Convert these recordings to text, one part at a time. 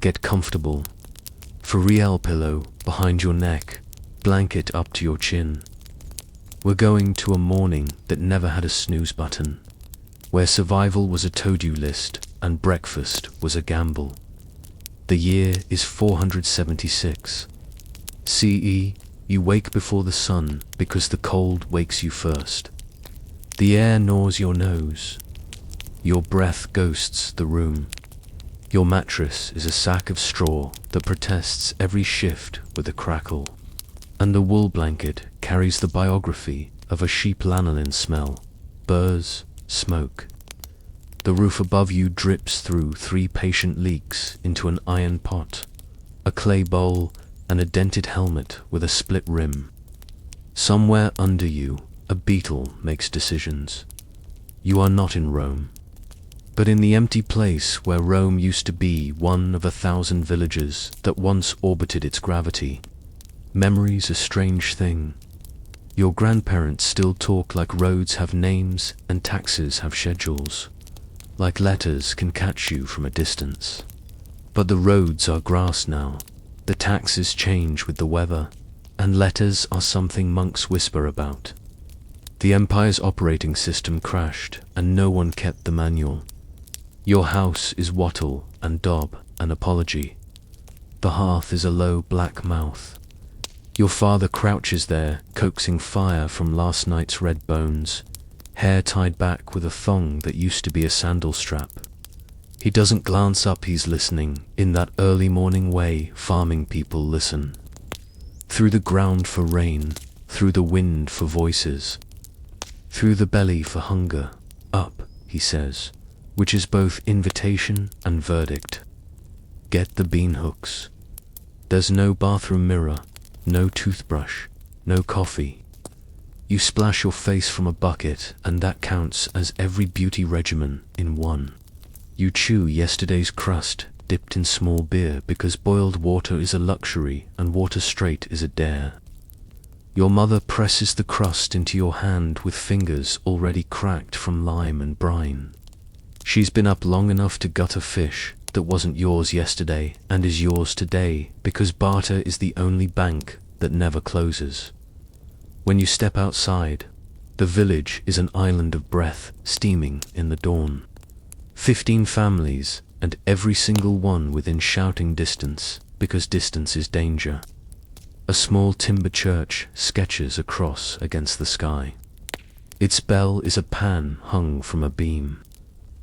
Get comfortable. For real, pillow behind your neck, blanket up to your chin. We're going to a morning that never had a snooze button, where survival was a to-do list and breakfast was a gamble. The year is 476. CE, you wake before the sun because the cold wakes you first. The air gnaws your nose. Your breath ghosts the room. Your mattress is a sack of straw that protests every shift with a crackle. And the wool blanket carries the biography of a sheep lanolin smell, burrs, smoke. The roof above you drips through 3 patient leaks into an iron pot, a clay bowl, and a dented helmet with a split rim. Somewhere under you, a beetle makes decisions. You are not in Rome, but in the empty place where Rome used to be one of 1,000 villages that once orbited its gravity. Memory's a strange thing. Your grandparents still talk like roads have names and taxes have schedules, like letters can catch you from a distance. But the roads are grass now, the taxes change with the weather, and letters are something monks whisper about. The Empire's operating system crashed and no one kept the manual. Your house is wattle and daub, an apology. The hearth is a low black mouth. Your father crouches there, coaxing fire from last night's red bones, hair tied back with a thong that used to be a sandal strap. He doesn't glance up, he's listening, in that early morning way farming people listen. Through the ground for rain, through the wind for voices, through the belly for hunger, up, he says, which is both invitation and verdict. Get the bean hooks. There's no bathroom mirror, no toothbrush, no coffee. You splash your face from a bucket and that counts as every beauty regimen in one. You chew yesterday's crust dipped in small beer because boiled water is a luxury and water straight is a dare. Your mother presses the crust into your hand with fingers already cracked from lime and brine. She's been up long enough to gut a fish that wasn't yours yesterday and is yours today because barter is the only bank that never closes. When you step outside, the village is an island of breath steaming in the dawn. 15 families and every single one within shouting distance because distance is danger. A small timber church sketches a cross against the sky. Its bell is a pan hung from a beam.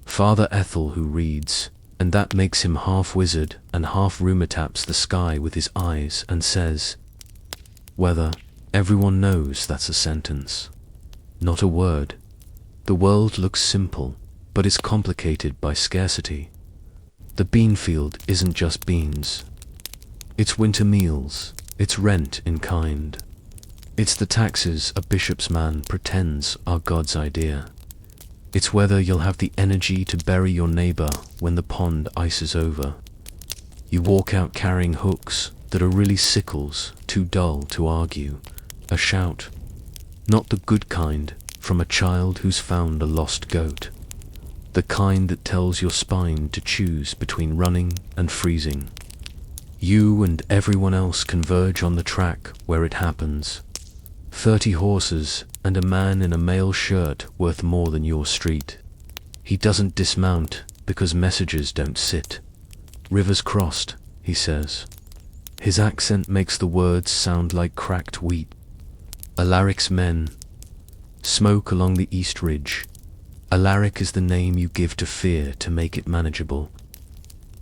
Father Ethel who reads, and that makes him half wizard and half rumor taps the sky with his eyes and says, weather, everyone knows that's a sentence. Not a word. The world looks simple, but it's complicated by scarcity. The bean field isn't just beans. It's winter meals, it's rent in kind. It's the taxes a bishop's man pretends are God's idea. It's whether you'll have the energy to bury your neighbor when the pond ices over. You walk out carrying hooks that are really sickles, too dull to argue. A shout, not the good kind, from a child who's found a lost goat. The kind that tells your spine to choose between running and freezing. You and everyone else converge on the track where it happens. 30 horses and a man in a mail shirt worth more than your street. He doesn't dismount because messages don't sit. Rivers crossed, he says. His accent makes the words sound like cracked wheat. Alaric's men. Smoke along the east ridge. Alaric is the name you give to fear to make it manageable.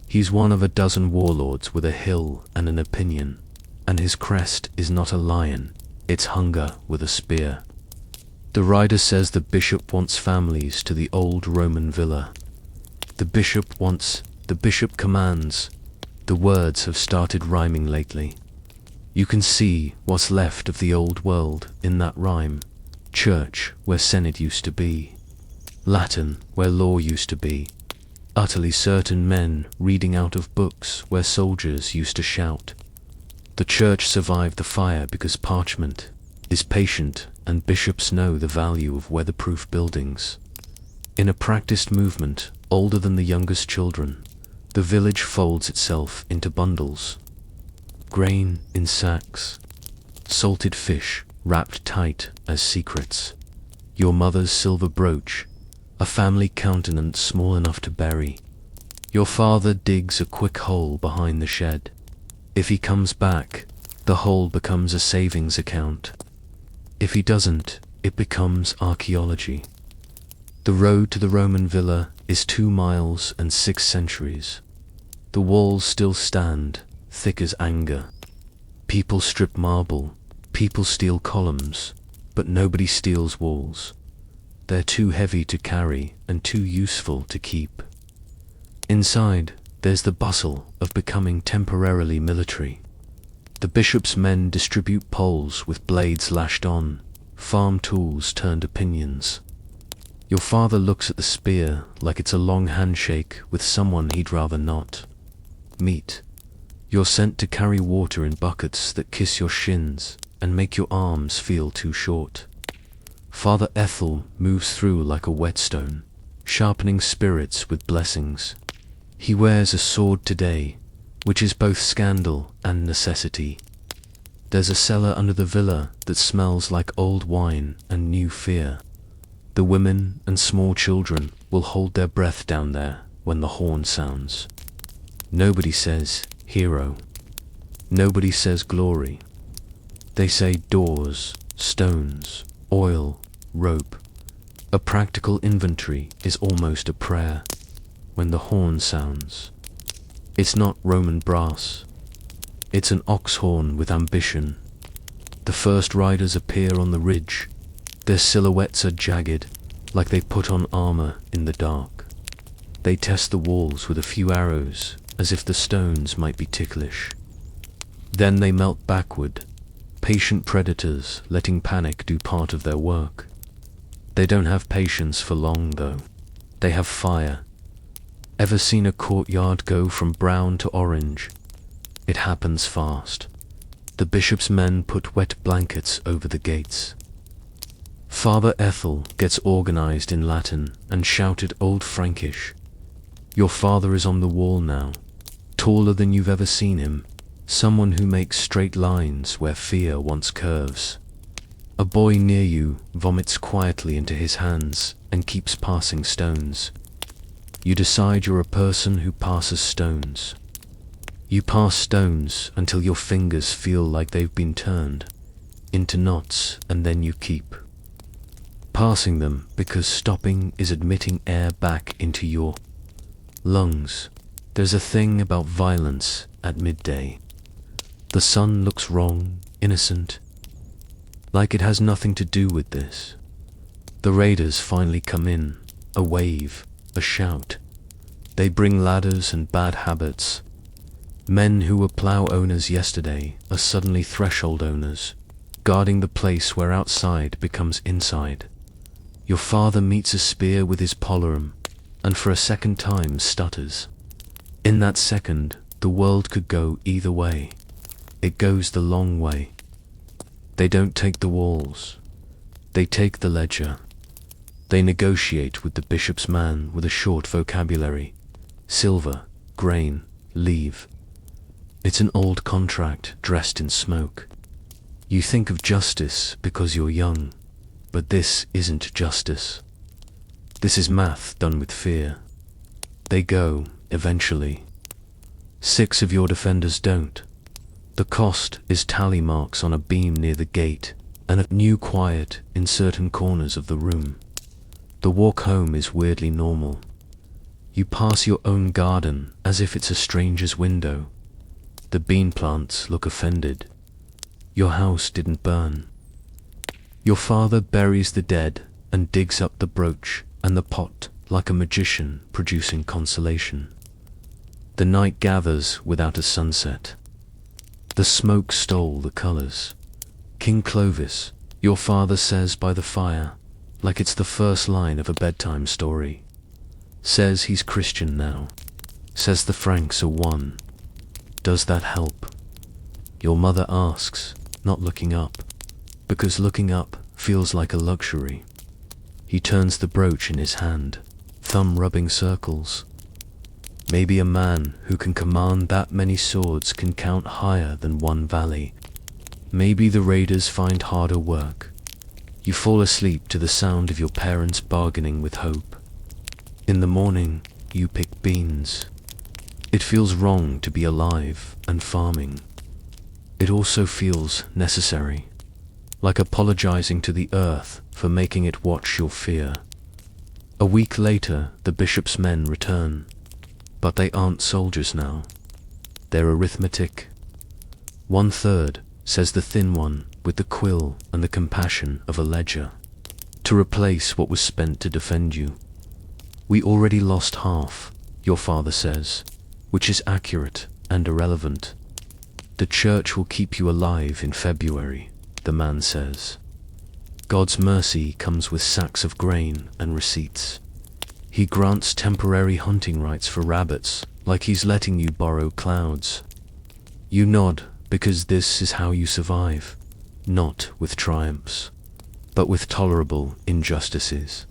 He's one of a dozen warlords with a hill and an opinion, and his crest is not a lion, it's hunger with a spear. The rider says the bishop wants families to the old Roman villa. The bishop wants, the bishop commands. The words have started rhyming lately. You can see what's left of the old world in that rhyme. Church, where Senate used to be. Latin, where law used to be. Utterly certain men reading out of books where soldiers used to shout. The church survived the fire because parchment is patient and bishops know the value of weatherproof buildings. In a practiced movement older than the youngest children, The village folds itself into bundles. Grain in sacks. Salted fish wrapped tight as secrets. Your mother's silver brooch, a family countenance small enough to bury. Your father digs a quick hole behind the shed. If he comes back, the hole becomes a savings account. If he doesn't, it becomes archaeology. The road to the Roman villa is 2 miles and 6 centuries. The walls still stand, thick as anger. People strip marble, people steal columns, but nobody steals walls. They're too heavy to carry and too useful to keep. Inside, there's the bustle of becoming temporarily military. The bishop's men distribute poles with blades lashed on, farm tools turned to pinions. Your father looks at the spear like it's a long handshake with someone he'd rather not meet. You're sent to carry water in buckets that kiss your shins and make your arms feel too short. Father Ethel moves through like a whetstone, sharpening spirits with blessings. He wears a sword today, which is both scandal and necessity. There's a cellar under the villa that smells like old wine and new fear. The women and small children will hold their breath down there when the horn sounds. Nobody says hero. Nobody says glory. They say doors, stones, oil, rope. A practical inventory is almost a prayer when the horn sounds. It's not Roman brass. It's an ox horn with ambition. The first riders appear on the ridge. Their silhouettes are jagged, like they put on armor in the dark. They test the walls with a few arrows, as if the stones might be ticklish. Then they melt backward, patient predators letting panic do part of their work. They don't have patience for long, though. They have fire. Ever seen a courtyard go from brown to orange? It happens fast. The bishop's men put wet blankets over the gates. Father Ethel gets organized in Latin and shouted Old Frankish. Your father is on the wall now, taller than you've ever seen him, someone who makes straight lines where fear wants curves. A boy near you vomits quietly into his hands and keeps passing stones. You decide you're a person who passes stones. You pass stones until your fingers feel like they've been turned into knots, and then you keep passing them because stopping is admitting air back into your lungs. There's a thing about violence at midday. The sun looks wrong, innocent, like it has nothing to do with this. The raiders finally come in, a wave, a shout. They bring ladders and bad habits. Men who were plow owners yesterday are suddenly threshold owners, guarding the place where outside becomes inside. Your father meets a spear with his pallerum, and for a second time stutters. In that second, the world could go either way. It goes the long way. They don't take the walls. They take the ledger. They negotiate with the bishop's man with a short vocabulary. Silver, grain, leave. It's an old contract dressed in smoke. You think of justice because you're young, but this isn't justice. This is math done with fear. They go, eventually. 6 of your defenders don't. The cost is tally marks on a beam near the gate, and a new quiet in certain corners of the room. The walk home is weirdly normal. You pass your own garden as if it's a stranger's window. The bean plants look offended. Your house didn't burn. Your father buries the dead and digs up the brooch and the pot like a magician producing consolation. The night gathers without a sunset. The smoke stole the colors. King Clovis, your father says by the fire, like it's the first line of a bedtime story. Says he's Christian now. Says the Franks are won. Does that help? Your mother asks, not looking up, because looking up feels like a luxury. He turns the brooch in his hand, thumb rubbing circles. Maybe a man who can command that many swords can count higher than one valley. Maybe the raiders find harder work. You fall asleep to the sound of your parents bargaining with hope. In the morning, you pick beans. It feels wrong to be alive and farming. It also feels necessary, like apologizing to the earth for making it watch your fear. A week later, the bishop's men return, but they aren't soldiers now. They're arithmetic. 1/3, says the thin one, with the quill and the compassion of a ledger, to replace what was spent to defend you. We already lost half, your father says, which is accurate and irrelevant. The church will keep you alive in February, the man says. God's mercy comes with sacks of grain and receipts. He grants temporary hunting rights for rabbits, like he's letting you borrow clouds. You nod, because this is how you survive, not with triumphs, but with tolerable injustices.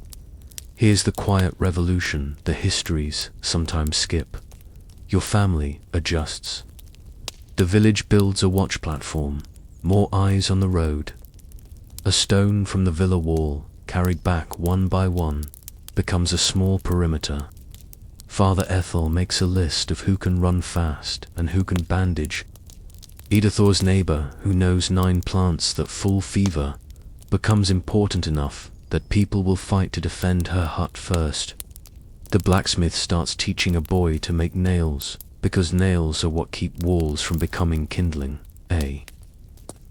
Here's the quiet revolution the histories sometimes skip. Your family adjusts. The village builds a watch platform, more eyes on the road. A stone from the villa wall, carried back one by one, becomes a small perimeter. Father Ethel makes a list of who can run fast and who can bandage. Edithor's neighbor, who knows 9 plants that fall fever, becomes important enough that people will fight to defend her hut first. The blacksmith starts teaching a boy to make nails, because nails are what keep walls from becoming kindling. A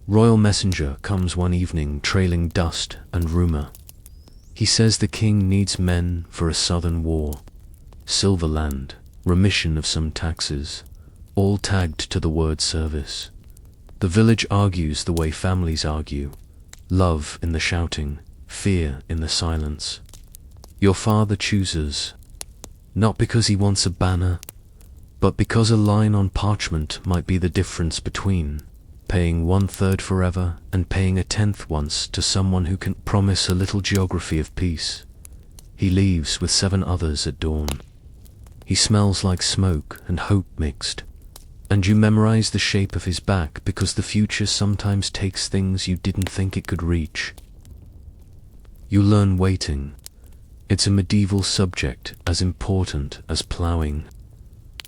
royal messenger comes one evening trailing dust and rumor. He says the king needs men for a southern war. Silver land, remission of some taxes, all tagged to the word service. The village argues the way families argue, love in the shouting, fear in the silence. Your father chooses, not because he wants a banner, but because a line on parchment might be the difference between paying 1/3 forever and paying 1/10 once to someone who can promise a little geography of peace. He leaves with 7 others at dawn. He smells like smoke and hope mixed, and you memorize the shape of his back because the future sometimes takes things you didn't think it could reach. You learn waiting. It's a medieval subject as important as ploughing.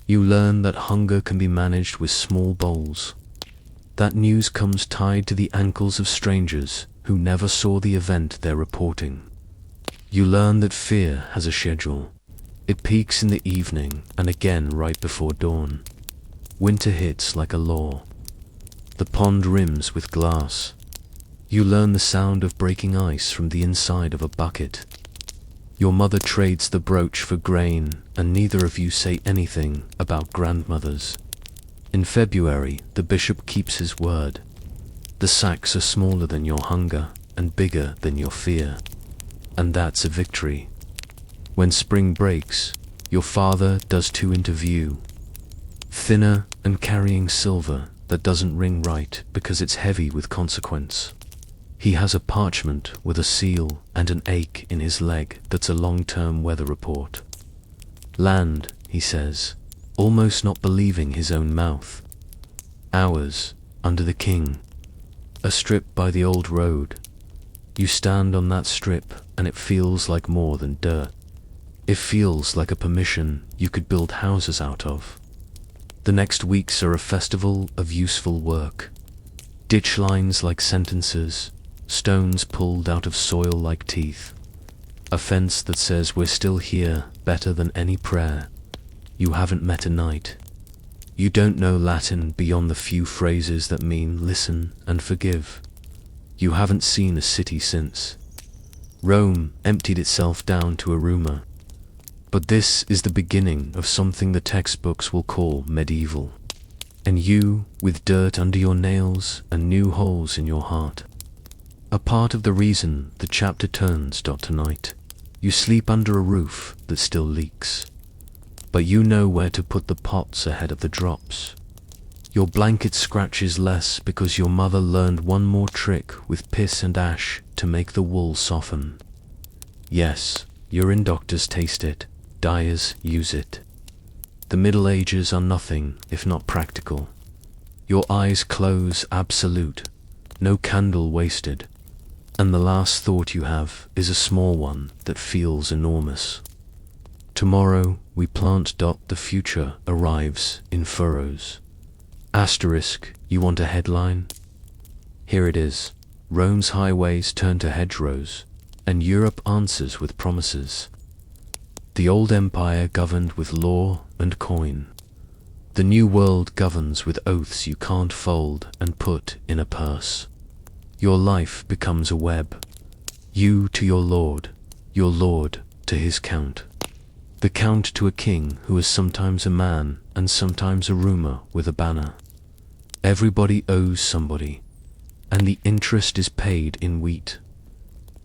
You learn that hunger can be managed with small bowls. That news comes tied to the ankles of strangers who never saw the event they're reporting. You learn that fear has a schedule. It peaks in the evening and again right before dawn. Winter hits like a law. The pond rims with glass. You learn the sound of breaking ice from the inside of a bucket. Your mother trades the brooch for grain, and neither of you say anything about grandmothers. In February, the bishop keeps his word. The sacks are smaller than your hunger and bigger than your fear. And that's a victory. When spring breaks, your father does 2 interview. Thinner and carrying silver that doesn't ring right because it's heavy with consequence. He has a parchment with a seal and an ache in his leg that's a long-term weather report. Land, he says, almost not believing his own mouth. Hours under the king. A strip by the old road. You stand on that strip and it feels like more than dirt. It feels like a permission you could build houses out of. The next weeks are a festival of useful work. Ditch lines like sentences, stones pulled out of soil like teeth. A fence that says we're still here better than any prayer. You haven't met a knight. You don't know Latin beyond the few phrases that mean listen and forgive. You haven't seen a city since. Rome emptied itself down to a rumor. But this is the beginning of something the textbooks will call medieval. And you, with dirt under your nails and new holes in your heart. A part of the reason the chapter turns tonight. You sleep under a roof that still leaks. But you know where to put the pots ahead of the drops. Your blanket scratches less because your mother learned one more trick with piss and ash to make the wool soften. Yes, urine doctors taste it, dyers use it. The Middle Ages are nothing if not practical. Your eyes close, absolute, no candle wasted, and the last thought you have is a small one that feels enormous. Tomorrow we plant. The future arrives in furrows. Asterisk, you want a headline? Here it is. Rome's highways turn to hedgerows, and Europe answers with promises. The old empire governed with law and coin. The new world governs with oaths you can't fold and put in a purse. Your life becomes a web. You to your lord to his count. The count to a king who is sometimes a man and sometimes a rumor with a banner. Everybody owes somebody, and the interest is paid in wheat.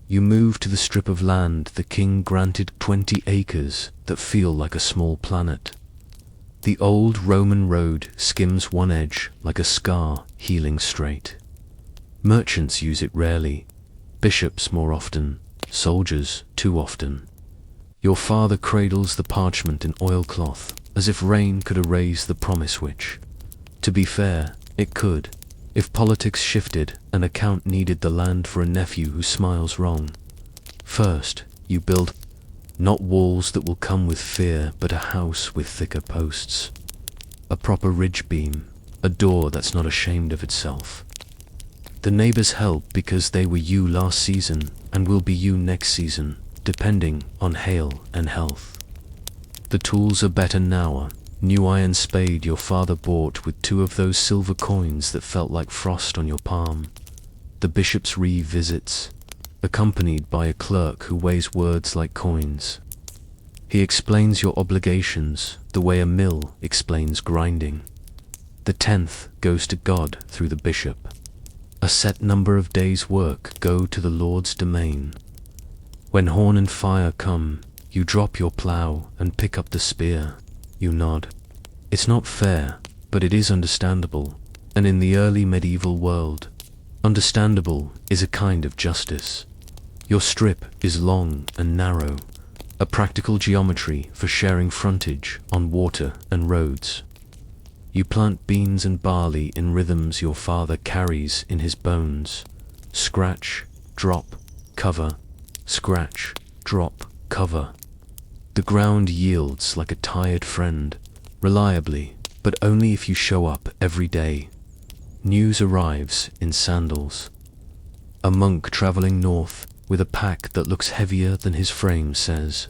You move to the strip of land the king granted, 20 acres that feel like a small planet. The old Roman road skims one edge like a scar healing straight. Merchants use it rarely, bishops more often, soldiers too often. Your father cradles the parchment in oilcloth, as if rain could erase the promise which, to be fair, it could, if politics shifted and a count needed the land for a nephew who smiles wrong. First, you build, not walls that will come with fear, but a house with thicker posts. A proper ridge beam, a door that's not ashamed of itself. The neighbors help because they were you last season and will be you next season, depending on hail and health. The tools are better now. A new iron spade your father bought with 2 of those silver coins that felt like frost on your palm. The bishop's revisits, accompanied by a clerk who weighs words like coins. He explains your obligations the way a mill explains grinding. The 10th goes to God through the bishop. A set number of days' work go to the Lord's domain. When horn and fire come, you drop your plough and pick up the spear. You nod. It's not fair, but it is understandable, and in the early medieval world, understandable is a kind of justice. Your strip is long and narrow, a practical geometry for sharing frontage on water and roads. You plant beans and barley in rhythms your father carries in his bones. Scratch, drop, cover, scratch, drop, cover. The ground yields like a tired friend, reliably, but only if you show up every day. News arrives in sandals. A monk traveling north with a pack that looks heavier than his frame says,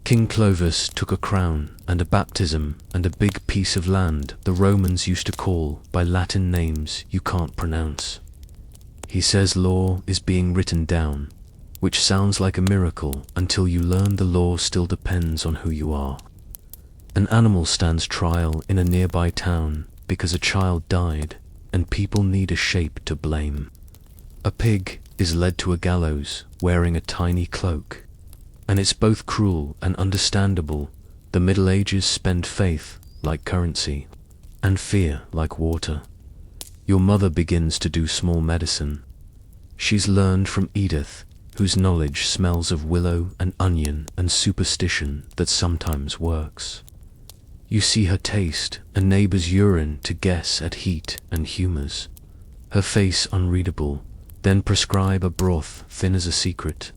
King Clovis took a crown and a baptism and a big piece of land the Romans used to call by Latin names you can't pronounce. He says law is being written down, which sounds like a miracle until you learn the law still depends on who you are. An animal stands trial in a nearby town because a child died and people need a shape to blame. A pig is led to a gallows wearing a tiny cloak, and it's both cruel and understandable. The Middle Ages spend faith like currency and fear like water. Your mother begins to do small medicine. She's learned from Edith, whose knowledge smells of willow and onion and superstition that sometimes works. You see her taste a neighbor's urine to guess at heat and humors. Her face unreadable, then prescribe a broth thin as a secret.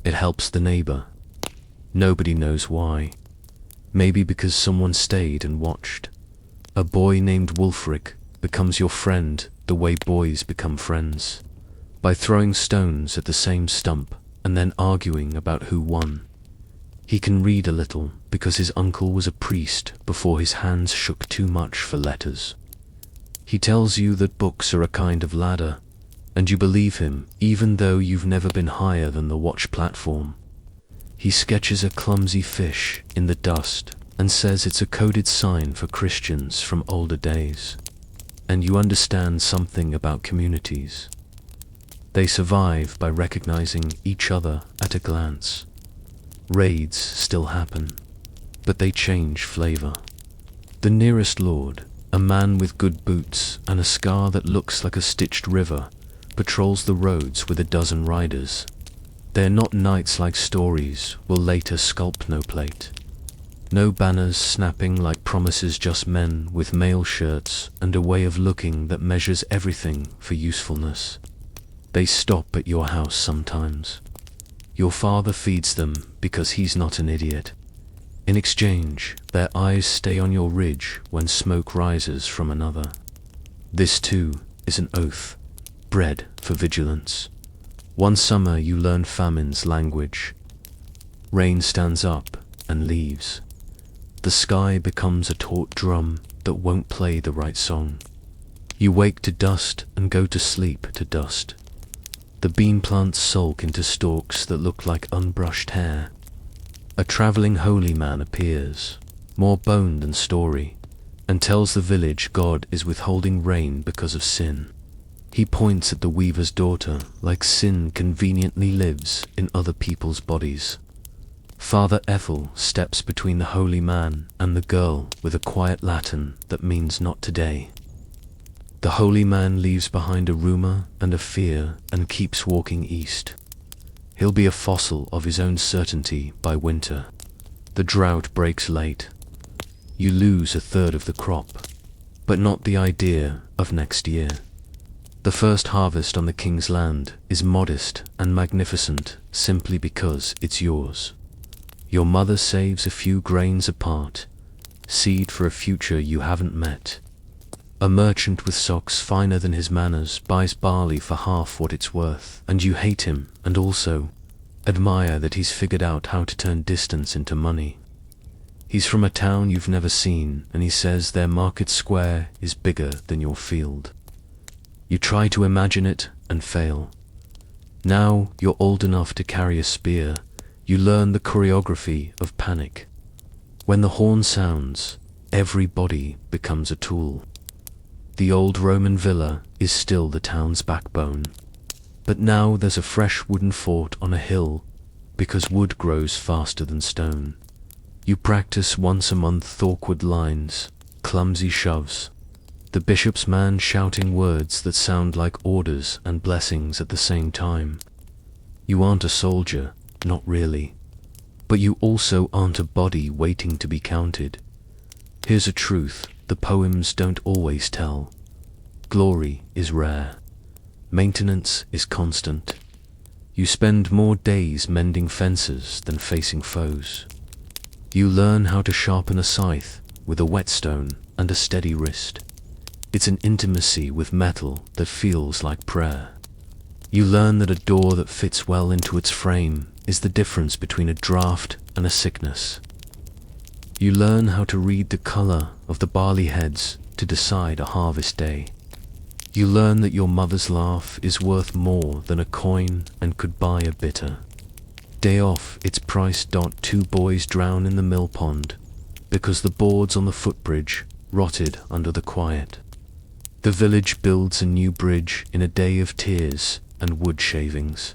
It helps the neighbor. Nobody knows why. Maybe because someone stayed and watched. A boy named Wulfric becomes your friend the way boys become friends, by throwing stones at the same stump and then arguing about who won. He can read a little because his uncle was a priest before his hands shook too much for letters. He tells you that books are a kind of ladder, and you believe him even though you've never been higher than the watch platform. He sketches a clumsy fish in the dust and says it's a coded sign for Christians from older days. And you understand something about communities. They survive by recognizing each other at a glance. Raids still happen, but they change flavor. The nearest lord, a man with good boots and a scar that looks like a stitched river, patrols the roads with a dozen riders. They're not knights like stories will later sculpt no plate. No banners snapping like promises, just men with mail shirts and a way of looking that measures everything for usefulness. They stop at your house sometimes. Your father feeds them because he's not an idiot. In exchange, their eyes stay on your ridge when smoke rises from another. This too is an oath, bred for vigilance. One summer you learn famine's language. Rain stands up and leaves. The sky becomes a taut drum that won't play the right song. You wake to dust and go to sleep to dust. The bean plants sulk into stalks that look like unbrushed hair. A traveling holy man appears, more bone than story, and tells the village God is withholding rain because of sin. He points at the weaver's daughter like sin conveniently lives in other people's bodies. Father Ethel steps between the holy man and the girl with a quiet Latin that means not today. The holy man leaves behind a rumor and a fear and keeps walking east. He'll be a fossil of his own certainty by winter. The drought breaks late. You lose a third of the crop, but not the idea of next year. The first harvest on the king's land is modest and magnificent simply because it's yours. Your mother saves a few grains apart, seed for a future you haven't met. A merchant with socks finer than his manners buys barley for half what it's worth, and you hate him and also admire that he's figured out how to turn distance into money. He's from a town you've never seen, and he says their market square is bigger than your field. You try to imagine it and fail. Now you're old enough to carry a spear. You learn the choreography of panic. When the horn sounds, every body becomes a tool. The old Roman villa is still the town's backbone. But now there's a fresh wooden fort on a hill, because wood grows faster than stone. You practice once a month awkward lines, clumsy shoves. The bishop's man shouting words that sound like orders and blessings at the same time. You aren't a soldier. Not really. But you also aren't a body waiting to be counted. Here's a truth the poems don't always tell. Glory is rare. Maintenance is constant. You spend more days mending fences than facing foes. You learn how to sharpen a scythe with a whetstone and a steady wrist. It's an intimacy with metal that feels like prayer. You learn that a door that fits well into its frame is the difference between a draft and a sickness. You learn how to read the color of the barley heads to decide a harvest day. You learn that your mother's laugh is worth more than a coin and could buy a bitter. Day off, it's price. Two boys drown in the mill pond because the boards on the footbridge rotted under the quiet. The village builds a new bridge in a day of tears and wood shavings.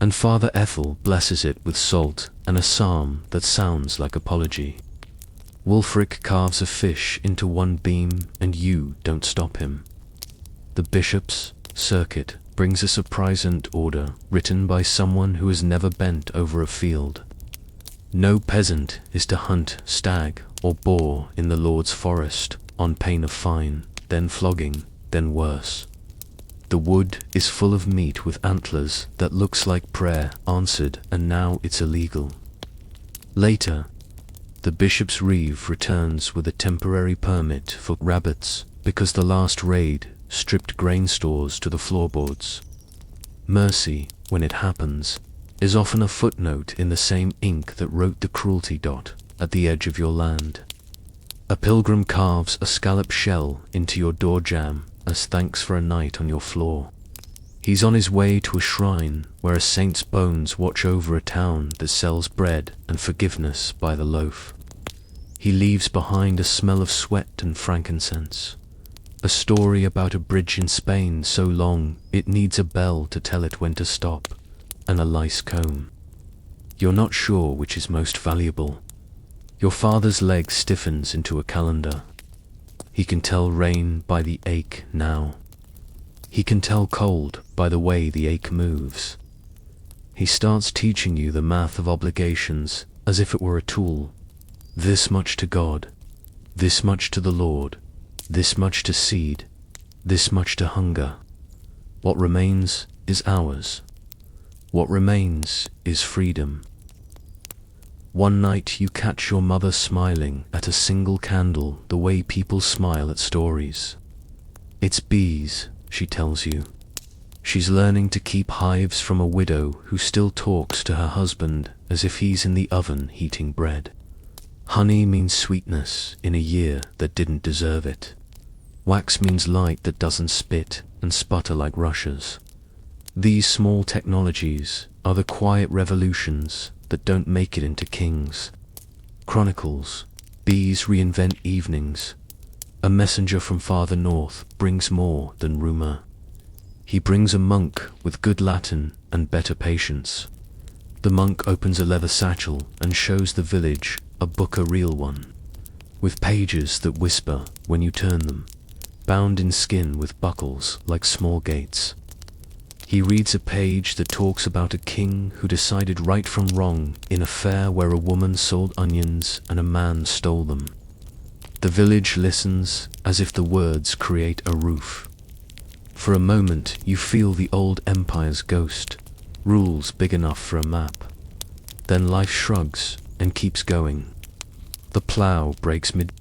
And Father Ethel blesses it with salt and a psalm that sounds like apology. Wulfric carves a fish into one beam and you don't stop him. The bishop's circuit brings a surprisant order written by someone who has never bent over a field. No peasant is to hunt stag or boar in the Lord's forest on pain of fine, then flogging, then worse. The wood is full of meat with antlers that looks like prayer answered, and now it's illegal. Later, the bishop's reeve returns with a temporary permit for rabbits because the last raid stripped grain stores to the floorboards. Mercy, when it happens, is often a footnote in the same ink that wrote the cruelty. At the edge of your land. A pilgrim carves a scallop shell into your door jamb as thanks for a night on your floor. He's on his way to a shrine where a saint's bones watch over a town that sells bread and forgiveness by the loaf. He leaves behind a smell of sweat and frankincense. A story about a bridge in Spain so long it needs a bell to tell it when to stop, and a lice comb. You're not sure which is most valuable. Your father's leg stiffens into a calendar. He can tell rain by the ache now. He can tell cold by the way the ache moves. He starts teaching you the math of obligations as if it were a tool. This much to God, this much to the Lord, this much to seed, this much to hunger. What remains is ours. What remains is freedom. One night you catch your mother smiling at a single candle the way people smile at stories. It's bees, she tells you. She's learning to keep hives from a widow who still talks to her husband as if he's in the oven heating bread. Honey means sweetness in a year that didn't deserve it. Wax means light that doesn't spit and sputter like rushes. These small technologies are the quiet revolutions that don't make it into kings. Chronicles, bees reinvent evenings. A messenger from farther north brings more than rumor. He brings a monk with good Latin and better patience. The monk opens a leather satchel and shows the village a book, a real one, with pages that whisper when you turn them, bound in skin with buckles like small gates. He reads a page that talks about a king who decided right from wrong in a fair where a woman sold onions and a man stole them. The village listens as if the words create a roof. For a moment you feel the old empire's ghost, rules big enough for a map. Then life shrugs and keeps going. The plow breaks mid.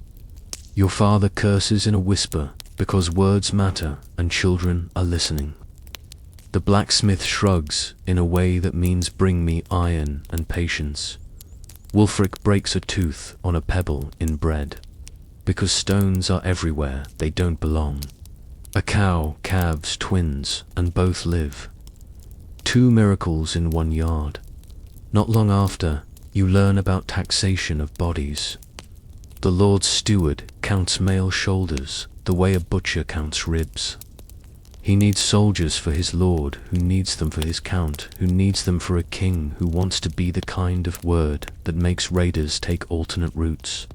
Your father curses in a whisper because words matter and children are listening. The blacksmith shrugs in a way that means bring me iron and patience. Wulfric breaks a tooth on a pebble in bread, because stones are everywhere they don't belong. A cow calves twins and both live. 2 miracles in 1 yard. Not long after, you learn about taxation of bodies. The Lord's steward counts male shoulders the way a butcher counts ribs. He needs soldiers for his lord, who needs them for his count, who needs them for a king who wants to be the kind of word that makes raiders take alternate routes.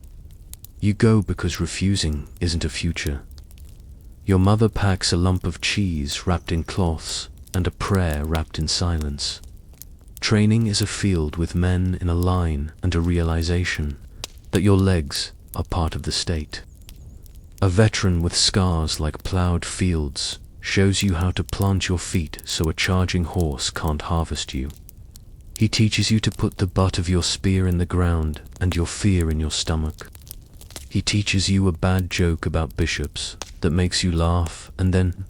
You go because refusing isn't a future. Your mother packs a lump of cheese wrapped in cloths and a prayer wrapped in silence. Training is a field with men in a line and a realization that your legs are part of the state. A veteran with scars like plowed fields shows you how to plant your feet so a charging horse can't harvest you. He teaches you to put the butt of your spear in the ground and your fear in your stomach. He teaches you a bad joke about bishops that makes you laugh and then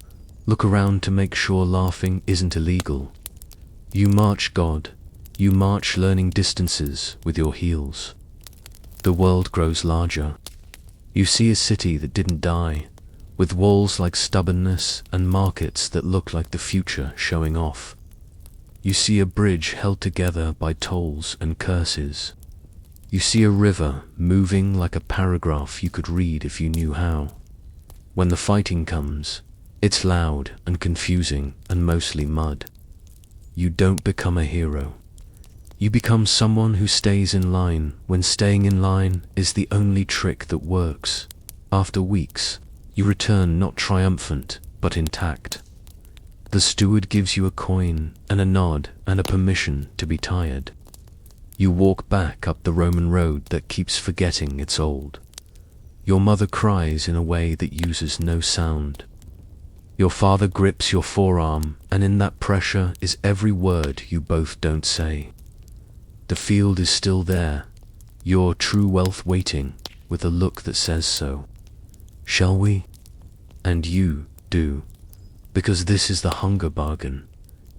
look around to make sure laughing isn't illegal. You march God. You march learning distances with your heels. The world grows larger. You see a city that didn't die, with walls like stubbornness and markets that look like the future showing off. You see a bridge held together by tolls and curses. You see a river moving like a paragraph you could read if you knew how. When the fighting comes, it's loud and confusing and mostly mud. You don't become a hero. You become someone who stays in line when staying in line is the only trick that works. After weeks, you return not triumphant, but intact. The steward gives you a coin and a nod and a permission to be tired. You walk back up the Roman road that keeps forgetting it's old. Your mother cries in a way that uses no sound. Your father grips your forearm, and in that pressure is every word you both don't say. The field is still there, your true wealth waiting, with a look that says so. Shall we? And you do, because this is the hunger bargain.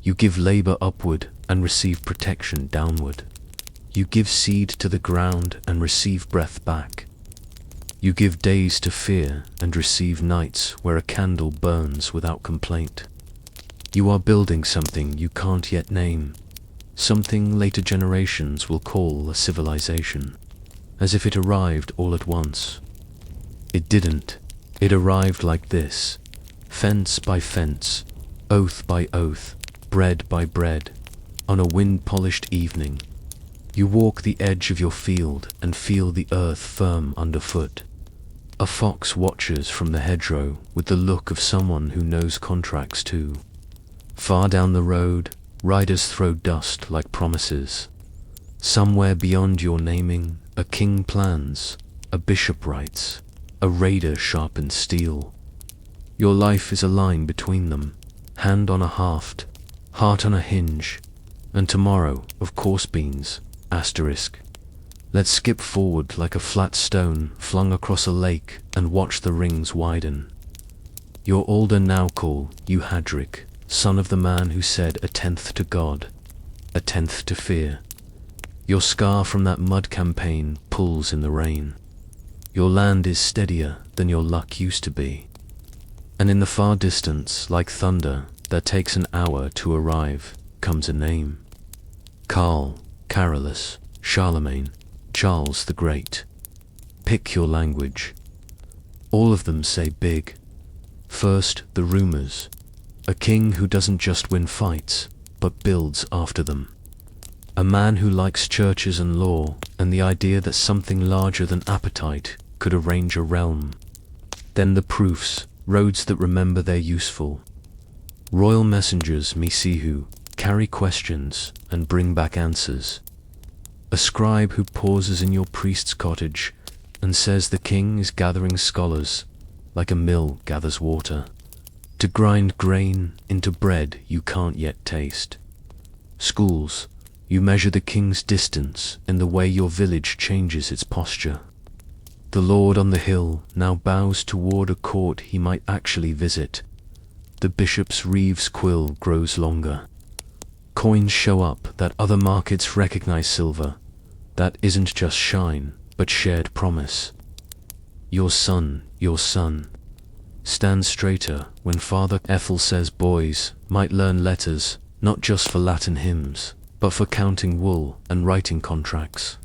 You give labor upward and receive protection downward. You give seed to the ground and receive breath back. You give days to fear and receive nights where a candle burns without complaint. You are building something you can't yet name, something later generations will call a civilization, as if it arrived all at once. It didn't. It arrived like this, fence by fence, oath by oath, bread by bread, on a wind-polished evening. You walk the edge of your field and feel the earth firm underfoot. A fox watches from the hedgerow with the look of someone who knows contracts too. Far down the road, riders throw dust like promises. Somewhere beyond your naming, a king plans, a bishop writes, a raider sharpens steel. Your life is a line between them, hand on a haft, heart on a hinge, and tomorrow, of course beans, asterisk. Let's skip forward like a flat stone flung across a lake and watch the rings widen. You're older now, call you Hadric, son of the man who said a tenth to God, a tenth to fear. Your scar from that mud campaign pulls in the rain. Your land is steadier than your luck used to be. And in the far distance, like thunder that takes an hour to arrive, comes a name. Karl, Carolus, Charlemagne, Charles the Great. Pick your language. All of them say big. First, the rumors. A king who doesn't just win fights, but builds after them. A man who likes churches and law, and the idea that something larger than appetite could arrange a realm. Then the proofs, roads that remember they're useful. Royal messengers, Misihu, carry questions and bring back answers. A scribe who pauses in your priest's cottage and says the king is gathering scholars, like a mill gathers water, to grind grain into bread you can't yet taste. Schools, you measure the king's distance in the way your village changes its posture. The lord on the hill now bows toward a court he might actually visit. The bishop's reeve's quill grows longer. Coins show up that other markets recognize silver. That isn't just shine, but shared promise. Your son, stands straighter when Father Ethel says boys might learn letters, not just for Latin hymns, but for counting wool and writing contracts.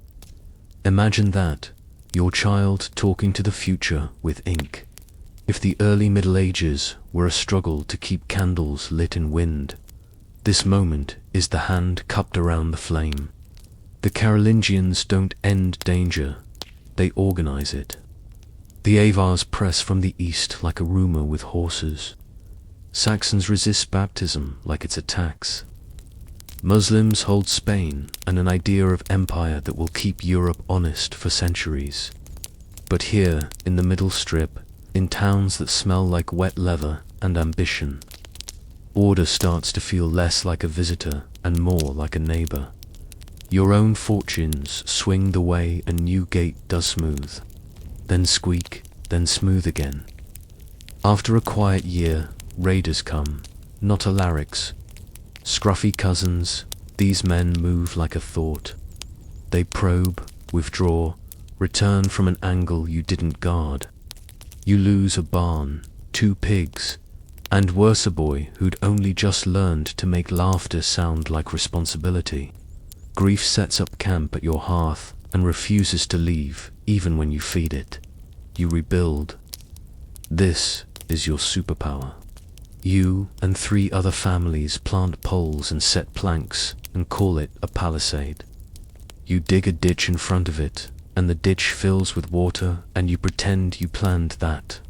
Imagine that, your child talking to the future with ink. If the early Middle Ages were a struggle to keep candles lit in wind, this moment is the hand cupped around the flame. The Carolingians don't end danger, they organize it. The Avars press from the east like a rumor with horses. Saxons resist baptism like it's a tax. Muslims hold Spain and an idea of empire that will keep Europe honest for centuries. But here, in the middle strip, in towns that smell like wet leather and ambition, order starts to feel less like a visitor and more like a neighbor. Your own fortunes swing the way a new gate does smooth, then squeak, then smooth again. After a quiet year, raiders come, not Alarics. Scruffy cousins, these men move like a thought. They probe, withdraw, return from an angle you didn't guard. You lose a barn, 2 pigs, and worse, a boy who'd only just learned to make laughter sound like responsibility. Grief sets up camp at your hearth and refuses to leave even when you feed it. You rebuild. This is your superpower. You and 3 other families plant poles and set planks and call it a palisade. You dig a ditch in front of it, and the ditch fills with water, and you pretend you planned that.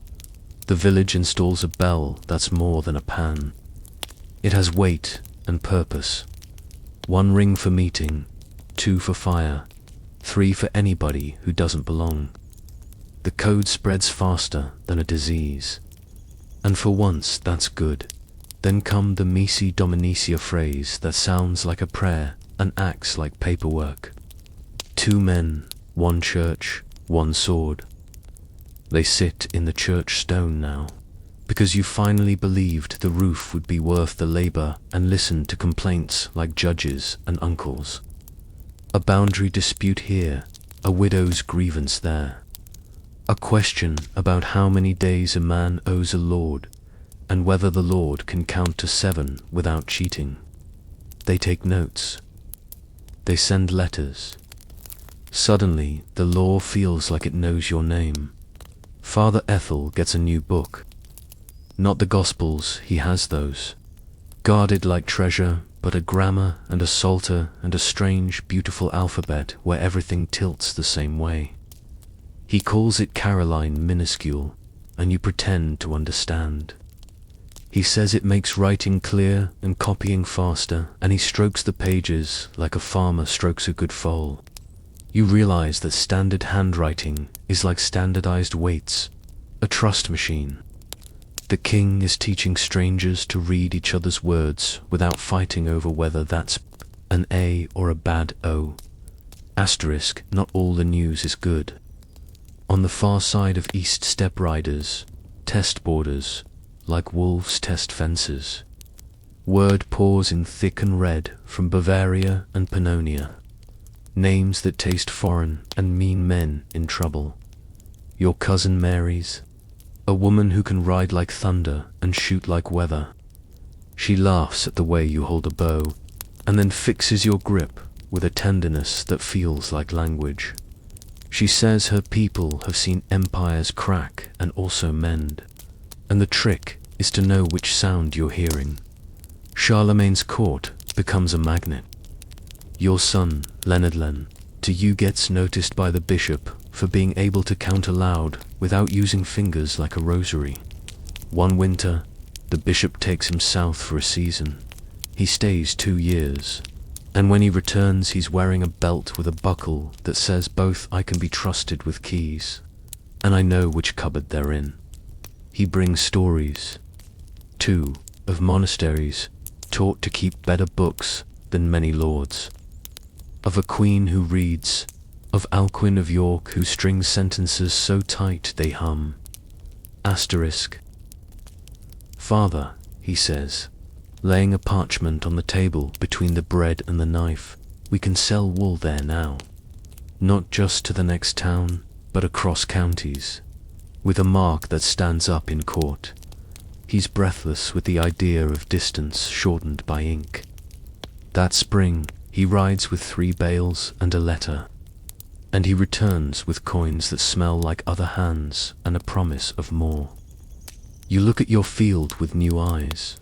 The village installs a bell that's more than a pan. It has weight and purpose. 1 ring for meeting, 2 for fire, 3 for anybody who doesn't belong. The code spreads faster than a disease. And for once, that's good. Then come the Misi Dominicia phrase that sounds like a prayer and acts like paperwork. 2 men, 1 church, 1 sword. They sit in the church stone now, because you finally believed the roof would be worth the labor and listened to complaints like judges and uncles. A boundary dispute here, a widow's grievance there. A question about how many days a man owes a lord, and whether the lord can count to 7 without cheating. They take notes. They send letters. Suddenly, the law feels like it knows your name. Father Ethel gets a new book. Not the Gospels, he has those. Guarded like treasure, but a grammar and a psalter and a strange, beautiful alphabet where everything tilts the same way. He calls it Caroline minuscule, and you pretend to understand. He says it makes writing clear and copying faster, and he strokes the pages like a farmer strokes a good foal. You realize that standard handwriting is like standardized weights, a trust machine. The king is teaching strangers to read each other's words without fighting over whether that's an A or a bad O. Asterisk, not all the news is good. On the far side of East Steppe riders, test borders, like wolves test fences. Word pours in thick and red from Bavaria and Pannonia. Names that taste foreign and mean men in trouble. Your cousin Mary's, a woman who can ride like thunder and shoot like weather. She laughs at the way you hold a bow, and then fixes your grip with a tenderness that feels like language. She says her people have seen empires crack and also mend, and the trick is to know which sound you're hearing. Charlemagne's court becomes a magnet. Your son, Leonard, to you gets noticed by the bishop for being able to count aloud without using fingers like a rosary. One winter, the bishop takes him south for a season. He stays 2 years, and when he returns he's wearing a belt with a buckle that says both I can be trusted with keys, and I know which cupboard they're in. He brings stories, too, of monasteries taught to keep better books than many lords, of a queen who reads, of Alcuin of York who strings sentences so tight they hum. Asterisk. Father, he says, laying a parchment on the table between the bread and the knife, we can sell wool there now. Not just to the next town, but across counties, with a mark that stands up in court. He's breathless with the idea of distance shortened by ink. That spring, he rides with 3 bales and a letter, and he returns with coins that smell like other hands and a promise of more. You look at your field with new eyes.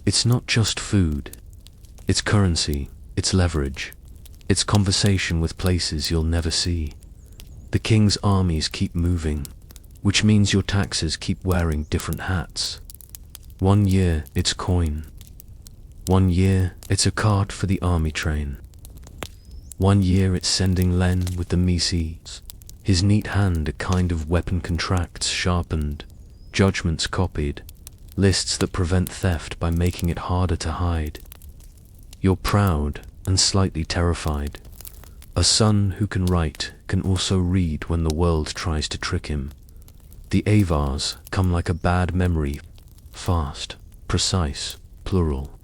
It's not just food. It's currency, it's leverage, it's conversation with places you'll never see. The king's armies keep moving, which means your taxes keep wearing different hats. 1 year, it's coin. 1 year, it's a cart for the army train. 1 year, it's sending Len with the missiles, his neat hand a kind of weapon, contracts sharpened, judgments copied, lists that prevent theft by making it harder to hide. You're proud and slightly terrified. A son who can write can also read when the world tries to trick him. The avars come like a bad memory, fast, precise, plural.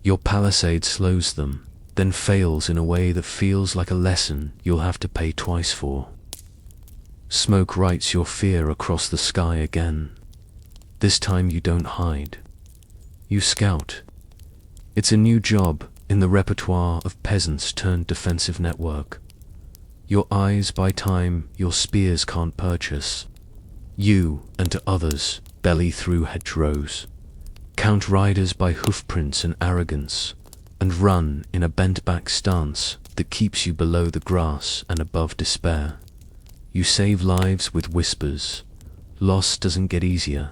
Your palisade slows them, then fails in a way that feels like a lesson you'll have to pay twice for. Smoke writes your fear across the sky again. This time you don't hide. You scout. It's a new job in the repertoire of peasants turned defensive network. Your eyes buy time your spears can't purchase. You, and to others, belly through hedgerows, count riders by hoofprints and arrogance, and run in a bent-back stance that keeps you below the grass and above despair. You save lives with whispers. Loss doesn't get easier.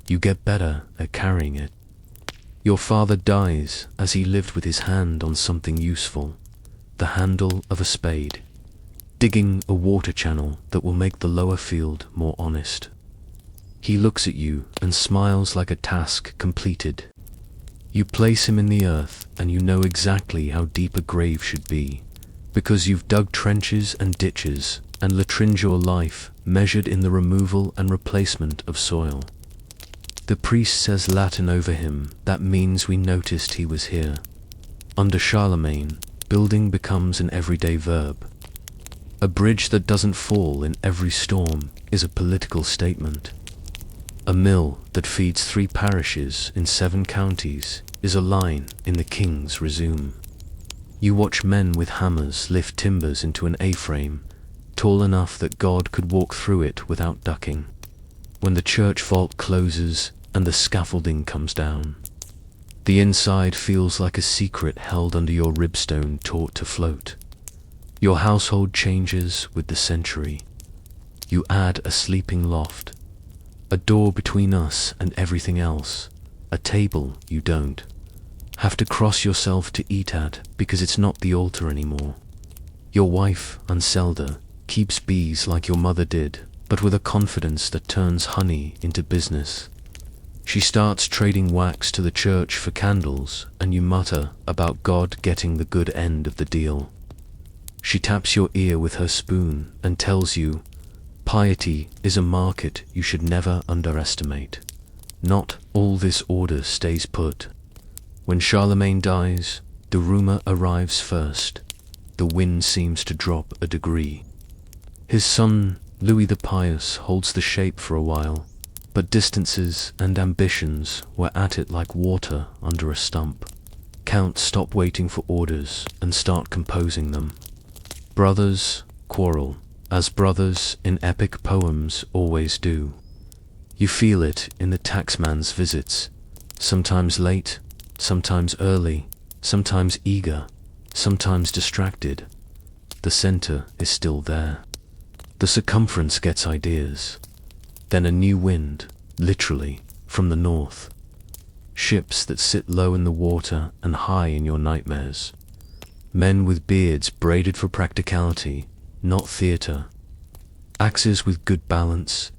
You get better at carrying it. Your father dies as he lived with his hand on something useful, the handle of a spade, digging a water channel that will make the lower field more honest. He looks at you and smiles like a task completed. You place him in the earth and you know exactly how deep a grave should be, because you've dug trenches and ditches and latrined your life measured in the removal and replacement of soil. The priest says Latin over him. That means we noticed he was here. Under Charlemagne, building becomes an everyday verb. A bridge that doesn't fall in every storm is a political statement. A mill that feeds 3 parishes in 7 counties is a line in the king's resume. You watch men with hammers lift timbers into an A-frame, tall enough that God could walk through it without ducking. When the church vault closes and the scaffolding comes down, the inside feels like a secret held under your ribstone taught to float. Your household changes with the century. You add a sleeping loft, a door between us and everything else, a table you don't have to cross yourself to eat at because it's not the altar anymore. Your wife, Anselda, keeps bees like your mother did, but with a confidence that turns honey into business. She starts trading wax to the church for candles, and you mutter about God getting the good end of the deal. She taps your ear with her spoon and tells you, piety is a market you should never underestimate. Not all this order stays put. When Charlemagne dies, the rumor arrives first. The wind seems to drop a degree. His son, Louis the Pious, holds the shape for a while, but distances and ambitions were at it like water under a stump. Counts stop waiting for orders and start composing them. Brothers quarrel, as brothers in epic poems always do. You feel it in the taxman's visits, sometimes late, sometimes early, sometimes eager, sometimes distracted. The center is still there. The circumference gets ideas. Then a new wind, literally, from the north. Ships that sit low in the water and high in your nightmares. Men with beards braided for practicality, not theater. Axes with good balance.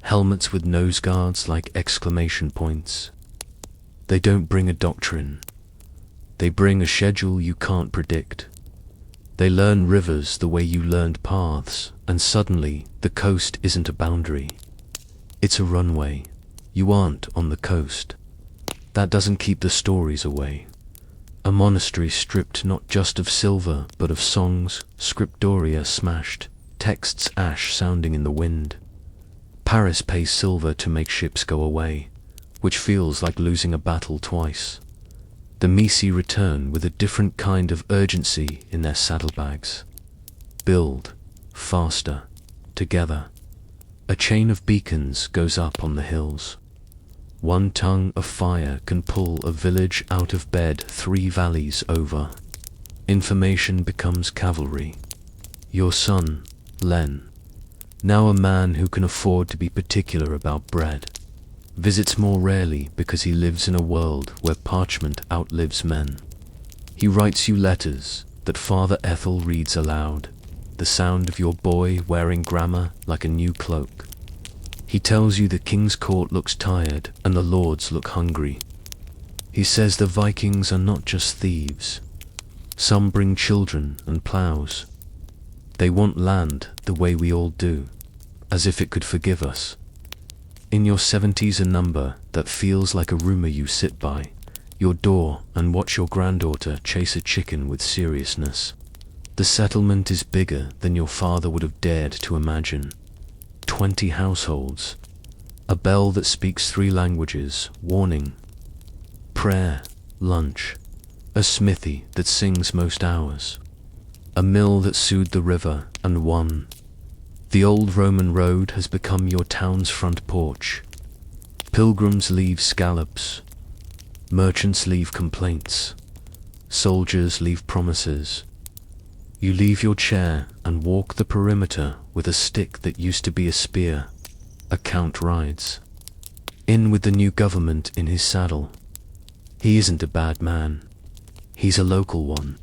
Helmets with nose guards like exclamation points. They don't bring a doctrine. They bring a schedule you can't predict. They learn rivers the way you learned paths, and suddenly the coast isn't a boundary. It's a runway. You aren't on the coast. That doesn't keep the stories away. A monastery stripped not just of silver, but of songs, scriptoria smashed, texts ash sounding in the wind. Paris pays silver to make ships go away, which feels like losing a battle twice. The Misi return with a different kind of urgency in their saddlebags. Build, faster, together. A chain of beacons goes up on the hills. One tongue of fire can pull a village out of bed 3 valleys over. Information becomes cavalry. Your son, Len, now a man who can afford to be particular about bread, visits more rarely because he lives in a world where parchment outlives men. He writes you letters that Father Ethel reads aloud, the sound of your boy wearing grammar like a new cloak. He tells you the king's court looks tired and the lords look hungry. He says the Vikings are not just thieves. Some bring children and plows. They want land the way we all do, as if it could forgive us. In your 70s a number that feels like a rumor you sit by your door and watch your granddaughter chase a chicken with seriousness. The settlement is bigger than your father would have dared to imagine. 20 households. A bell that speaks 3 languages, warning. Prayer, lunch. A smithy that sings most hours. A mill that soothed the river and won. The old Roman road has become your town's front porch. Pilgrims leave scallops. Merchants leave complaints. Soldiers leave promises. You leave your chair and walk the perimeter with a stick that used to be a spear. A count rides in with the new government in his saddle. He isn't a bad man. He's a local one.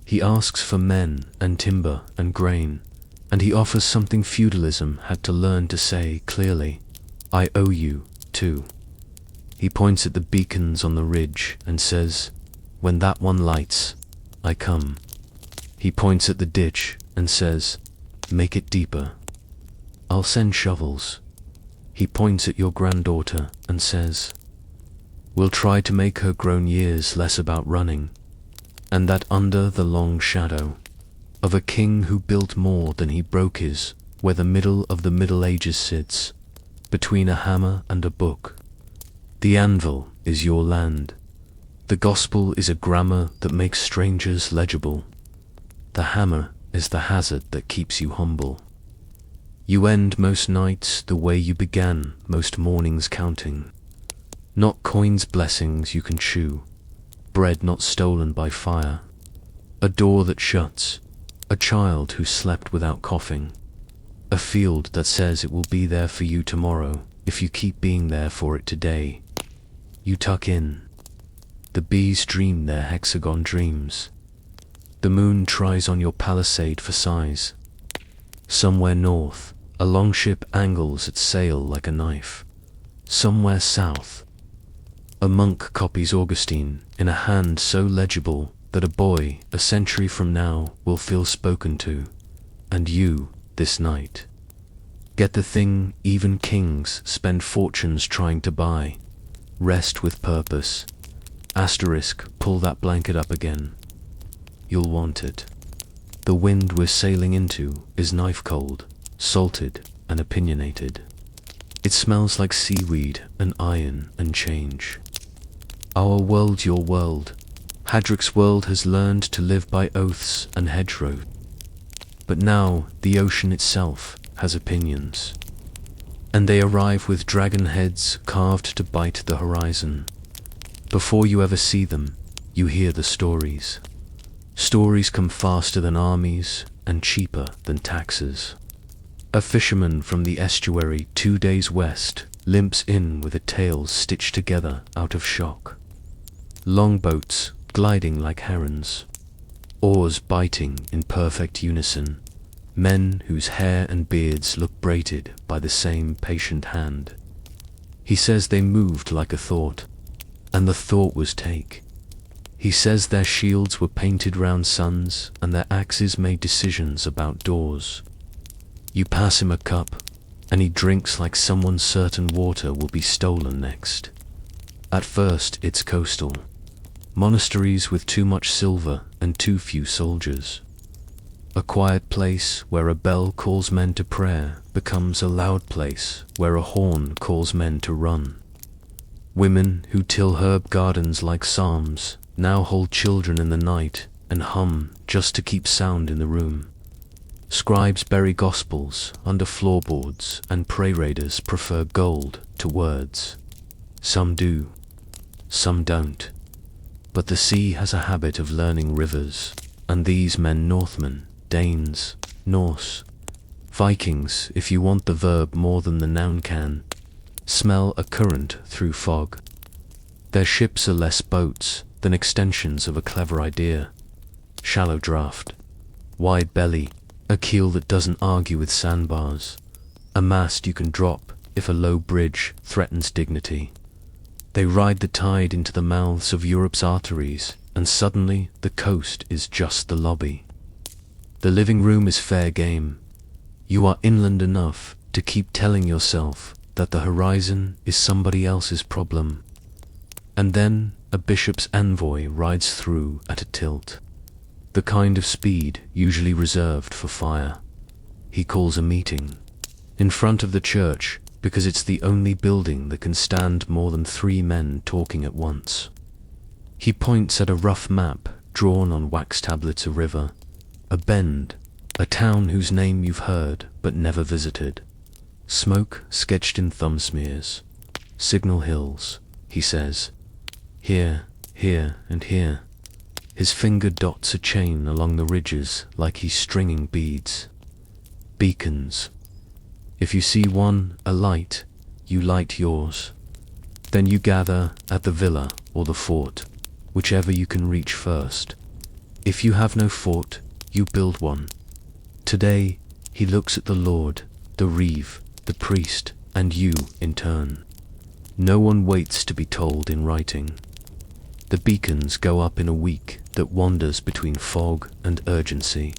He asks for men and timber and grain, and he offers something feudalism had to learn to say clearly, I owe you, too. He points at the beacons on the ridge and says, when that one lights, I come. He points at the ditch and says, make it deeper. I'll send shovels. He points at your granddaughter and says, we'll try to make her grown years less about running, and that under the long shadow of a king who built more than he broke his, where the middle of the Middle Ages sits, between a hammer and a book. The anvil is your land. The gospel is a grammar that makes strangers legible. The hammer is the hazard that keeps you humble. You end most nights the way you began most mornings counting. Not coins blessings you can chew, bread not stolen by fire, a door that shuts, a child who slept without coughing, a field that says it will be there for you tomorrow if you keep being there for it today. You tuck in. The bees dream their hexagon dreams. The moon tries on your palisade for size. Somewhere north, a longship angles its sail like a knife. Somewhere south, a monk copies Augustine in a hand so legible that a boy a century from now will feel spoken to. And you, this night, get the thing even kings spend fortunes trying to buy. Rest with purpose. Asterisk, pull that blanket up again. You'll want it. The wind we're sailing into is knife cold, salted, and opinionated. It smells like seaweed and iron and change. Our world, your world. Hadrick's world has learned to live by oaths and hedgerow. But now the ocean itself has opinions. And they arrive with dragon heads carved to bite the horizon. Before you ever see them, you hear the stories. Stories come faster than armies and cheaper than taxes. A fisherman from the estuary 2 days west limps in with a tail stitched together out of shock. Longboats gliding like herons. Oars biting in perfect unison. Men whose hair and beards look braided by the same patient hand. He says they moved like a thought, and the thought was take. He says their shields were painted round suns, and their axes made decisions about doors. You pass him a cup, and he drinks like someone certain water will be stolen next. At first it's coastal. Monasteries with too much silver and too few soldiers. A quiet place where a bell calls men to prayer becomes a loud place where a horn calls men to run. Women who till herb gardens like psalms now hold children in the night and hum just to keep sound in the room. Scribes bury gospels under floorboards, and pray raiders prefer gold to words. Some do, some don't. But the sea has a habit of learning rivers, and these men Northmen, Danes, Norse, Vikings, if you want the verb more than the noun can, smell a current through fog. Their ships are less boats than extensions of a clever idea. Shallow draft, wide belly, a keel that doesn't argue with sandbars, a mast you can drop if a low bridge threatens dignity. They ride the tide into the mouths of Europe's arteries, and suddenly the coast is just the lobby. The living room is fair game. You are inland enough to keep telling yourself that the horizon is somebody else's problem. And then a bishop's envoy rides through at a tilt. The kind of speed usually reserved for fire. He calls a meeting in front of the church because it's the only building that can stand more than 3 men talking at once. He points at a rough map drawn on wax tablets, a river, a bend, a town whose name you've heard but never visited. Smoke sketched in thumb smears. Signal hills, he says. Here, here, and here. His finger dots a chain along the ridges like he's stringing beads. Beacons. If you see one alight, you light yours. Then you gather at the villa or the fort, whichever you can reach first. If you have no fort, you build one. Today, he looks at the Lord, the reeve, the priest, and you in turn. No one waits to be told in writing. The beacons go up in a week that wanders between fog and urgency.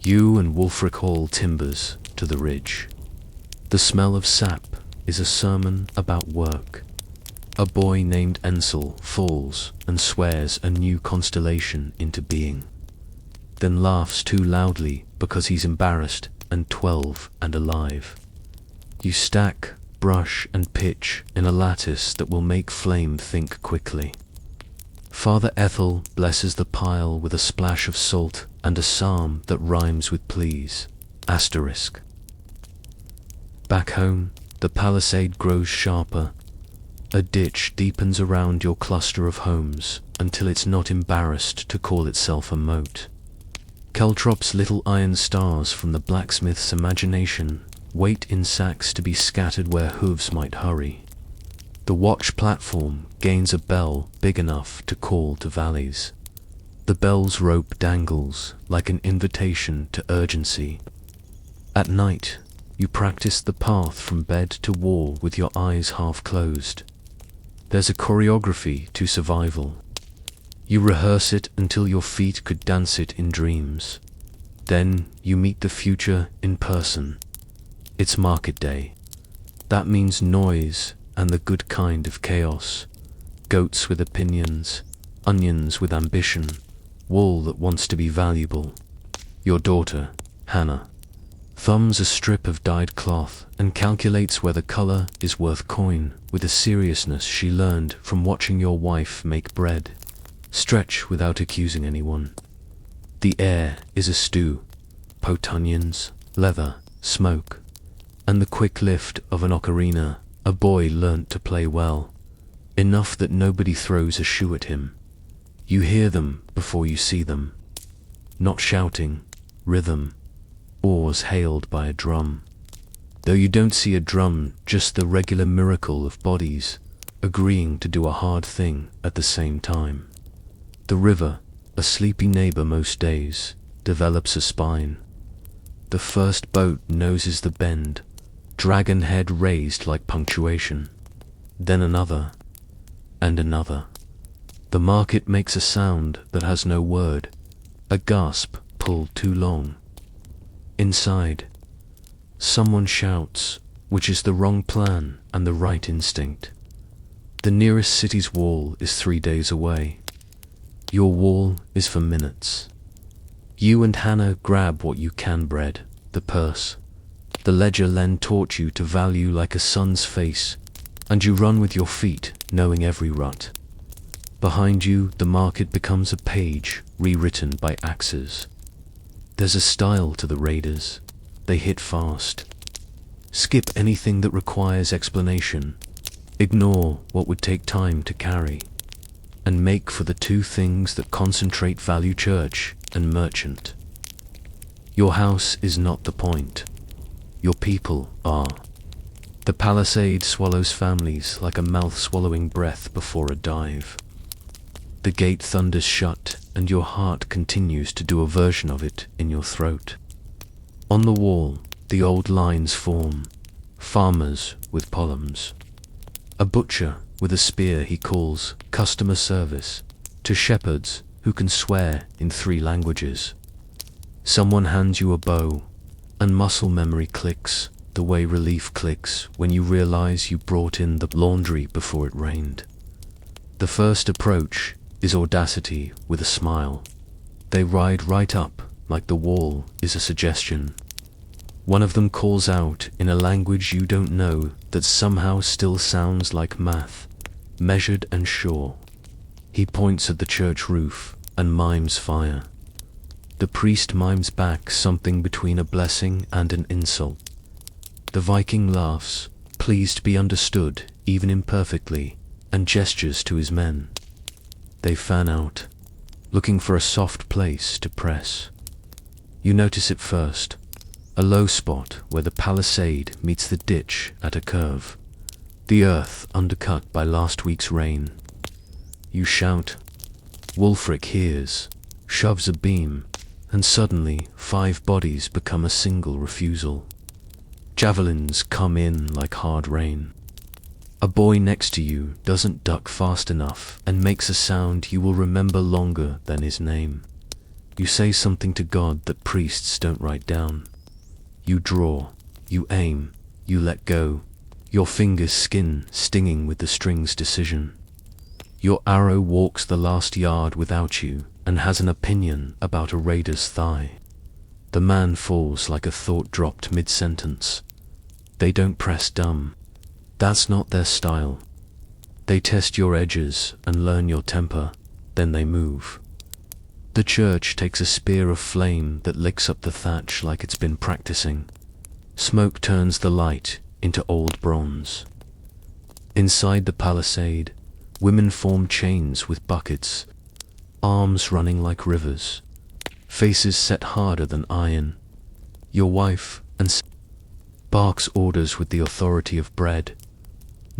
You and Wulfric Hall timbers to the ridge. The smell of sap is a sermon about work. A boy named Ensel falls and swears a new constellation into being, then laughs too loudly because he's embarrassed and 12 and alive. You stack, brush, and pitch in a lattice that will make flame think quickly. Father Ethel blesses the pile with a splash of salt and a psalm that rhymes with please. Asterisk. Back home, the palisade grows sharper. A ditch deepens around your cluster of homes until it's not embarrassed to call itself a moat. Caltrop's little iron stars from the blacksmith's imagination wait in sacks to be scattered where hooves might hurry. The watch platform gains a bell big enough to call to valleys. The bell's rope dangles like an invitation to urgency. At night, you practice the path from bed to wall with your eyes half closed. There's a choreography to survival. You rehearse it until your feet could dance it in dreams. Then you meet the future in person. It's market day. That means noise and the good kind of chaos. Goats with opinions, onions with ambition, wool that wants to be valuable. Your daughter, Hannah, thumbs a strip of dyed cloth and calculates whether color is worth coin with a seriousness she learned from watching your wife make bread. Stretch without accusing anyone. The air is a stew. Poached onions, leather, smoke, and the quick lift of an ocarina. A boy learnt to play well, enough that nobody throws a shoe at him. You hear them before you see them. Not shouting, rhythm, oars hailed by a drum. Though you don't see a drum, just the regular miracle of bodies agreeing to do a hard thing at the same time. The river, a sleepy neighbor most days, develops a spine. The first boat noses the bend, dragon head raised like punctuation. Then another, and another. The market makes a sound that has no word, a gasp pulled too long. Inside, someone shouts, which is the wrong plan and the right instinct. The nearest city's wall is 3 days away. Your wall is for minutes. You and Hannah grab what you can bread, the purse. The ledger Len taught you to value like a son's face, and you run with your feet, knowing every rut. Behind you, the market becomes a page rewritten by axes. There's a style to the raiders. They hit fast. Skip anything that requires explanation. Ignore what would take time to carry. And make for the two things that concentrate value: church and merchant. Your house is not the point. Your people are. The palisade swallows families like a mouth swallowing breath before a dive. The gate thunders shut, and your heart continues to do a version of it in your throat. On the wall, the old lines form. Farmers with polems. A butcher with a spear he calls customer service to shepherds who can swear in 3 languages. Someone hands you a bow, and muscle memory clicks the way relief clicks when you realize you brought in the laundry before it rained. The first approach is audacity with a smile. They ride right up like the wall is a suggestion. One of them calls out in a language you don't know that somehow still sounds like math, measured and sure. He points at the church roof and mimes fire. The priest mimes back something between a blessing and an insult. The Viking laughs, pleased to be understood, even imperfectly, and gestures to his men. They fan out, looking for a soft place to press. You notice it first, a low spot where the palisade meets the ditch at a curve, the earth undercut by last week's rain. You shout. Wulfric hears, shoves a beam, and suddenly 5 bodies become a single refusal. Javelins come in like hard rain. A boy next to you doesn't duck fast enough and makes a sound you will remember longer than his name. You say something to God that priests don't write down. You draw, you aim, you let go, your fingers skin stinging with the string's decision. Your arrow walks the last yard without you and has an opinion about a raider's thigh. The man falls like a thought dropped mid-sentence. They don't press dumb. That's not their style. They test your edges and learn your temper, then they move. The church takes a spear of flame that licks up the thatch like it's been practicing. Smoke turns the light into old bronze. Inside the palisade, women form chains with buckets, arms running like rivers, faces set harder than iron. Your wife and barks orders with the authority of bread.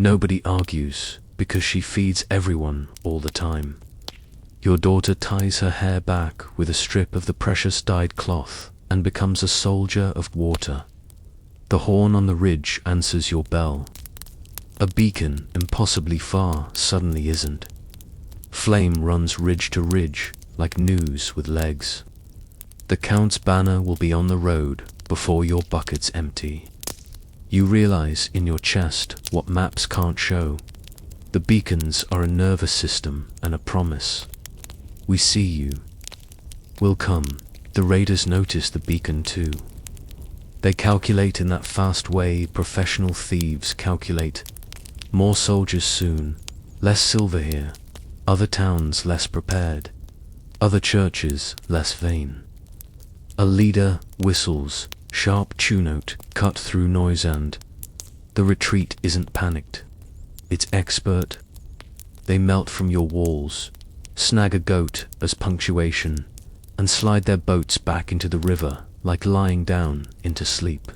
Nobody argues, because she feeds everyone all the time. Your daughter ties her hair back with a strip of the precious dyed cloth and becomes a soldier of water. The horn on the ridge answers your bell. A beacon impossibly far suddenly isn't. Flame runs ridge to ridge like news with legs. The Count's banner will be on the road before your bucket's empty. You realize in your chest what maps can't show. The beacons are a nervous system and a promise. We see you. We'll come. The raiders notice the beacon too. They calculate in that fast way professional thieves calculate. More soldiers soon, less silver here, other towns less prepared, other churches less vain. A leader whistles, sharp tune note cut through noise, and the retreat isn't panicked. It's expert. They melt from your walls, snag a goat as punctuation, and slide their boats back into the river like lying down into sleep.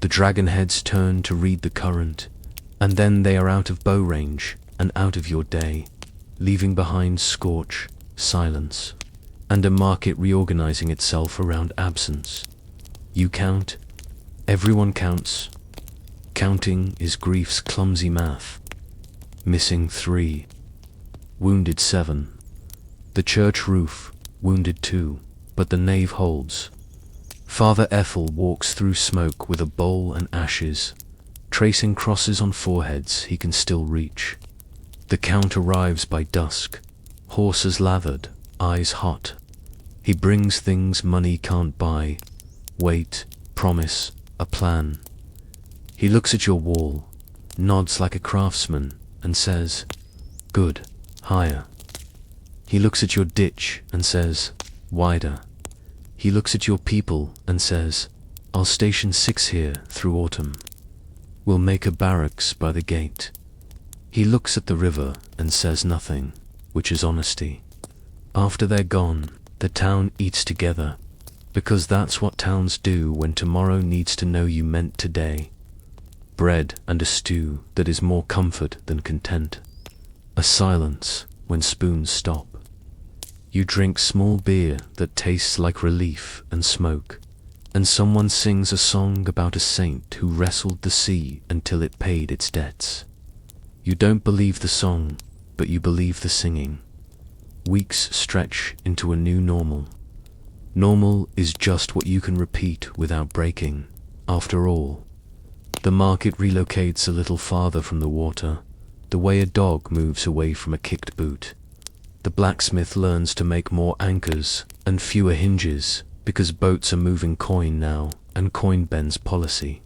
The dragonheads turn to read the current, and then they are out of bow range and out of your day, leaving behind scorch, silence, and a market reorganizing itself around absence. You count. Everyone counts. Counting is grief's clumsy math. Missing 3. Wounded 7. The church roof, wounded 2, but the nave holds. Father Ethel walks through smoke with a bowl and ashes, tracing crosses on foreheads he can still reach. The Count arrives by dusk, horses lathered, eyes hot. He brings things money can't buy: weight, promise, a plan. He looks at your wall, nods like a craftsman, and says, "Good, higher." He looks at your ditch and says, "Wider." He looks at your people and says, "I'll station 6 here through autumn. We'll make a barracks by the gate." He looks at the river and says nothing, which is honesty. After they're gone, the town eats together, because that's what towns do when tomorrow needs to know you meant today. Bread and a stew that is more comfort than content. A silence when spoons stop. You drink small beer that tastes like relief and smoke, and someone sings a song about a saint who wrestled the sea until it paid its debts. You don't believe the song, but you believe the singing. Weeks stretch into a new normal. Normal is just what you can repeat without breaking. After all, the market relocates a little farther from the water, the way a dog moves away from a kicked boot. The blacksmith learns to make more anchors and fewer hinges, because boats are moving coin now, and coin bends policy.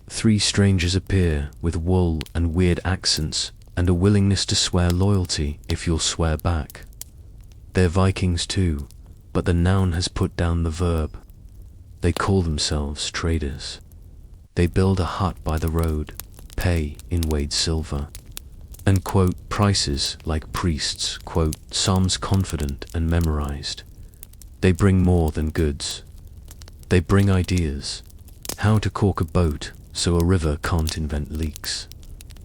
3 strangers appear with wool and weird accents and a willingness to swear loyalty if you'll swear back. They're Vikings too, but the noun has put down the verb. They call themselves traders. They build a hut by the road, pay in weighed silver, and quote prices like priests quote psalms confident and memorized. They bring more than goods. They bring ideas. How to cork a boat so a river can't invent leaks.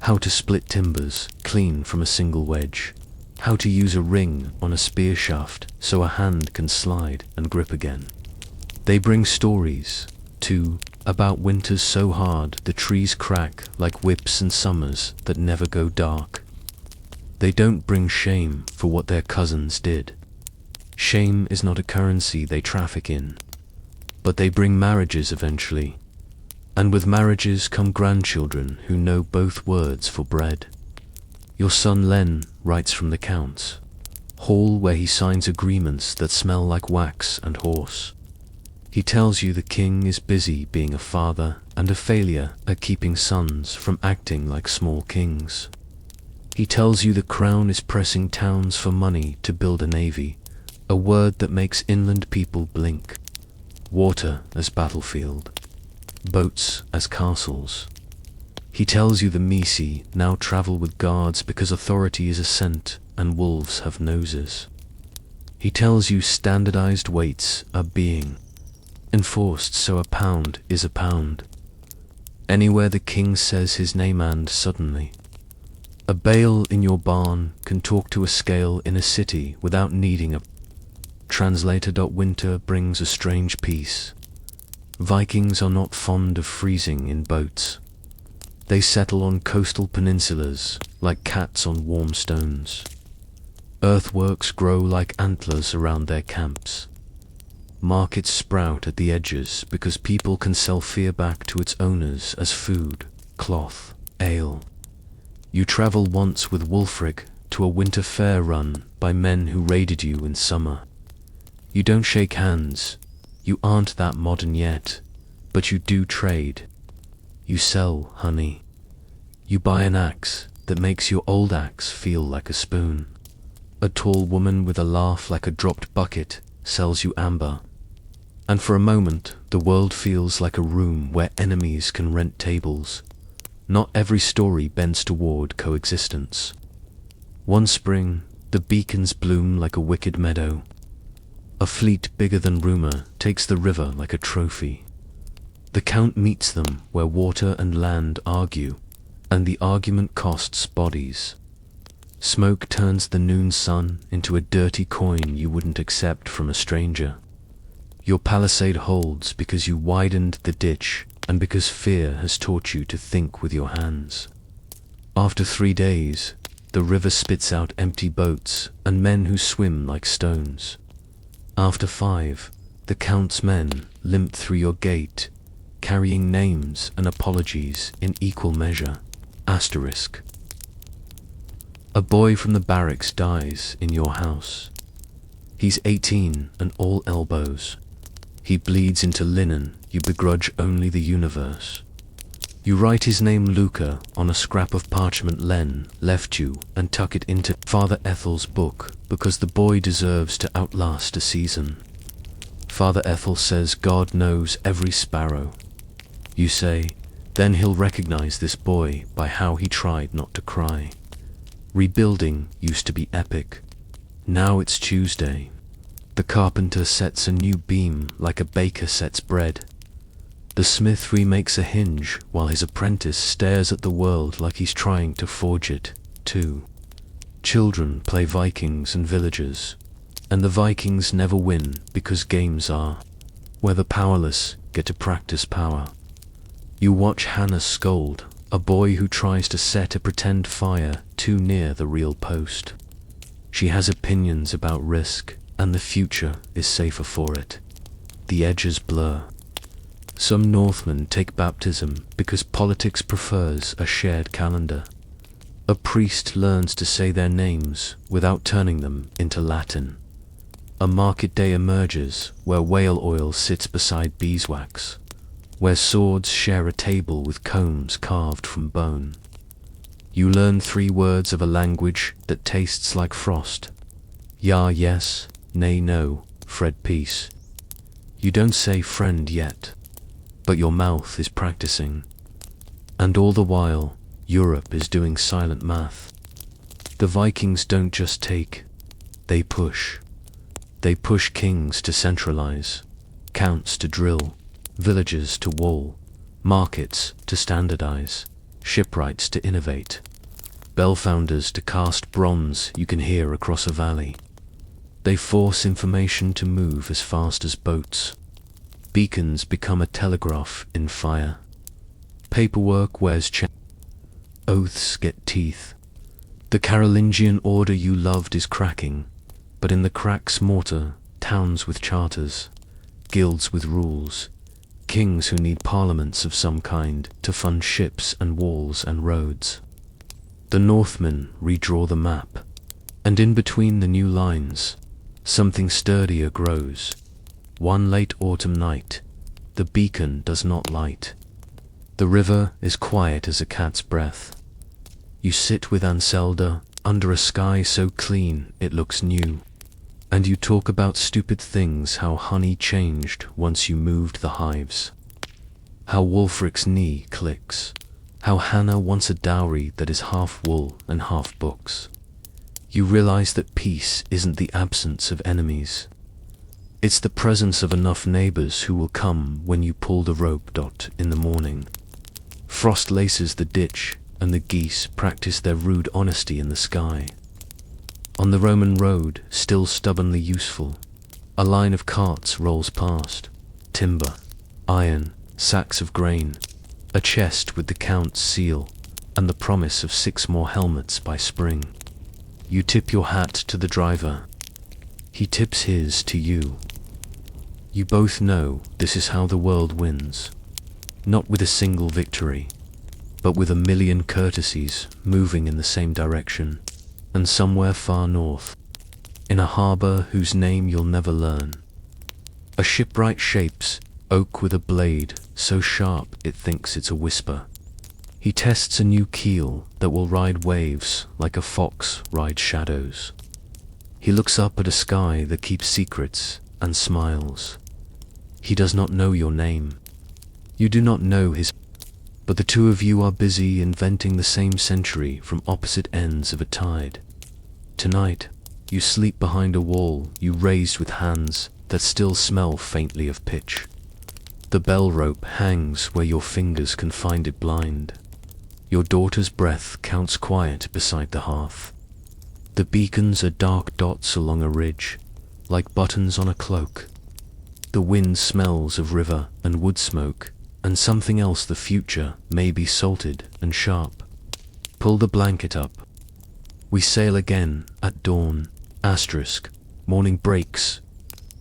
How to split timbers clean from a single wedge. How to use a ring on a spear shaft so a hand can slide and grip again. They bring stories, too, about winters so hard the trees crack like whips and summers that never go dark. They don't bring shame for what their cousins did. Shame is not a currency they traffic in. But they bring marriages eventually, and with marriages come grandchildren who know both words for bread. Your son Len writes from the Count's hall where he signs agreements that smell like wax and horse. He tells you the king is busy being a father and a failure at keeping sons from acting like small kings. He tells you the crown is pressing towns for money to build a navy, a word that makes inland people blink. Water as battlefield, boats as castles. He tells you the Misi now travel with guards because authority is a scent and wolves have noses. He tells you standardized weights are being enforced so a pound is a pound. Anywhere the king says his name, and suddenly a bale in your barn can talk to a scale in a city without needing a translator. Winter brings a strange peace. Vikings are not fond of freezing in boats. They settle on coastal peninsulas like cats on warm stones. Earthworks grow like antlers around their camps. Markets sprout at the edges because people can sell fear back to its owners as food, cloth, ale. You travel once with Wulfric to a winter fair run by men who raided you in summer. You don't shake hands, you aren't that modern yet, but you do trade. You sell honey. You buy an axe that makes your old axe feel like a spoon. A tall woman with a laugh like a dropped bucket sells you amber. And for a moment, the world feels like a room where enemies can rent tables. Not every story bends toward coexistence. One spring, the beacons bloom like a wicked meadow. A fleet bigger than rumor takes the river like a trophy. The count meets them where water and land argue, and the argument costs bodies. Smoke turns the noon sun into a dirty coin you wouldn't accept from a stranger. Your palisade holds because you widened the ditch and because fear has taught you to think with your hands. After 3 days, the river spits out empty boats and men who swim like stones. After 5, the Count's men limp through your gate, carrying names and apologies in equal measure. Asterisk. A boy from the barracks dies in your house. He's 18 and all elbows. He bleeds into linen, you begrudge only the universe. You write his name Luca on a scrap of parchment Len left you and tuck it into Father Ethel's book because the boy deserves to outlast a season. Father Ethel says God knows every sparrow. You say, then he'll recognize this boy by how he tried not to cry. Rebuilding used to be epic. Now it's Tuesday. The carpenter sets a new beam like a baker sets bread. The smith remakes a hinge while his apprentice stares at the world like he's trying to forge it, too. Children play Vikings and villagers, and the Vikings never win because games are where the powerless get to practice power. You watch Hannah scold, a boy who tries to set a pretend fire too near the real post. She has opinions about risk, and the future is safer for it. The edges blur. Some Northmen take baptism because politics prefers a shared calendar. A priest learns to say their names without turning them into Latin. A market day emerges where whale oil sits beside beeswax, where swords share a table with combs carved from bone. You learn 3 words of a language that tastes like frost. Ya, yes, nay, no, Fred, peace. You don't say friend yet, but your mouth is practicing. And all the while, Europe is doing silent math. The Vikings don't just take, they push. They push kings to centralize, counts to drill, villages to wall, markets to standardize, shipwrights to innovate, bell founders to cast bronze you can hear across a valley. They force information to move as fast as boats. Beacons become a telegraph in fire. Paperwork wears chains. Oaths get teeth. The Carolingian order you loved is cracking, but in the cracks mortar, towns with charters, guilds with rules, kings who need parliaments of some kind to fund ships and walls and roads. The Northmen redraw the map, and in between the new lines, something sturdier grows. One late autumn night, the beacon does not light. The river is quiet as a cat's breath. You sit with Anselda under a sky so clean it looks new, and you talk about stupid things, how honey changed once you moved the hives, how Wulfric's knee clicks, how Hannah wants a dowry that is half wool and half books. You realize that peace isn't the absence of enemies. It's the presence of enough neighbors who will come when you pull the rope. In the morning, Frost laces the ditch, and the geese practice their rude honesty in the sky. On the Roman road, still stubbornly useful, a line of carts rolls past. Timber, iron, sacks of grain, a chest with the Count's seal, and the promise of 6 more helmets by spring. You tip your hat to the driver. He tips his to you. You both know this is how the world wins. Not with a single victory, but with a million courtesies moving in the same direction, and somewhere far north, in a harbor whose name you'll never learn, a shipwright shapes oak with a blade so sharp it thinks it's a whisper. He tests a new keel that will ride waves like a fox rides shadows. He looks up at a sky that keeps secrets and smiles. He does not know your name. You do not know his, but the two of you are busy inventing the same century from opposite ends of a tide. Tonight, you sleep behind a wall you raised with hands that still smell faintly of pitch. The bell rope hangs where your fingers can find it blind. Your daughter's breath counts quiet beside the hearth. The beacons are dark dots along a ridge, like buttons on a cloak. The wind smells of river and wood smoke, and something else the future may be salted and sharp. Pull the blanket up. We sail again at dawn, asterisk, morning breaks,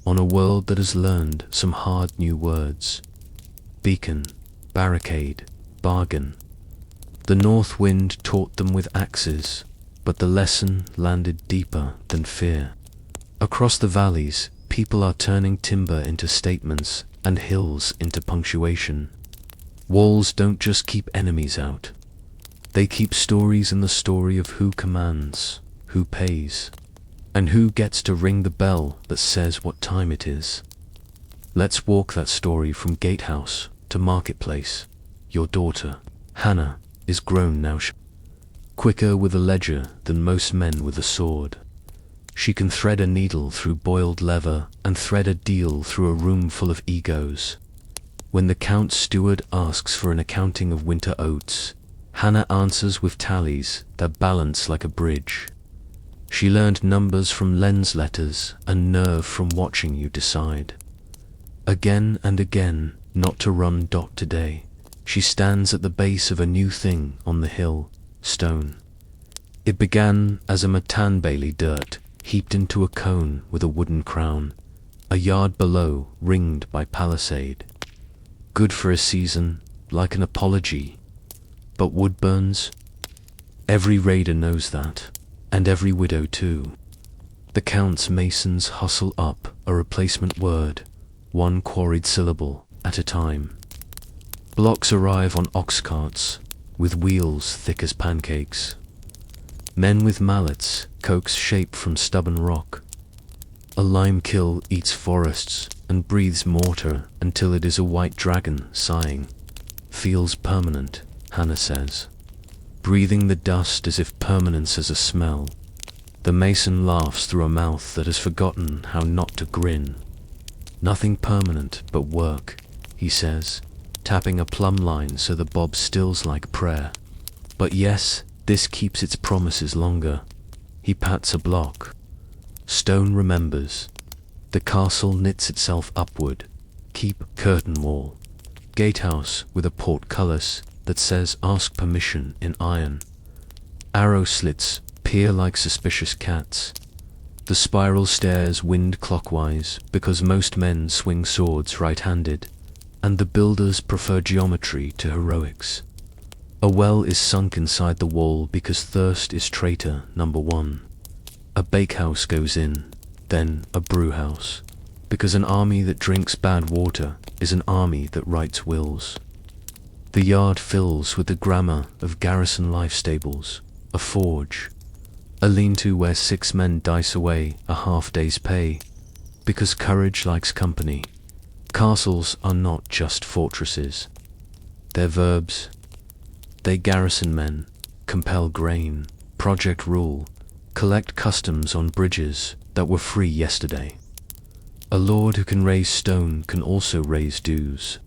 on a world that has learned some hard new words. Beacon, barricade, bargain. The north wind taught them with axes, but the lesson landed deeper than fear. Across the valleys, people are turning timber into statements and hills into punctuation. Walls don't just keep enemies out. They keep stories in the story of who commands, who pays, and who gets to ring the bell that says what time it is. Let's walk that story from gatehouse to marketplace. Your daughter, Hannah, is grown now, quicker with a ledger than most men with a sword. She can thread a needle through boiled leather and thread a deal through a room full of egos. When the Count's steward asks for an accounting of winter oats, Hannah answers with tallies that balance like a bridge. She learned numbers from lens letters and nerve from watching you decide. Again and again, not to run dot today, she stands at the base of a new thing on the hill, stone. It began as a Matanbailey dirt, heaped into a cone with a wooden crown, a yard below, ringed by palisade. Good for a season, like an apology. But wood burns? Every raider knows that, and every widow too. The Count's masons hustle up a replacement word, one quarried syllable at a time. Blocks arrive on ox carts, with wheels thick as pancakes. Men with mallets coax shape from stubborn rock. A lime-kill eats forests and breathes mortar until it is a white dragon sighing. Feels permanent, Hannah says, breathing the dust as if permanence has a smell. The mason laughs through a mouth that has forgotten how not to grin. Nothing permanent but work, he says, tapping a plumb line so the bob stills like prayer. But yes, this keeps its promises longer. He pats a block. Stone remembers. The castle knits itself upward. Keep curtain wall. Gatehouse with a portcullis that says ask permission in iron. Arrow slits peer like suspicious cats. The spiral stairs wind clockwise because most men swing swords right-handed, and the builders prefer geometry to heroics. A well is sunk inside the wall because thirst is traitor number 1. A bakehouse goes in, then a brewhouse, because an army that drinks bad water is an army that writes wills. The yard fills with the grammar of garrison life stables, a forge, a lean-to where 6 men dice away a half-day's pay, because courage likes company. Castles are not just fortresses. They're verbs. They garrison men, compel grain, project rule, collect customs on bridges that were free yesterday. A lord who can raise stone can also raise dues.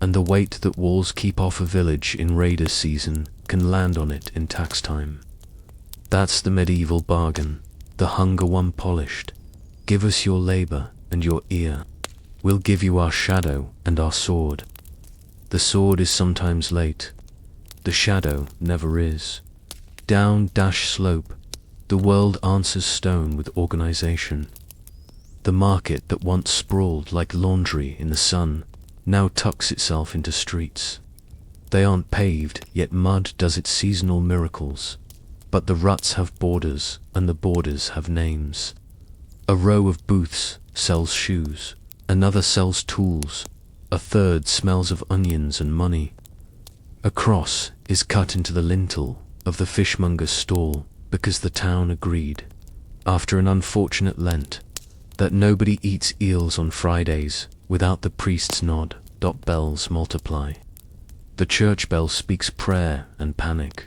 and the weight that walls keep off a village in raider season can land on it in tax time. That's the medieval bargain, the hunger one polished. Give us your labor and your ear. We'll give you our shadow and our sword. The sword is sometimes late. The shadow never is. Down dash slope, the world answers stone with organization. The market that once sprawled like laundry in the sun now tucks itself into streets. They aren't paved, yet mud does its seasonal miracles. But the ruts have borders, and the borders have names. A row of booths sells shoes, another sells tools, a third smells of onions and money. A cross is cut into the lintel of the fishmonger's stall because the town agreed, after an unfortunate Lent, that nobody eats eels on Fridays without the priest's nod. Bells multiply. The church bell speaks prayer and panic.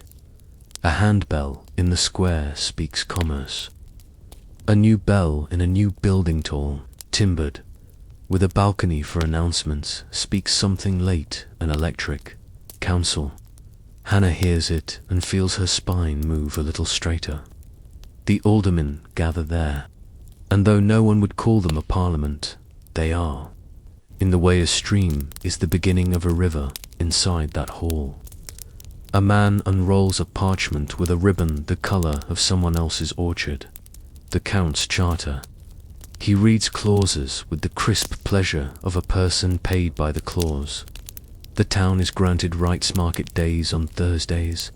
A handbell in the square speaks commerce. A new bell in a new building tall, timbered, with a balcony for announcements, speaks something late and electric. Council. Hannah hears it and feels her spine move a little straighter. The aldermen gather there, and though no one would call them a parliament, they are. In the way a stream is the beginning of a river inside that hall. A man unrolls a parchment with a ribbon the color of someone else's orchard. The Count's charter. He reads clauses with the crisp pleasure of a person paid by the clause. The town is granted rights market days on Thursdays,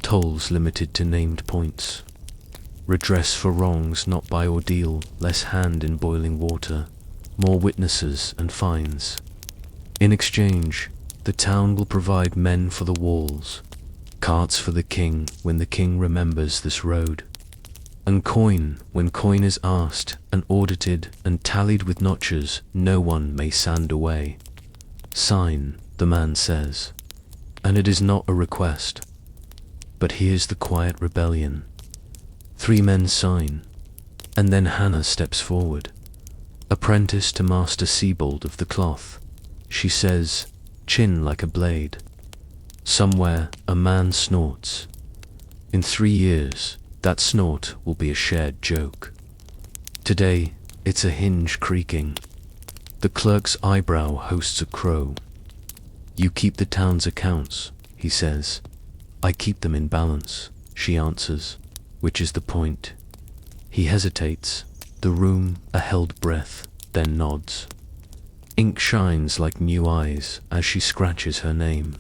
tolls limited to named points, redress for wrongs not by ordeal, less hand in boiling water, more witnesses and fines. In exchange, the town will provide men for the walls, carts for the king when the king remembers this road, and coin when coin is asked and audited and tallied with notches no one may sand away. Sign, the man says, and it is not a request. But here's the quiet rebellion. 3 men sign, and then Hannah steps forward. Apprentice to Master Sebald of the cloth, she says, chin like a blade. Somewhere a man snorts. In 3 years, that snort will be a shared joke. Today, it's a hinge creaking. The clerk's eyebrow hosts a crow. You keep the town's accounts, he says. I keep them in balance, she answers, which is the point. He hesitates, the room a held breath, then nods. Ink shines like new eyes as she scratches her name.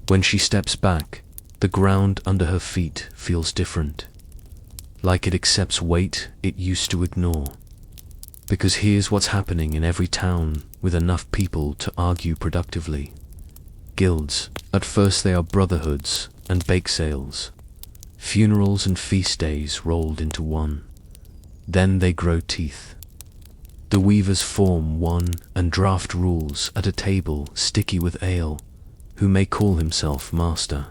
When she steps back, the ground under her feet feels different, like it accepts weight it used to ignore. Because here's what's happening in every town with enough people to argue productively. Guilds. At first they are brotherhoods and bake sales. Funerals and feast days rolled into one. Then they grow teeth. The weavers form one and draft rules at a table sticky with ale, who may call himself master.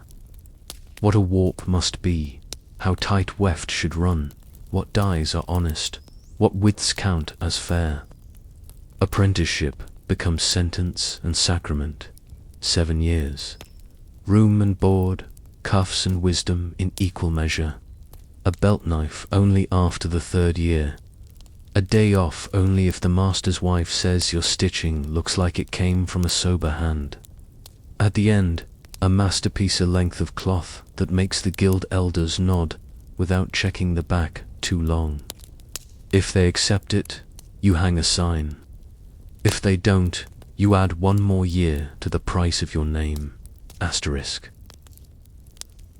What a warp must be, how tight weft should run, what dyes are honest, what widths count as fair. Apprenticeship becomes sentence and sacrament. 7 years. Room and board, cuffs and wisdom in equal measure. A belt knife only after the 3rd year. A day off only if the master's wife says your stitching looks like it came from a sober hand. At the end, a masterpiece, a length of cloth that makes the guild elders nod without checking the back too long. If they accept it, you hang a sign. If they don't, you add 1 more year to the price of your name. Asterisk.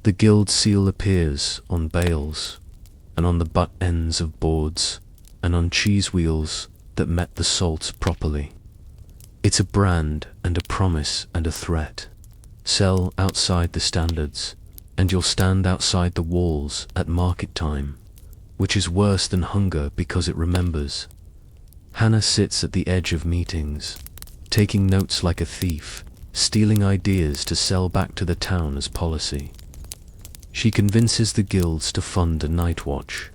The guild seal appears on bales, and on the butt ends of boards, and on cheese wheels that met the salt properly. It's a brand and a promise and a threat. Sell outside the standards, and you'll stand outside the walls at market time, which is worse than hunger because it remembers. Hannah sits at the edge of meetings, taking notes like a thief, stealing ideas to sell back to the town as policy. She convinces the guilds to fund a night watch,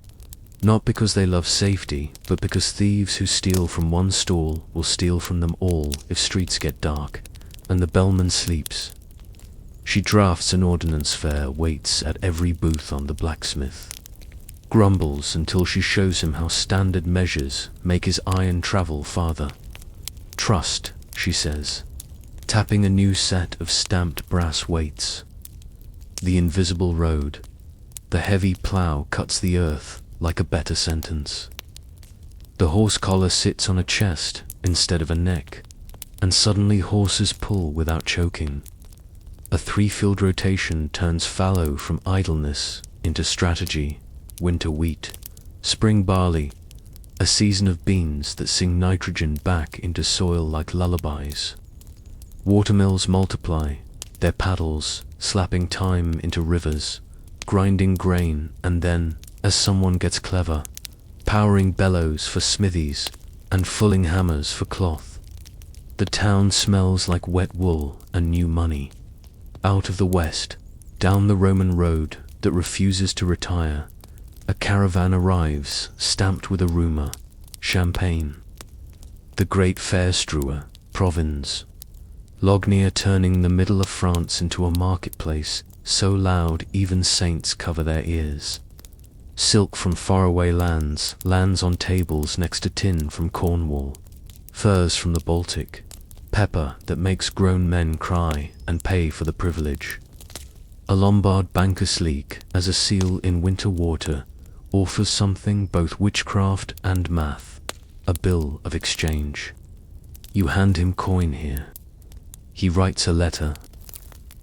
not because they love safety, but because thieves who steal from one stall will steal from them all if streets get dark, and the bellman sleeps. She drafts an ordnance fare, waits at every booth on the blacksmith, grumbles until she shows him how standard measures make his iron travel farther. Trust, she says, tapping a new set of stamped brass weights. The invisible road, the heavy plough cuts the earth like a better sentence. The horse collar sits on a chest instead of a neck, and suddenly horses pull without choking. A three-field rotation turns fallow from idleness into strategy. Winter wheat, spring barley, a season of beans that sing nitrogen back into soil like lullabies. Watermills multiply, their paddles slapping time into rivers, grinding grain, and then, as someone gets clever, powering bellows for smithies and fulling hammers for cloth. The town smells like wet wool and new money. Out of the west, down the Roman road that refuses to retire, a caravan arrives, stamped with aroma, champagne. The great Fairstruer, Provence. Lognia turning the middle of France into a marketplace, so loud even saints cover their ears. Silk from faraway lands lands on tables next to tin from Cornwall. Furs from the Baltic. Pepper that makes grown men cry and pay for the privilege. A Lombard banker sleek as a seal in winter water offers something both witchcraft and math, a bill of exchange. You hand him coin here. He writes a letter.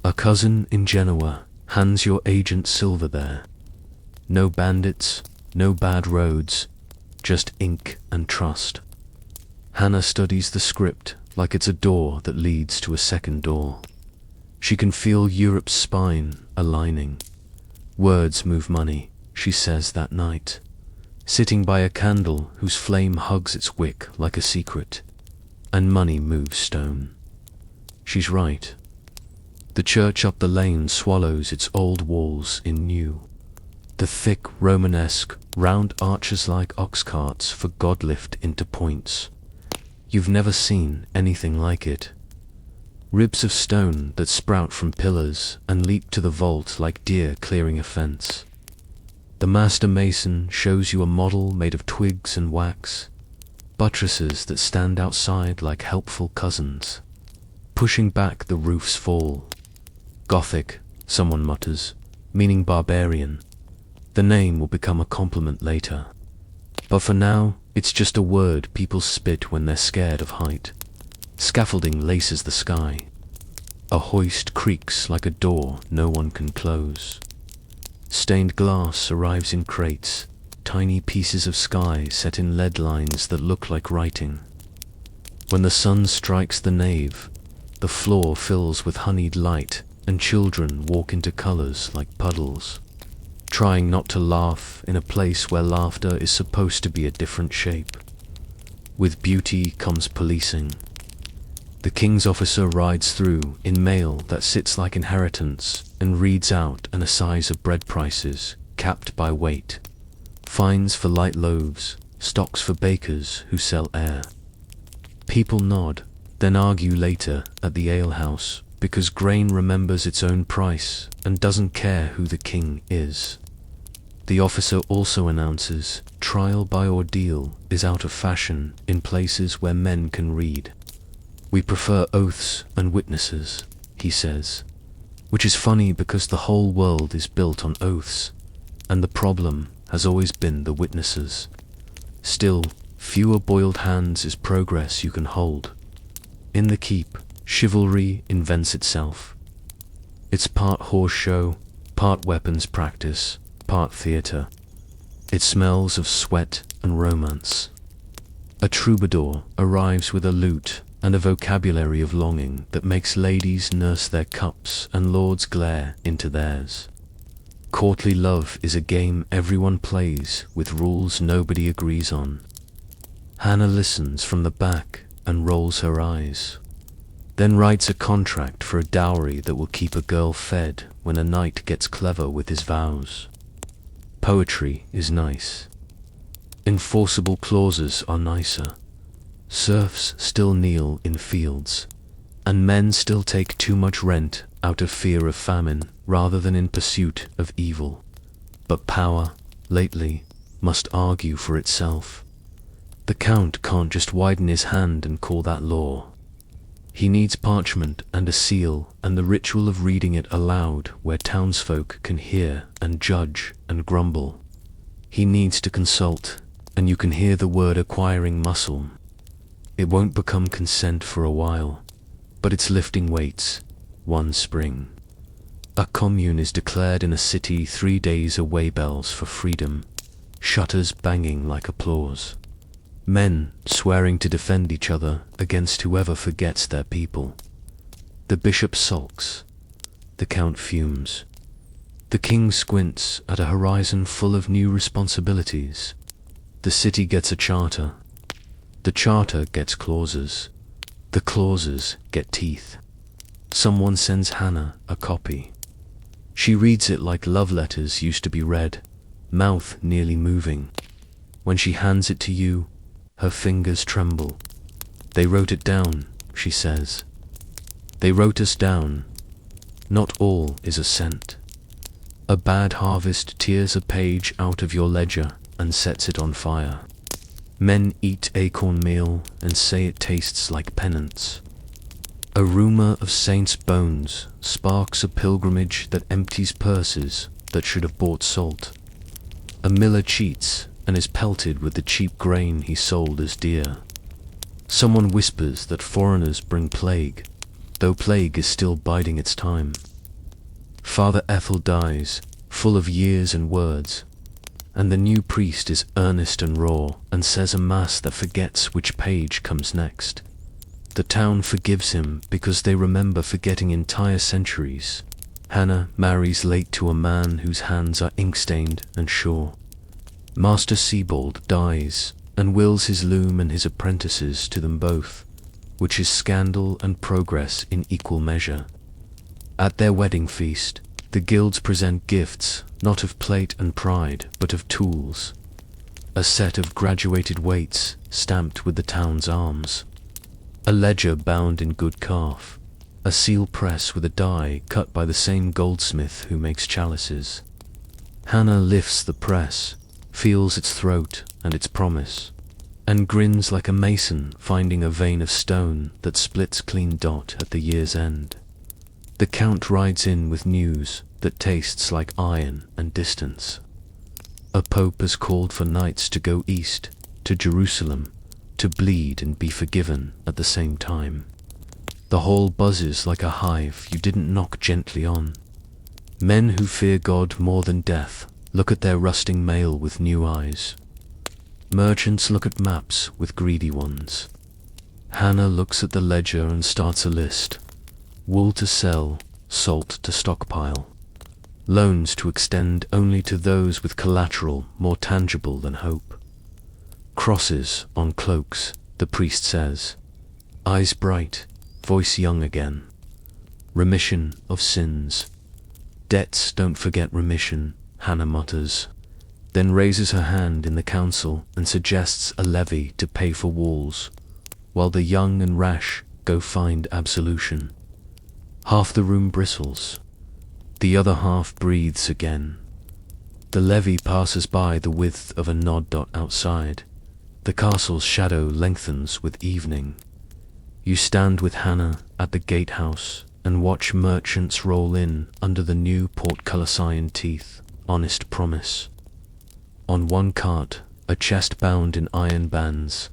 A cousin in Genoa hands your agent silver there. No bandits, no bad roads, just ink and trust. Hannah studies the script like it's a door that leads to a second door. She can feel Europe's spine aligning. Words move money, she says that night, sitting by a candle whose flame hugs its wick like a secret, and money moves stone. She's right. The church up the lane swallows its old walls in new. The thick Romanesque round arches like ox carts for God lift into points. You've never seen anything like it. Ribs of stone that sprout from pillars and leap to the vault like deer clearing a fence. The master mason shows you a model made of twigs and wax, buttresses that stand outside like helpful cousins, pushing back the roof's fall. Gothic, someone mutters, meaning barbarian. The name will become a compliment later. But for now, it's just a word people spit when they're scared of height. Scaffolding laces the sky. A hoist creaks like a door no one can close. Stained glass arrives in crates, tiny pieces of sky set in lead lines that look like writing. When the sun strikes the nave, the floor fills with honeyed light and children walk into colors like puddles, trying not to laugh in a place where laughter is supposed to be a different shape. With beauty comes policing. The king's officer rides through in mail that sits like inheritance and reads out an assize of bread prices, capped by weight. Fines for light loaves, stocks for bakers who sell air. People nod, then argue later at the alehouse because grain remembers its own price and doesn't care who the king is. The officer also announces trial by ordeal is out of fashion in places where men can read. We prefer oaths and witnesses, he says, which is funny because the whole world is built on oaths, and the problem has always been the witnesses. Still, fewer boiled hands is progress you can hold. In the keep, chivalry invents itself. It's part horse show, part weapons practice, part theatre. It smells of sweat and romance. A troubadour arrives with a lute and a vocabulary of longing that makes ladies nurse their cups and lords glare into theirs. Courtly love is a game everyone plays with rules nobody agrees on. Hannah listens from the back and rolls her eyes, then writes a contract for a dowry that will keep a girl fed when a knight gets clever with his vows. Poetry is nice. Enforceable clauses are nicer. Serfs still kneel in fields. And men still take too much rent out of fear of famine rather than in pursuit of evil. But power, lately, must argue for itself. The Count can't just widen his hand and call that law. He needs parchment and a seal and the ritual of reading it aloud where townsfolk can hear and judge and grumble. He needs to consult, and you can hear the word acquiring muscle. It won't become consent for a while, but it's lifting weights, one spring. A commune is declared in a city 3 days away, bells for freedom, shutters banging like applause. Men swearing to defend each other against whoever forgets their people. The bishop sulks. The Count fumes. The king squints at a horizon full of new responsibilities. The city gets a charter. The charter gets clauses. The clauses get teeth. Someone sends Hannah a copy. She reads it like love letters used to be read, mouth nearly moving. When she hands it to you, her fingers tremble. They wrote it down, she says. They wrote us down. Not all is assent. A bad harvest tears a page out of your ledger and sets it on fire. Men eat acorn meal and say it tastes like penance. A rumor of saints' bones sparks a pilgrimage that empties purses that should have bought salt. A miller cheats and is pelted with the cheap grain he sold as dear. Someone whispers that foreigners bring plague, though plague is still biding its time. Father Ethel dies, full of years and words, and the new priest is earnest and raw and says a mass that forgets which page comes next. The town forgives him because they remember forgetting entire centuries. Hannah marries late to a man whose hands are ink-stained and sure. Master Sebald dies and wills his loom and his apprentices to them both, which is scandal and progress in equal measure. At their wedding feast, the guilds present gifts, not of plate and pride, but of tools. A set of graduated weights stamped with the town's arms. A ledger bound in good calf. A seal press with a die cut by the same goldsmith who makes chalices. Hannah lifts the press, feels its throat and its promise, and grins like a mason finding a vein of stone that splits clean dot at the year's end. The Count rides in with news that tastes like iron and distance. A pope has called for knights to go east, to Jerusalem, to bleed and be forgiven at the same time. The hall buzzes like a hive you didn't knock gently on. Men who fear God more than death look at their rusting mail with new eyes. Merchants look at maps with greedy ones. Hannah looks at the ledger and starts a list. Wool to sell, salt to stockpile. Loans to extend only to those with collateral more tangible than hope. Crosses on cloaks, the priest says. Eyes bright, voice young again. Remission of sins. Debts don't forget remission, Hannah mutters, then raises her hand in the council and suggests a levy to pay for walls, while the young and rash go find absolution. Half the room bristles. The other half breathes again. The levy passes by the width of a nod dot outside. The castle's shadow lengthens with evening. You stand with Hannah at the gatehouse and watch merchants roll in under the new portcullis iron teeth, honest promise. On one cart, a chest bound in iron bands.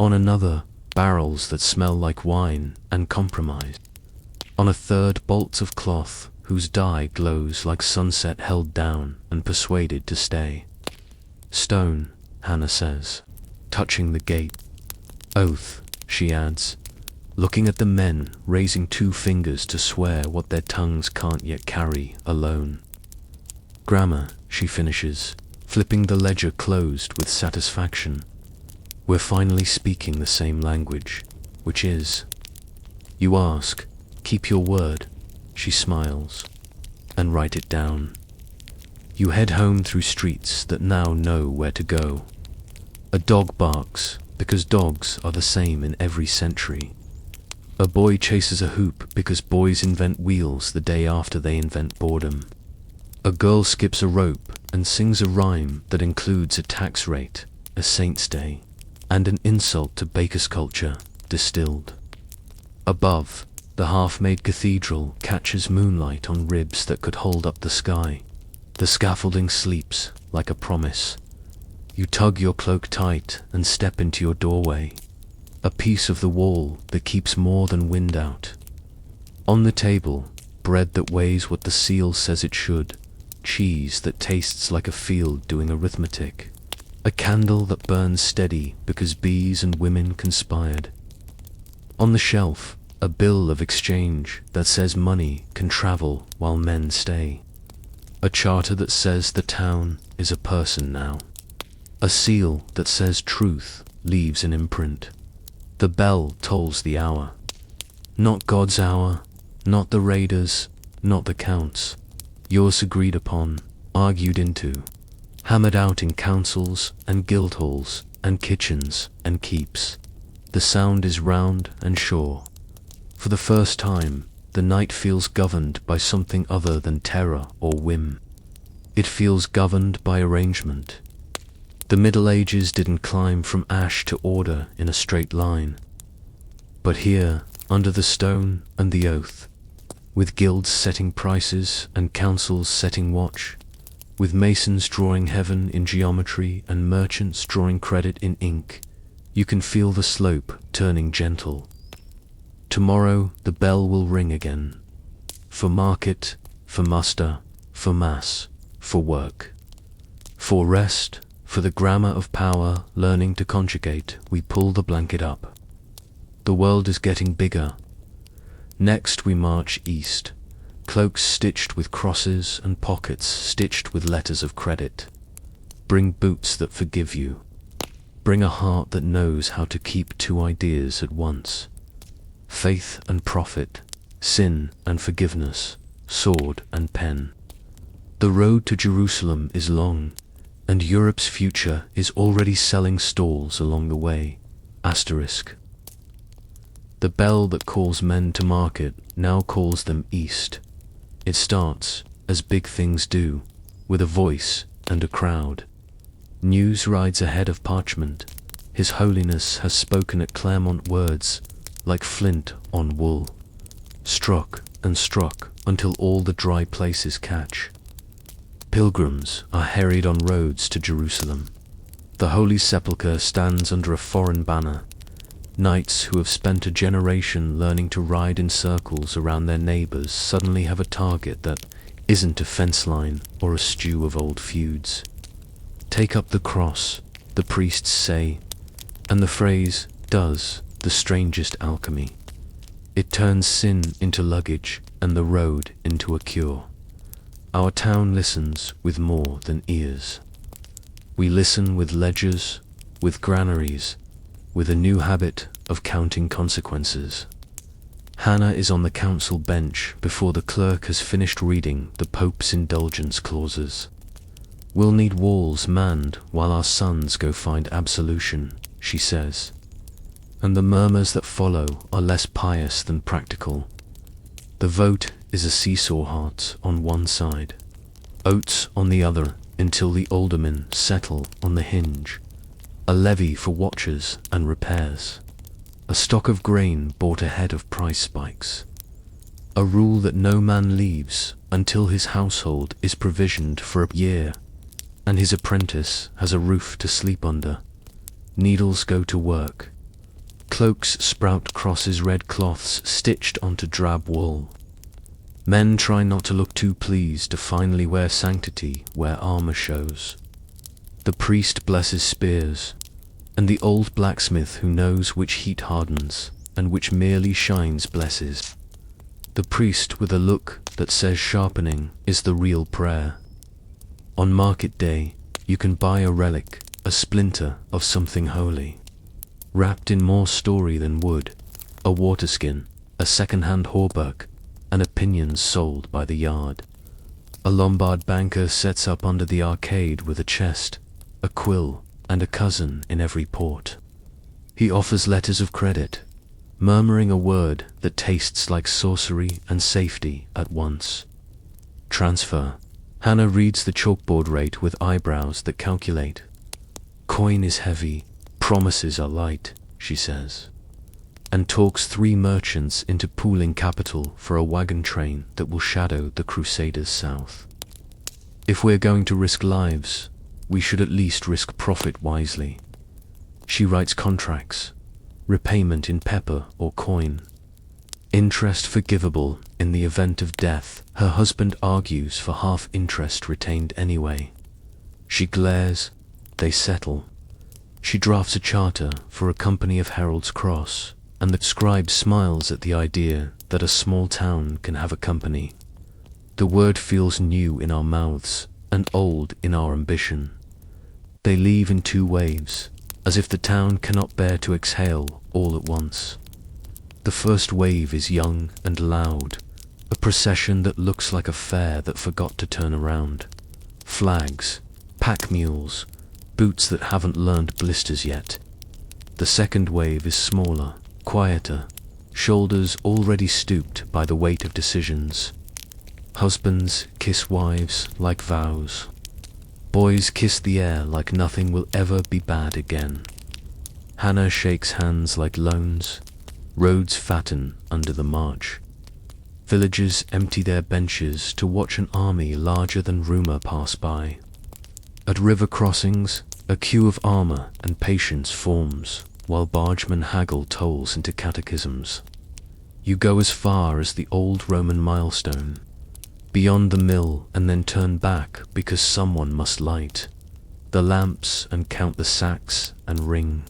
On another, barrels that smell like wine and compromise. On a third, bolts of cloth whose dye glows like sunset held down and persuaded to stay. Stone, Hannah says, touching the gate. Oath, she adds, looking at the men raising 2 fingers to swear what their tongues can't yet carry alone. Grammar, she finishes, flipping the ledger closed with satisfaction. We're finally speaking the same language, which is. You ask, keep your word, she smiles, and write it down. You head home through streets that now know where to go. A dog barks because dogs are the same in every century. A boy chases a hoop because boys invent wheels the day after they invent boredom. A girl skips a rope and sings a rhyme that includes a tax rate, a saint's day, and an insult to baker's culture, distilled. Above, the half-made cathedral catches moonlight on ribs that could hold up the sky. The scaffolding sleeps like a promise. You tug your cloak tight and step into your doorway, a piece of the wall that keeps more than wind out. On the table, bread that weighs what the seal says it should, cheese that tastes like a field doing arithmetic, a candle that burns steady because bees and women conspired. On the shelf, a bill of exchange that says money can travel while men stay, a charter that says the town is a person now, a seal that says truth leaves an imprint. The bell tolls the hour. Not God's hour, not the raiders, not the counts. Yours agreed upon, argued into, hammered out in councils and guild halls and kitchens and keeps. The sound is round and sure. For the first time, the night feels governed by something other than terror or whim. It feels governed by arrangement. The Middle Ages didn't climb from ash to order in a straight line. But here, under the stone and the oath, with guilds setting prices and councils setting watch, with masons drawing heaven in geometry and merchants drawing credit in ink, you can feel the slope turning gentle. Tomorrow the bell will ring again. For market, for muster, for mass, for work. For rest, for the grammar of power learning to conjugate, we pull the blanket up. The world is getting bigger. Next we march east, cloaks stitched with crosses and pockets stitched with letters of credit. Bring boots that forgive you. Bring a heart that knows how to keep two ideas at once. Faith and profit, sin and forgiveness, sword and pen. The road to Jerusalem is long, and Europe's future is already selling stalls along the way. Asterisk. The bell that calls men to market now calls them east. It starts, as big things do, with a voice and a crowd. News rides ahead of parchment. His Holiness has spoken at Claremont words, like flint on wool. Struck and struck until all the dry places catch. Pilgrims are harried on roads to Jerusalem. The Holy Sepulchre stands under a foreign banner. Knights who have spent a generation learning to ride in circles around their neighbors suddenly have a target that isn't a fence line or a stew of old feuds. Take up the cross, the priests say, and the phrase does the strangest alchemy. It turns sin into luggage and the road into a cure. Our town listens with more than ears. We listen with ledgers, with granaries, with a new habit of counting consequences. Hannah is on the council bench before the clerk has finished reading the Pope's indulgence clauses. We'll need walls manned while our sons go find absolution, she says. And the murmurs that follow are less pious than practical. The vote is a seesaw heart on one side, oats on the other, until the aldermen settle on the hinge. A levy for watchers and repairs. A stock of grain bought ahead of price spikes. A rule that no man leaves until his household is provisioned for a year, and his apprentice has a roof to sleep under. Needles go to work. Cloaks sprout crosses, red cloths stitched onto drab wool. Men try not to look too pleased to finally wear sanctity where armor shows. The priest blesses spears, and the old blacksmith who knows which heat hardens and which merely shines blesses. The priest with a look that says sharpening is the real prayer. On market day, you can buy a relic, a splinter of something holy, wrapped in more story than wood, a waterskin, a second-hand hauberk, and opinions sold by the yard. A Lombard banker sets up under the arcade with a chest, a quill, and a cousin in every port. He offers letters of credit, murmuring a word that tastes like sorcery and safety at once. Transfer. Hannah reads the chalkboard rate with eyebrows that calculate. Coin is heavy, promises are light, she says, and talks 3 merchants into pooling capital for a wagon train that will shadow the Crusaders south. If we're going to risk lives, we should at least risk profit wisely. She writes contracts, repayment in pepper or coin, interest forgivable in the event of death. Her husband argues for half interest retained anyway. She glares, they settle. She drafts a charter for a company of Herald's Cross, and the scribe smiles at the idea that a small town can have a company. The word feels new in our mouths and old in our ambition. They leave in 2 waves, as if the town cannot bear to exhale all at once. The first wave is young and loud, a procession that looks like a fair that forgot to turn around. Flags, pack mules, boots that haven't learned blisters yet. The second wave is smaller, quieter, shoulders already stooped by the weight of decisions. Husbands kiss wives like vows. Boys kiss the air like nothing will ever be bad again. Hannah shakes hands like loans. Roads fatten under the march. Villagers empty their benches to watch an army larger than rumor pass by. At river crossings, a queue of armor and patience forms, while bargemen haggle tolls into catechisms. You go as far as the old Roman milestone, beyond the mill, and then turn back because someone must light the lamps and count the sacks and ring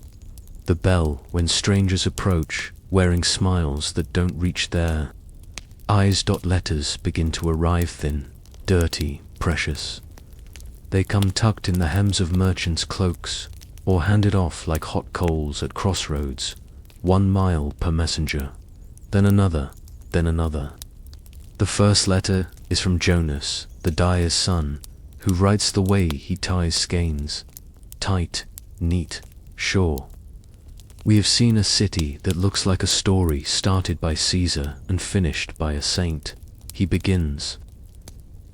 the bell when strangers approach, wearing smiles that don't reach there. Eyes. Letters begin to arrive thin, dirty, precious. They come tucked in the hems of merchants' cloaks, or handed off like hot coals at crossroads, 1 mile per messenger, then another, then another. The first letter is from Jonas, the dyer's son, who writes the way he ties skeins. Tight, neat, sure. We have seen a city that looks like a story started by Caesar and finished by a saint. He begins.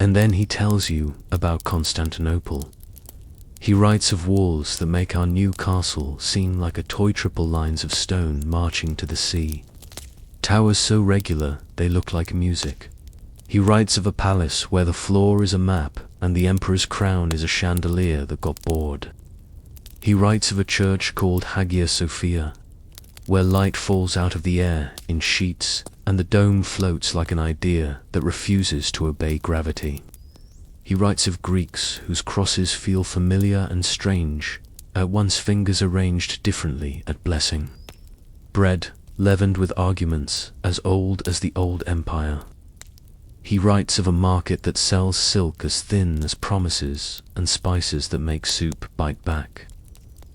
And then he tells you about Constantinople. He writes of walls that make our new castle seem like a toy, triple lines of stone marching to the sea. Towers so regular they look like music. He writes of a palace where the floor is a map and the emperor's crown is a chandelier that got bored. He writes of a church called Hagia Sophia, where light falls out of the air in sheets and the dome floats like an idea that refuses to obey gravity. He writes of Greeks whose crosses feel familiar and strange, at once fingers arranged differently at blessing. Bread leavened with arguments as old as the old empire. He writes of a market that sells silk as thin as promises and spices that make soup bite back.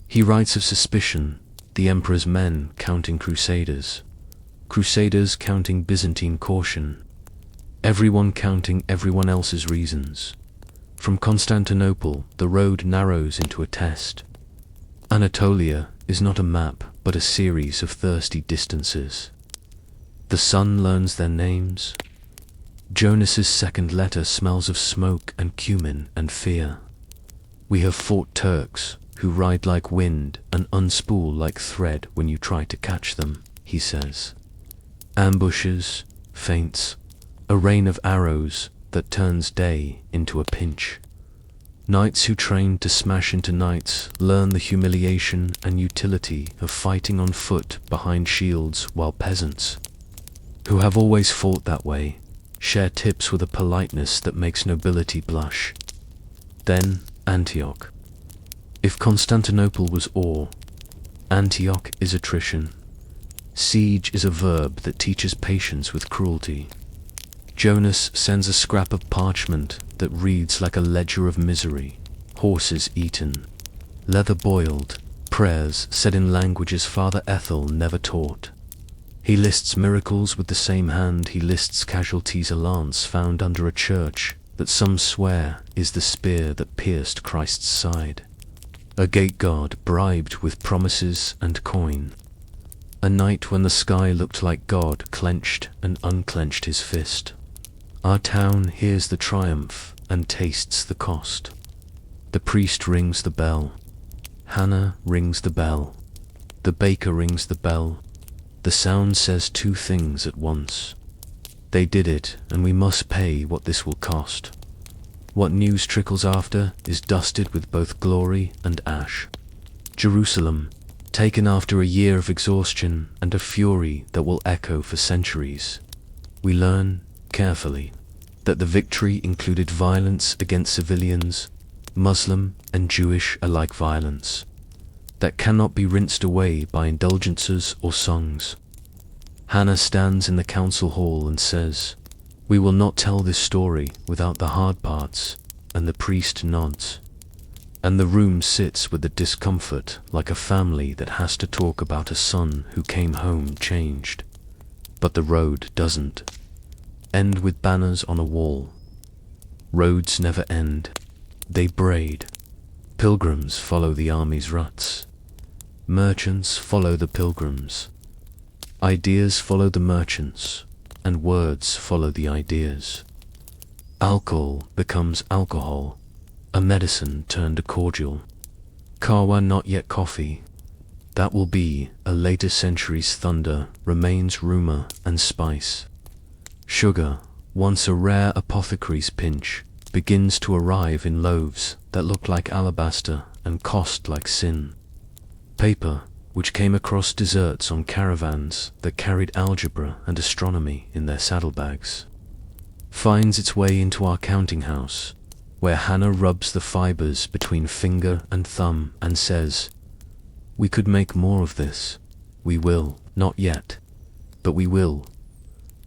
He writes of suspicion, the emperor's men counting crusaders, crusaders counting Byzantine caution, everyone counting everyone else's reasons. From Constantinople, the road narrows into a test. Anatolia is not a map, but a series of thirsty distances. The sun learns their names. Jonas's second letter smells of smoke and cumin and fear. We have fought Turks who ride like wind and unspool like thread when you try to catch them, he says. Ambushes, feints, a rain of arrows that turns day into a pinch. Knights who train to smash into knights learn the humiliation and utility of fighting on foot behind shields, while peasants, who have always fought that way, share tips with a politeness that makes nobility blush. Then Antioch. If Constantinople was ore, Antioch is attrition. Siege is a verb that teaches patience with cruelty. Jonas sends a scrap of parchment that reads like a ledger of misery, horses eaten, leather boiled, prayers said in languages Father Ethel never taught. He lists miracles with the same hand he lists casualties, a lance found under a church that some swear is the spear that pierced Christ's side, a gate guard bribed with promises and coin, A night when the sky looked like God clenched and unclenched his fist. Our town hears the triumph and tastes the cost. The priest rings the bell. Hannah rings the bell. The baker rings the bell. The sound says two things at once. They did it, and we must pay what this will cost. What news trickles after is dusted with both glory and ash. Jerusalem, taken after a year of exhaustion and a fury that will echo for centuries. We learn, carefully, that the victory included violence against civilians, Muslim and Jewish alike violence, that cannot be rinsed away by indulgences or songs. Hannah stands in the council hall and says, "We will not tell this story without the hard parts," and the priest nods. And the room sits with the discomfort like a family that has to talk about a son who came home changed. But the road doesn't end with banners on a wall. Roads never end. They braid. Pilgrims follow the army's ruts. Merchants follow the pilgrims. Ideas follow the merchants, and words follow the ideas. Alcohol becomes alcohol, a medicine turned a cordial. Kawa not yet coffee. That will be a later century's thunder, remains rumor and spice. Sugar, once a rare apothecary's pinch, begins to arrive in loaves that look like alabaster and cost like sin. Paper, which came across deserts on caravans that carried algebra and astronomy in their saddlebags, finds its way into our counting house, where Hannah rubs the fibers between finger and thumb and says, "We could make more of this. We will, not yet, but we will."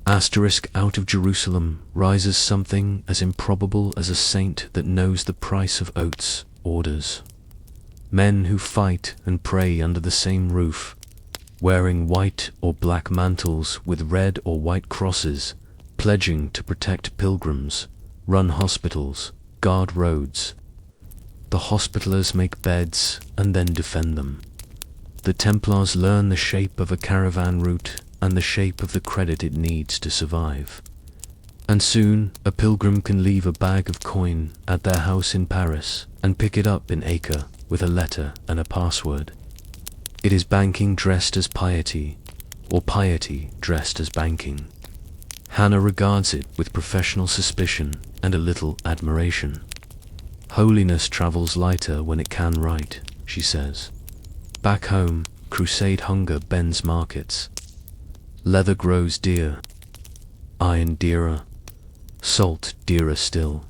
Asterisk out of Jerusalem rises something as improbable as a saint that knows the price of oats, orders. Men who fight and pray under the same roof, wearing white or black mantles with red or white crosses, pledging to protect pilgrims, run hospitals, guard roads. The hospitallers make beds and then defend them. The Templars learn the shape of a caravan route and the shape of the credit it needs to survive. And soon a pilgrim can leave a bag of coin at their house in Paris and pick it up in Acre with a letter and a password. It is banking dressed as piety, or piety dressed as banking. Hannah regards it with professional suspicion and a little admiration. Holiness travels lighter when it can write, she says. Back home, crusade hunger bends markets. Leather grows dear, iron dearer, salt dearer still.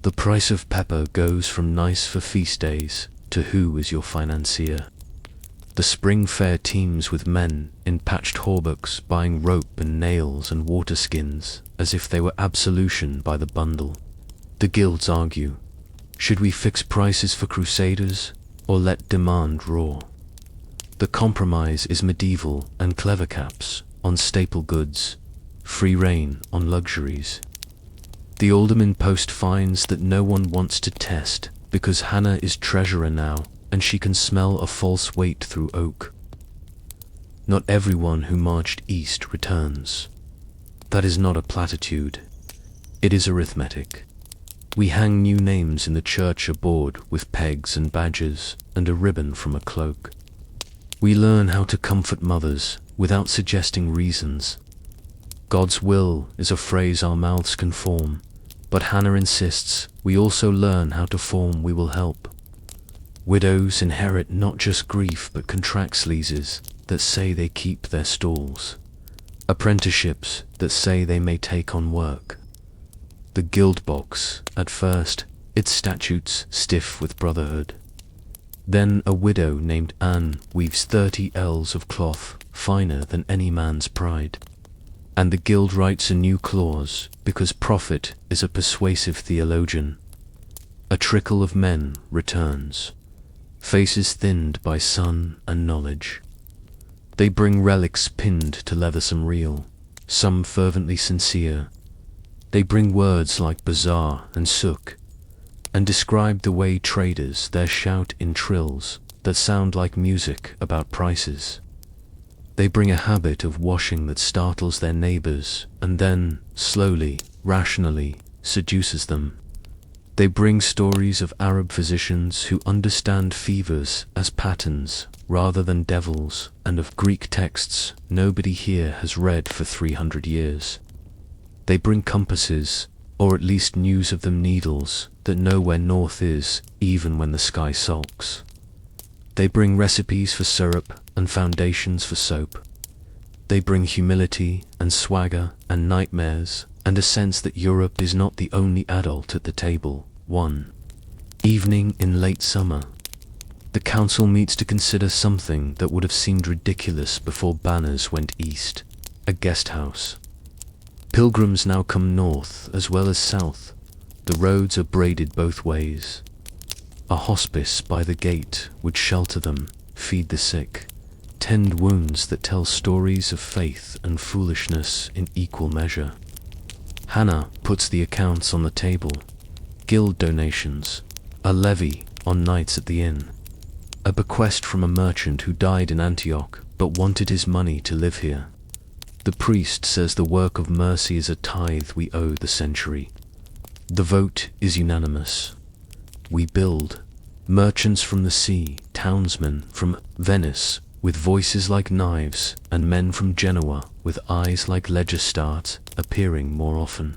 The price of pepper goes from nice for feast days to who is your financier. The spring fair teems with men in patched hauberks buying rope and nails and water skins as if they were absolution by the bundle. The guilds argue, should we fix prices for crusaders or let demand roar? The compromise is medieval and clever caps on staple goods, free rein on luxuries. The alderman post finds that no one wants to test because Hannah is treasurer now and she can smell a false weight through oak. Not everyone who marched east returns. That is not a platitude. It is arithmetic. We hang new names in the church aboard with pegs and badges and a ribbon from a cloak. We learn how to comfort mothers without suggesting reasons. God's will is a phrase our mouths can form, but Hannah insists we also learn how to form we will help. Widows inherit not just grief but contracts leases that say they keep their stalls, apprenticeships that say they may take on work. The guild box, at first, its statutes stiff with brotherhood. Then a widow named Anne weaves 30 ells of cloth finer than any man's pride. And the guild writes a new clause because profit is a persuasive theologian. A trickle of men returns, faces thinned by sun and knowledge. They bring relics pinned to leathersome reel, some fervently sincere. They bring words like bazaar and souk, and describe the way traders their shout in trills that sound like music about prices. They bring a habit of washing that startles their neighbors and then, slowly, rationally, seduces them. They bring stories of Arab physicians who understand fevers as patterns rather than devils, and of Greek texts nobody here has read for 300 years. They bring compasses, or at least news of them, needles that know where north is even when the sky sulks. They bring recipes for syrup and foundations for soap. They bring humility and swagger and nightmares and a sense that Europe is not the only adult at the table. One evening in late summer, the council meets to consider something that would have seemed ridiculous before banners went east: a guest house. Pilgrims now come north as well as south. The roads are braided both ways. A hospice by the gate would shelter them, feed the sick, tend wounds that tell stories of faith and foolishness in equal measure. Hannah puts the accounts on the table: guild donations, a levy on nights at the inn, a bequest from a merchant who died in Antioch but wanted his money to live here. The priest says the work of mercy is a tithe we owe the century. The vote is unanimous. We build. Merchants from the sea, townsmen from Venice with voices like knives, and men from Genoa with eyes like ledger start appearing more often.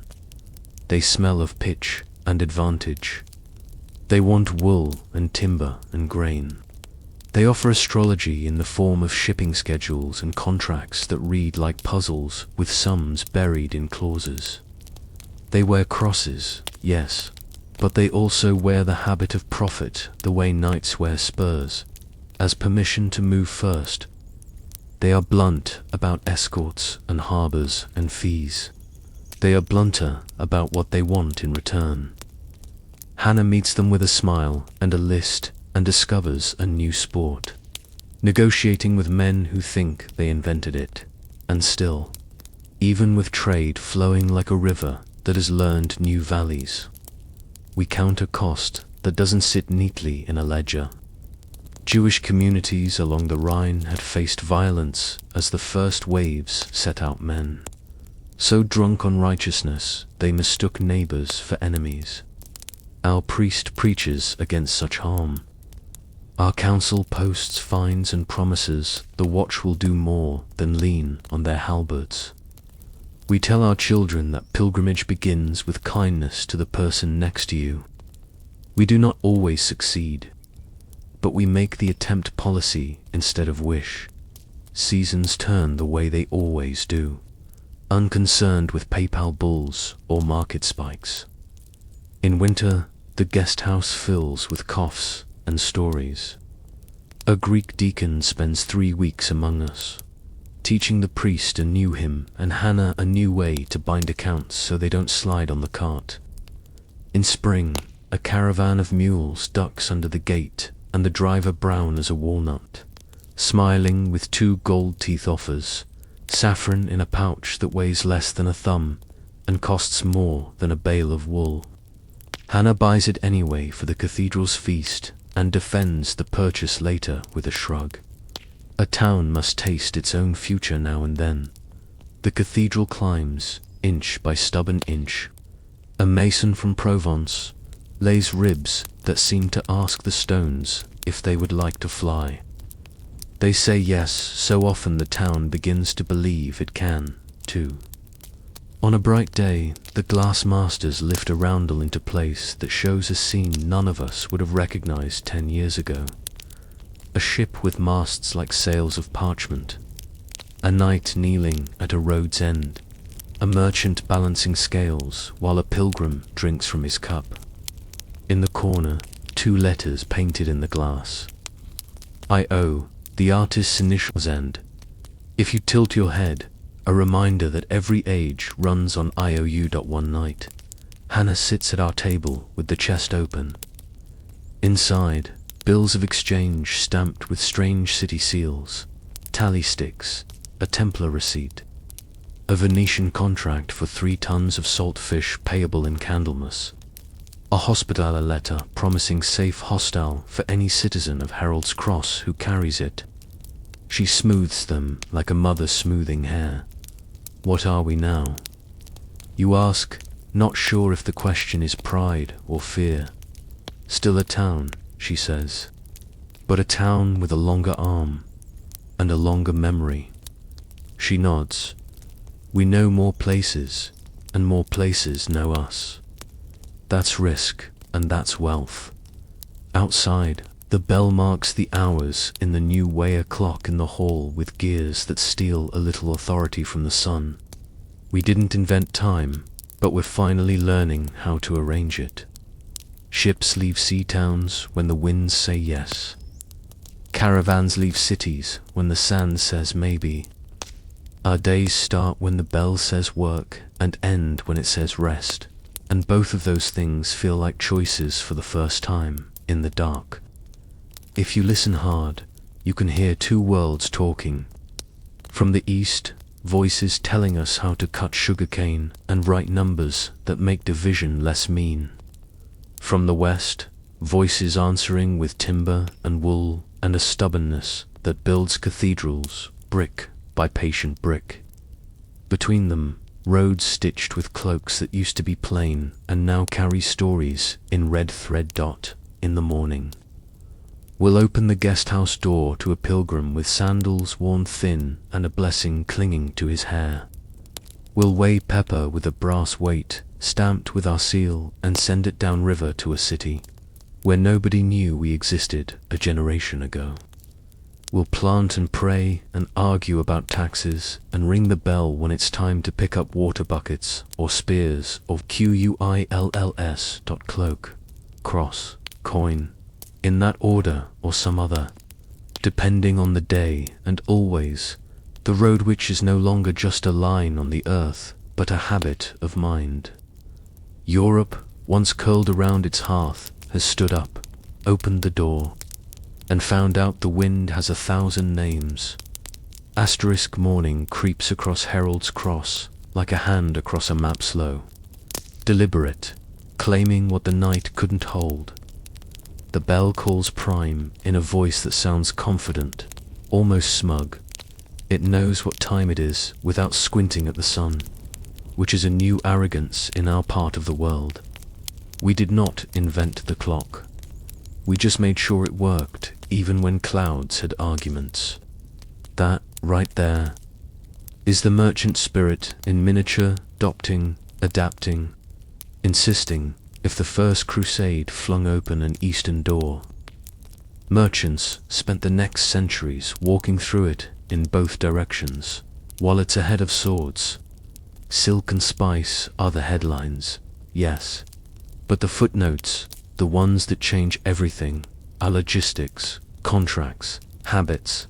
They smell of pitch and advantage. They want wool and timber and grain. They offer astrology in the form of shipping schedules and contracts that read like puzzles with sums buried in clauses. They wear crosses, yes, but they also wear the habit of profit the way knights wear spurs, as permission to move first. They are blunt about escorts and harbors and fees. They are blunter about what they want in return. Hannah meets them with a smile and a list and discovers a new sport: negotiating with men who think they invented it. And still, even with trade flowing like a river that has learned new valleys, we count a cost that doesn't sit neatly in a ledger. Jewish communities along the Rhine had faced violence as the first waves set out men, so drunk on righteousness they mistook neighbors for enemies. Our priest preaches against such harm. Our council posts fines and promises the watch will do more than lean on their halberds. We tell our children that pilgrimage begins with kindness to the person next to you. We do not always succeed, but we make the attempt policy instead of wish. Seasons turn the way they always do, unconcerned with PayPal bulls or market spikes. In winter, the guest house fills with coughs and stories. A Greek deacon spends 3 weeks among us, teaching the priest a new hymn and Hannah a new way to bind accounts so they don't slide on the cart. In spring, a caravan of mules ducks under the gate and the driver brown as a walnut, smiling with 2 gold teeth offers, saffron in a pouch that weighs less than a thumb and costs more than a bale of wool. Hannah buys it anyway for the cathedral's feast and defends the purchase later with a shrug. A town must taste its own future now and then. The cathedral climbs, inch by stubborn inch. A mason from Provence lays ribs that seem to ask the stones if they would like to fly. They say yes so often the town begins to believe it can, too. On a bright day, the glass masters lift a roundel into place that shows a scene none of us would have recognized 10 years ago. A ship with masts like sails of parchment. A knight kneeling at a road's end. A merchant balancing scales while a pilgrim drinks from his cup. In the corner, 2 letters painted in the glass. I.O., the artist's initials, and, if you tilt your head, a reminder that every age runs on IOU. One night, Hannah sits at our table with the chest open. Inside, bills of exchange stamped with strange city seals, tally sticks, a Templar receipt, a Venetian contract for 3 tons of salt fish payable in Candlemas, a hospitaller letter promising safe hostel for any citizen of Harold's Cross who carries it. She smooths them like a mother smoothing hair. What are we now? You ask, not sure if the question is pride or fear. Still a town, she says, but a town with a longer arm and a longer memory. She nods. We know more places, and more places know us. That's risk, and that's wealth. Outside, the bell marks the hours in the new Weyer clock in the hall with gears that steal a little authority from the sun. We didn't invent time, but we're finally learning how to arrange it. Ships leave sea towns when the winds say yes. Caravans leave cities when the sand says maybe. Our days start when the bell says work and end when it says rest, and both of those things feel like choices for the first time in the dark. If you listen hard, you can hear two worlds talking. From the east, voices telling us how to cut sugarcane and write numbers that make division less mean. From the west, voices answering with timber and wool and a stubbornness that builds cathedrals, brick by patient brick. Between them, roads stitched with cloaks that used to be plain and now carry stories in red thread dot in the morning. We'll open the guest house door to a pilgrim with sandals worn thin and a blessing clinging to his hair. We'll weigh pepper with a brass weight stamped with our seal and send it down river to a city where nobody knew we existed a generation ago. We'll plant and pray and argue about taxes and ring the bell when it's time to pick up water buckets or spears or quills. Cloak, cross, coin, in that order or some other, depending on the day, and always the road which is no longer just a line on the earth but a habit of mind. Europe, once curled around its hearth, has stood up, opened the door, and found out the wind has 1,000 names. Asterisk morning creeps across Herald's Cross like a hand across a map slow, deliberate, claiming what the night couldn't hold. The bell calls prime in a voice that sounds confident, almost smug. It knows what time it is without squinting at the sun, which is a new arrogance in our part of the world. We did not invent the clock. We just made sure it worked, even when clouds had arguments. That, right there, is the merchant spirit in miniature, adapting, insisting, if the first crusade flung open an eastern door. Merchants spent the next centuries walking through it in both directions, wallets ahead of swords. Silk and spice are the headlines, yes, but the footnotes, the ones that change everything, are logistics, contracts, habits.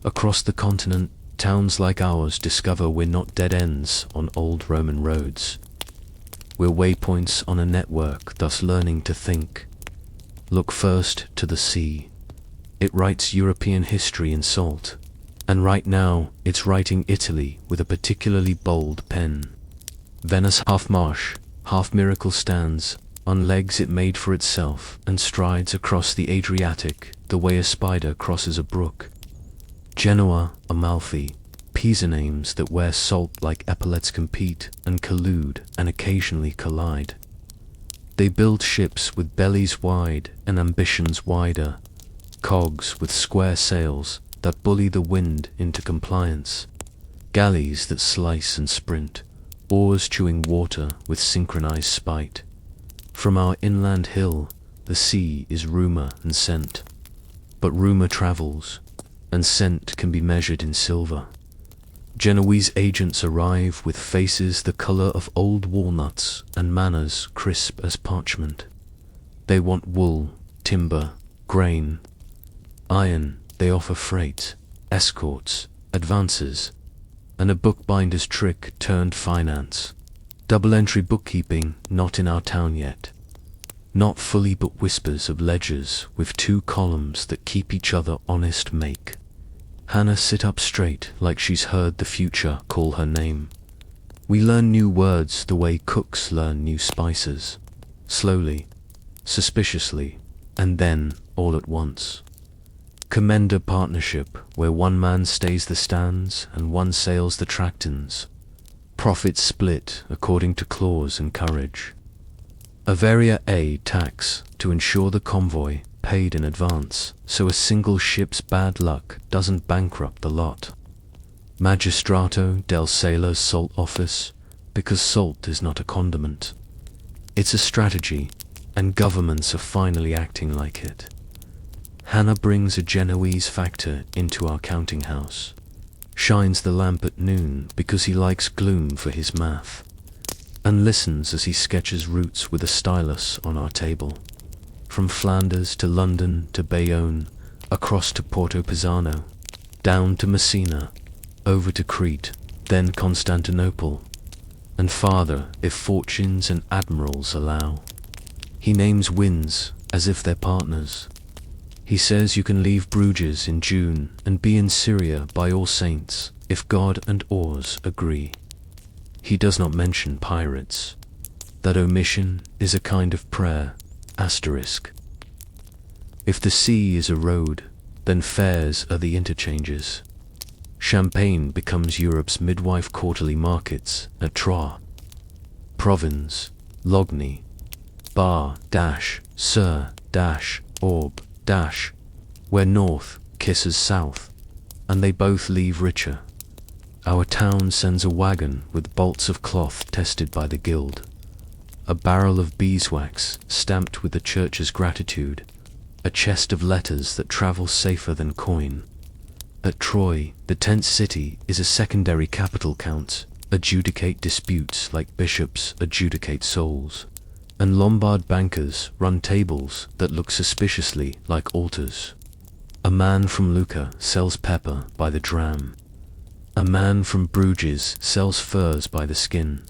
Across the continent, towns like ours discover we're not dead ends on old Roman roads. We're waypoints on a network, thus learning to think. Look first to the sea. It writes European history in salt, and right now it's writing Italy with a particularly bold pen. Venice half marsh, half miracle stands on legs it made for itself and strides across the Adriatic the way a spider crosses a brook. Genoa, Amalfi, Pisa names that wear salt like epaulets compete and collude and occasionally collide. They build ships with bellies wide and ambitions wider, cogs with square sails that bully the wind into compliance, galleys that slice and sprint, oars chewing water with synchronized spite. From our inland hill, the sea is rumor and scent, but rumor travels, and scent can be measured in silver. Genoese agents arrive with faces the color of old walnuts and manners crisp as parchment. They want wool, timber, grain, iron. They offer freight, escorts, advances, and a bookbinder's trick turned finance. Double-entry bookkeeping, not in our town yet. Not fully, but whispers of ledgers with 2 columns that keep each other honest make. Hannah sit up straight like she's heard the future call her name. We learn new words the way cooks learn new spices. Slowly, suspiciously, and then all at once. Commend a partnership where one man stays the stands and one sails the tractans. Profits split according to clause and courage. Averia A tax to ensure the convoy paid in advance, so a single ship's bad luck doesn't bankrupt the lot. Magistrato del Sailor's salt office, because salt is not a condiment. It's a strategy, and governments are finally acting like it. Hannah brings a Genoese factor into our counting house. Shines the lamp at noon because he likes gloom for his math. And listens as he sketches routes with a stylus on our table. From Flanders to London to Bayonne, across to Porto Pisano, down to Messina, over to Crete, then Constantinople, and farther if fortunes and admirals allow. He names winds as if they're partners. He says you can leave Bruges in June and be in Syria by all saints if God and oars agree. He does not mention pirates. That omission is a kind of prayer, asterisk. If the sea is a road, then fares are the interchanges. Champagne becomes Europe's midwife quarterly markets at Troyes, Provence, Logny, Bar, Sur, Orb, where north kisses south, and they both leave richer. Our town sends a wagon with bolts of cloth tested by the guild, a barrel of beeswax stamped with the church's gratitude, a chest of letters that travel safer than coin. At Troy, the tent city is a secondary capital count, adjudicate disputes like bishops adjudicate souls, and Lombard bankers run tables that look suspiciously like altars. A man from Lucca sells pepper by the dram. A man from Bruges sells furs by the skin.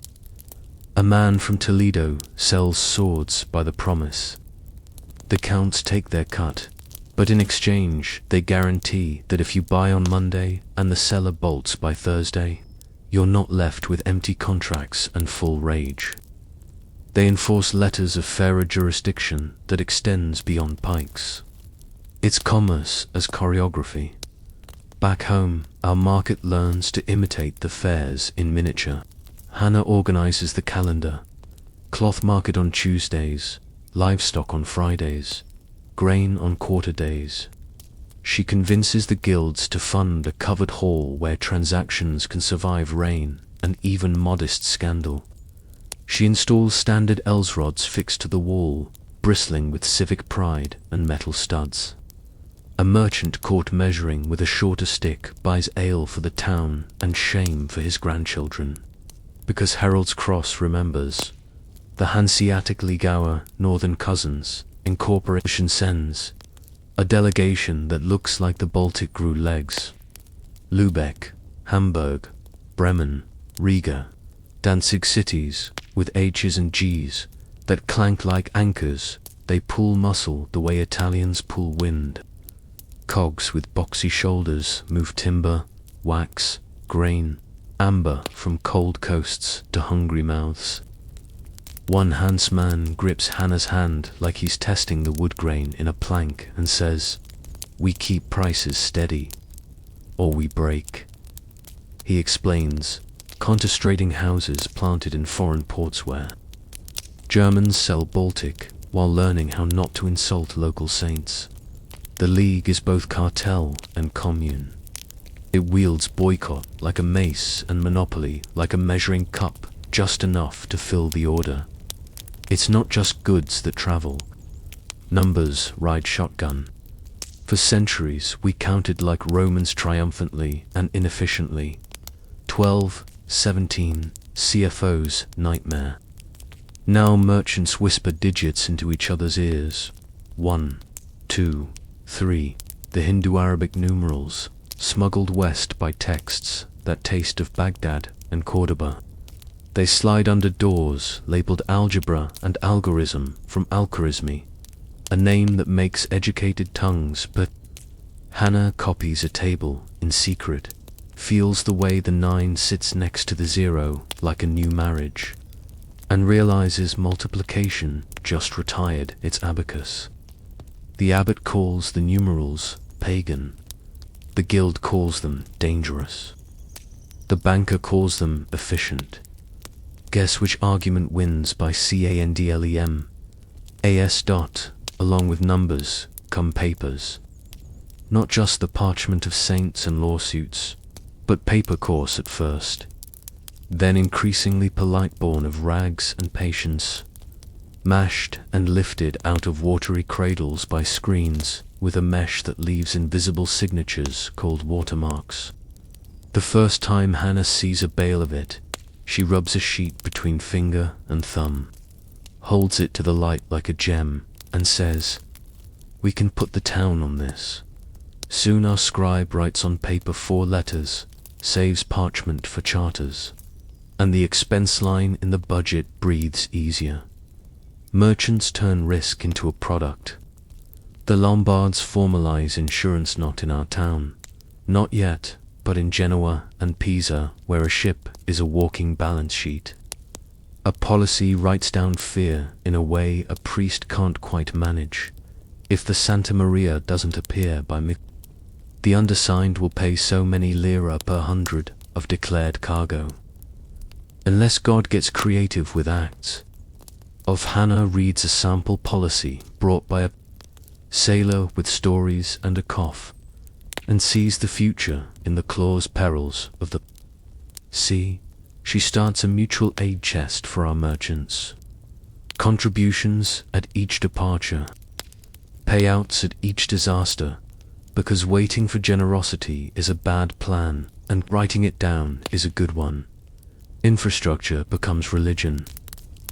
A man from Toledo sells swords by the promise. The counts take their cut, but in exchange they guarantee that if you buy on Monday and the seller bolts by Thursday, you're not left with empty contracts and full rage. They enforce letters of fairer jurisdiction that extends beyond pikes. It's commerce as choreography. Back home, our market learns to imitate the fairs in miniature. Hannah organizes the calendar. Cloth market on Tuesdays, livestock on Fridays, grain on quarter days. She convinces the guilds to fund a covered hall where transactions can survive rain and even modest scandal. She installs standard Elsrods fixed to the wall, bristling with civic pride and metal studs. A merchant caught measuring with a shorter stick buys ale for the town and shame for his grandchildren. Because Herald's Cross remembers. The Hanseatic Ligauer Northern Cousins Incorporation sends a delegation that looks like the Baltic grew legs. Lübeck, Hamburg, Bremen, Riga, Danzig cities with H's and G's that clank like anchors. They pull muscle the way Italians pull wind. Cogs with boxy shoulders move timber, wax, grain, amber from cold coasts to hungry mouths. One handsman grips Hannah's hand like he's testing the wood grain in a plank and says, "We keep prices steady, or we break." He explains, concentrating houses planted in foreign ports where Germans sell Baltic while learning how not to insult local saints. The League is both cartel and commune. It wields boycott like a mace and monopoly like a measuring cup, just enough to fill the order. It's not just goods that travel. Numbers ride shotgun. For centuries we counted like Romans triumphantly and inefficiently. 12, 17, CFO's nightmare. Now merchants whisper digits into each other's ears. 1, 2, 3, the Hindu-Arabic numerals, smuggled west by texts that taste of Baghdad and Cordoba. They slide under doors labeled algebra and algorithm from Al-Khwarizmi, a name that makes educated tongues, but Hannah copies a table in secret, feels the way the 9 sits next to the 0 like a new marriage, and realizes multiplication just retired its abacus. The abbot calls the numerals pagan. The guild calls them dangerous. The banker calls them efficient. Guess which argument wins by candlem? As. Along with numbers come papers. Not just the parchment of saints and lawsuits, but paper coarse at first, then increasingly polite, born of rags and patience, mashed and lifted out of watery cradles by screens with a mesh that leaves invisible signatures called watermarks. The first time Hannah sees a bale of it, she rubs a sheet between finger and thumb, holds it to the light like a gem, and says, "We can put the town on this." Soon our scribe writes on paper 4 letters, saves parchment for charters, and the expense line in the budget breathes easier. Merchants turn risk into a product. The Lombards formalize insurance, not in our town. Not yet, but in Genoa and Pisa, where a ship is a walking balance sheet. A policy writes down fear in a way a priest can't quite manage. If the Santa Maria doesn't appear by the undersigned will pay so many lira per 100 of declared cargo. Unless God gets creative with acts. Of Hannah reads a sample policy brought by a sailor with stories and a cough, and sees the future in the clause perils of the sea. She starts a mutual aid chest for our merchants. Contributions at each departure. Payouts at each disaster, because waiting for generosity is a bad plan, and writing it down is a good one. Infrastructure becomes religion.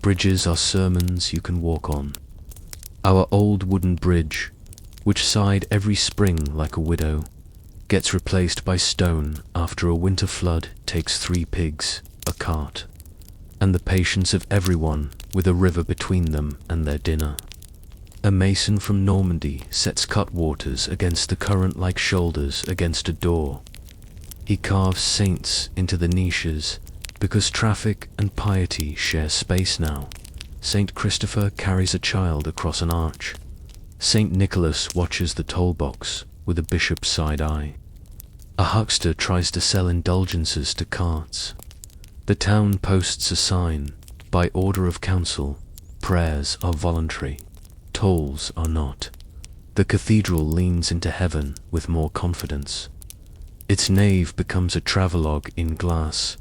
Bridges are sermons you can walk on. Our old wooden bridge, which sighed every spring like a widow, gets replaced by stone after a winter flood takes 3 pigs, a cart, and the patience of everyone with a river between them and their dinner. A mason from Normandy sets cutwaters against the current like shoulders against a door. He carves saints into the niches, because traffic and piety share space now. Saint Christopher carries a child across an arch. Saint Nicholas watches the toll box with a bishop's side eye. A huckster tries to sell indulgences to carts. The town posts a sign, by order of council, prayers are voluntary, tolls are not. The cathedral leans into heaven with more confidence. Its nave becomes a travelogue in glass,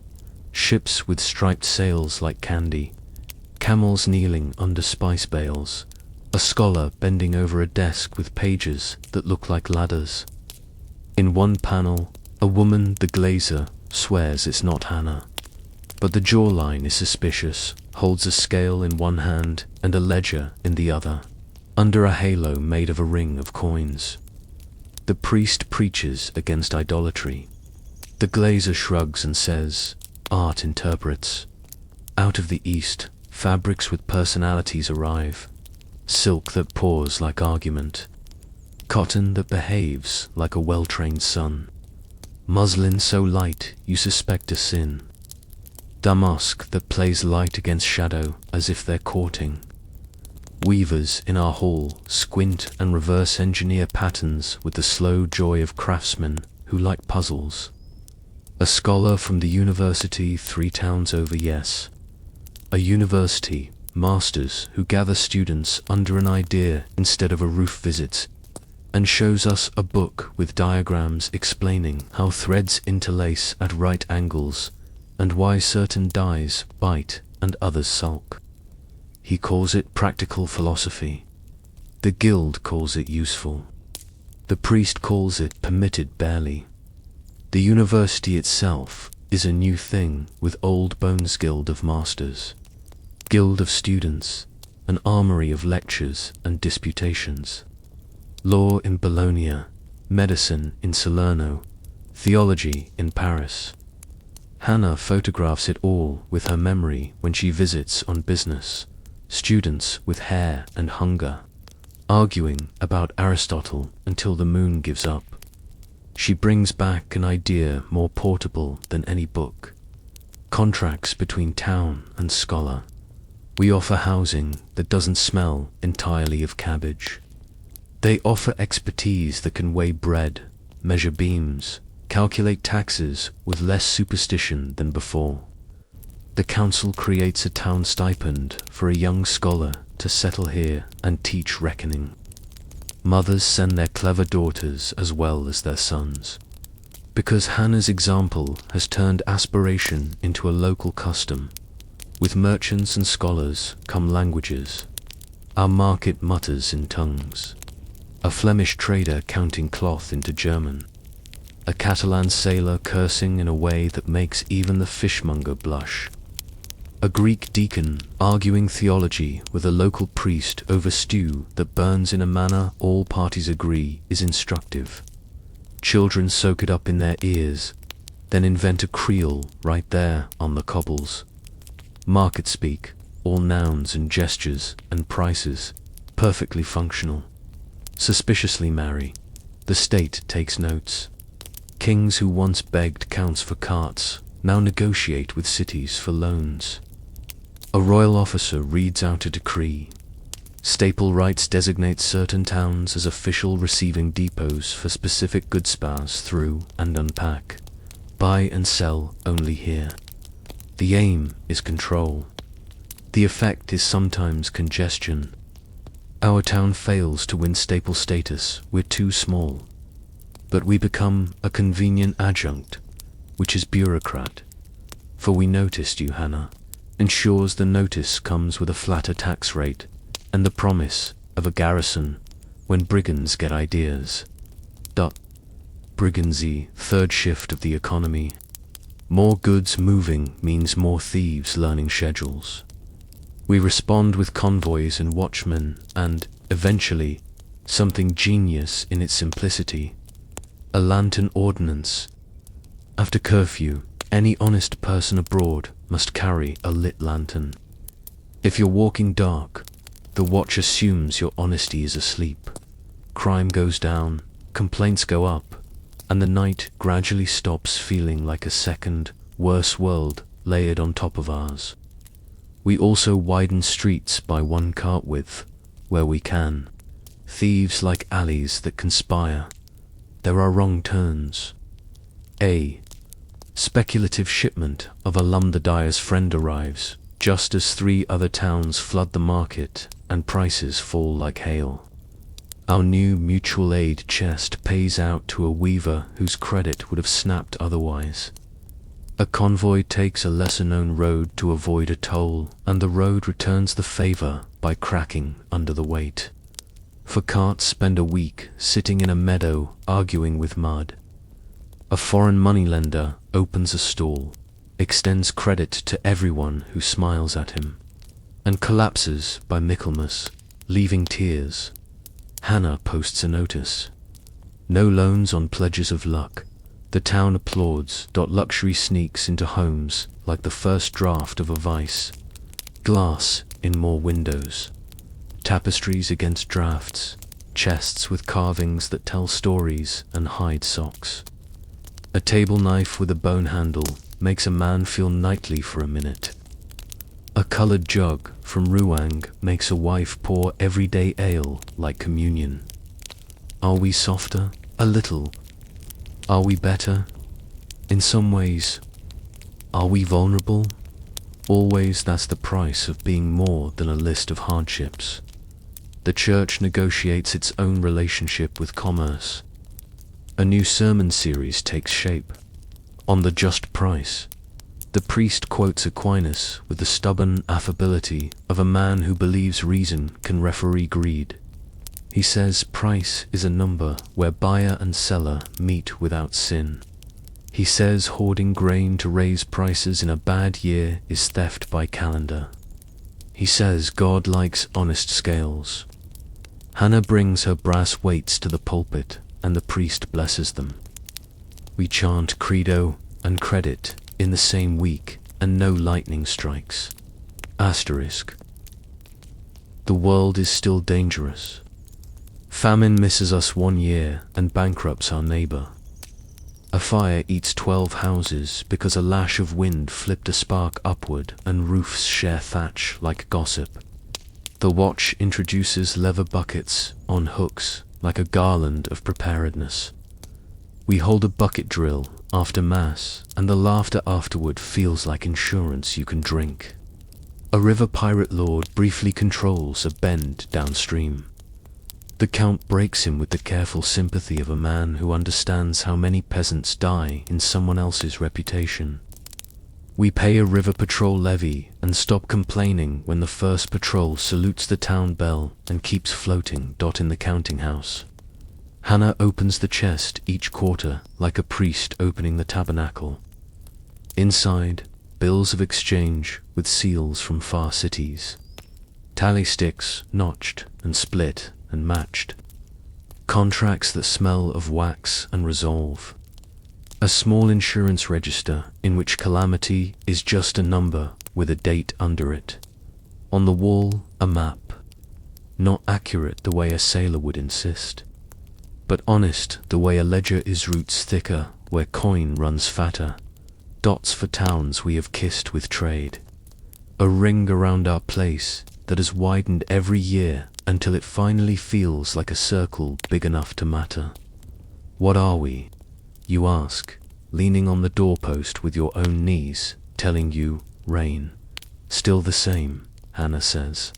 ships with striped sails like candy, camels kneeling under spice bales, a scholar bending over a desk with pages that look like ladders. In one panel, a woman, the glazer, swears it's not Hannah. But the jawline is suspicious, holds a scale in one hand and a ledger in the other, under a halo made of a ring of coins. The priest preaches against idolatry. The glazer shrugs and says, "Art interprets." Out of the east, fabrics with personalities arrive. Silk that pours like argument. Cotton that behaves like a well-trained son. Muslin so light you suspect a sin. Damask that plays light against shadow as if they're courting. Weavers in our hall squint and reverse engineer patterns with the slow joy of craftsmen who like puzzles. A scholar from the university 3 towns over, yes. A university, masters who gather students under an idea instead of a roof visit, and shows us a book with diagrams explaining how threads interlace at right angles and why certain dyes bite and others sulk. He calls it practical philosophy. The guild calls it useful. The priest calls it permitted barely. The university itself is a new thing with old bones. Guild of masters, guild of students, an armory of lectures and disputations. Law in Bologna, medicine in Salerno, theology in Paris. Hannah photographs it all with her memory when she visits on business. Students with hair and hunger, arguing about Aristotle until the moon gives up. She brings back an idea more portable than any book. Contracts between town and scholar. We offer housing that doesn't smell entirely of cabbage. They offer expertise that can weigh bread, measure beams, calculate taxes with less superstition than before. The council creates a town stipend for a young scholar to settle here and teach reckoning. Mothers send their clever daughters as well as their sons. Because Hannah's example has turned aspiration into a local custom. With merchants and scholars come languages. Our market mutters in tongues. A Flemish trader counting cloth into German. A Catalan sailor cursing in a way that makes even the fishmonger blush. A Greek deacon arguing theology with a local priest over stew that burns in a manner all parties agree is instructive. Children soak it up in their ears, then invent a creole right there on the cobbles. Market speak, all nouns and gestures and prices, perfectly functional. Suspiciously merry, the state takes notes. Kings who once begged counts for carts now negotiate with cities for loans. A royal officer reads out a decree. Staple rights designate certain towns as official receiving depots for specific goods pass through and unpack. Buy and sell only here. The aim is control. The effect is sometimes congestion. Our town fails to win staple status, we're too small. But we become a convenient adjunct, which is bureaucrat. For we noticed you, Hannah, ensures the notice comes with a flatter tax rate and the promise of a garrison when brigands get ideas. Brigandsy, third shift of the economy. More goods moving means more thieves learning schedules. We respond with convoys and watchmen and, eventually, something genius in its simplicity. A lantern ordinance. After curfew, any honest person abroad must carry a lit lantern. If you're walking dark, the watch assumes your honesty is asleep. Crime goes down, complaints go up, and the night gradually stops feeling like a second, worse world layered on top of ours. We also widen streets by one cart width, where we can. Thieves like alleys that conspire. There are wrong turns. A speculative shipment of alum the dyer's friend arrives, just as 3 other towns flood the market and prices fall like hail. Our new mutual aid chest pays out to a weaver whose credit would have snapped otherwise. A convoy takes a lesser-known road to avoid a toll, and the road returns the favor by cracking under the weight. For carts spend a week sitting in a meadow arguing with mud. A foreign moneylender opens a stall, extends credit to everyone who smiles at him, and collapses by Michaelmas, leaving tears. Hannah posts a notice. No loans on pledges of luck. The town applauds. Luxury sneaks into homes like the first draft of a vice. Glass in more windows. Tapestries against drafts. Chests with carvings that tell stories and hide socks. A table knife with a bone handle makes a man feel knightly for a minute. A colored jug from Ruang makes a wife pour everyday ale like communion. Are we softer? A little. Are we better? In some ways. Are we vulnerable? Always. That's the price of being more than a list of hardships. The church negotiates its own relationship with commerce. A new sermon series takes shape. On the just price. The priest quotes Aquinas with the stubborn affability of a man who believes reason can referee greed. He says price is a number where buyer and seller meet without sin. He says hoarding grain to raise prices in a bad year is theft by calendar. He says God likes honest scales. Hannah brings her brass weights to the pulpit and the priest blesses them. We chant credo and credit in the same week and no lightning strikes. Asterisk. The world is still dangerous. Famine misses us 1 year and bankrupts our neighbor. A fire eats 12 houses because a lash of wind flipped a spark upward and roofs share thatch like gossip. The watch introduces leather buckets on hooks like a garland of preparedness. We hold a bucket drill after Mass, and the laughter afterward feels like insurance you can drink. A river pirate lord briefly controls a bend downstream. The Count breaks him with the careful sympathy of a man who understands how many peasants die in someone else's reputation. We pay a river patrol levy and stop complaining when the first patrol salutes the town bell and keeps floating in the counting house. Hannah opens the chest each quarter like a priest opening the tabernacle. Inside, bills of exchange with seals from far cities. Tally sticks notched and split and matched. Contracts that smell of wax and resolve. A small insurance register in which calamity is just a number with a date under it. On the wall, a map. Not accurate the way a sailor would insist, but honest the way a ledger is roots thicker where coin runs fatter. Dots for towns we have kissed with trade. A ring around our place that has widened every year until it finally feels like a circle big enough to matter. What are we? You ask, leaning on the doorpost with your own knees, telling you, rain. Still the same, Hannah says,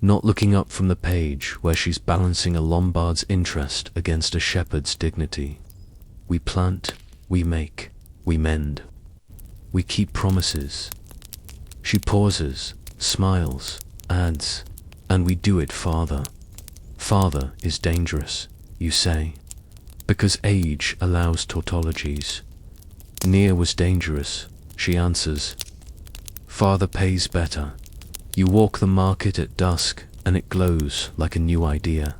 not looking up from the page where she's balancing a Lombard's interest against a shepherd's dignity. We plant, we make, we mend. We keep promises. She pauses, smiles, adds, and we do it farther. Farther is dangerous, you say, because age allows tautologies. Near was dangerous, she answers. Farther pays better. You walk the market at dusk, and it glows like a new idea.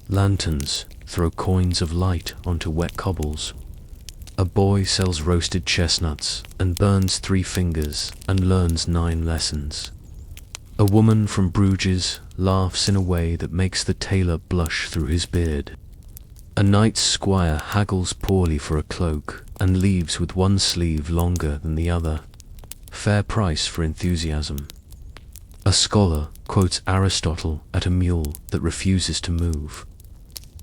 Lanterns throw coins of light onto wet cobbles. A boy sells roasted chestnuts and burns 3 fingers and learns 9 lessons. A woman from Bruges laughs in a way that makes the tailor blush through his beard. A knight's squire haggles poorly for a cloak and leaves with one sleeve longer than the other. Fair price for enthusiasm. A scholar quotes Aristotle at a mule that refuses to move.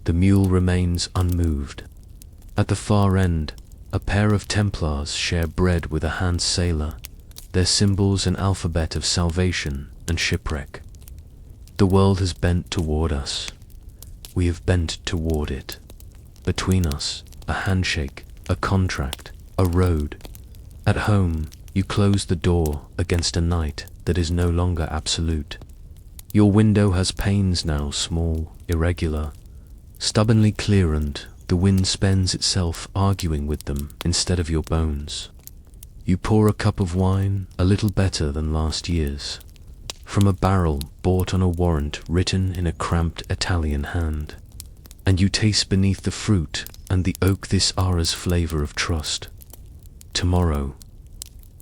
The mule remains unmoved. At the far end, a pair of Templars share bread with a hand sailor, their symbols an alphabet of salvation and shipwreck. The world has bent toward us. We have bent toward it. Between us, a handshake, a contract, a road. At home, you close the door against a night that is no longer absolute. Your window has panes now, small, irregular, stubbornly clear, and the wind spends itself arguing with them instead of your bones. You pour a cup of wine, a little better than last year's, from a barrel bought on a warrant written in a cramped Italian hand, and you taste beneath the fruit and the oak this ara's flavor of trust. Tomorrow,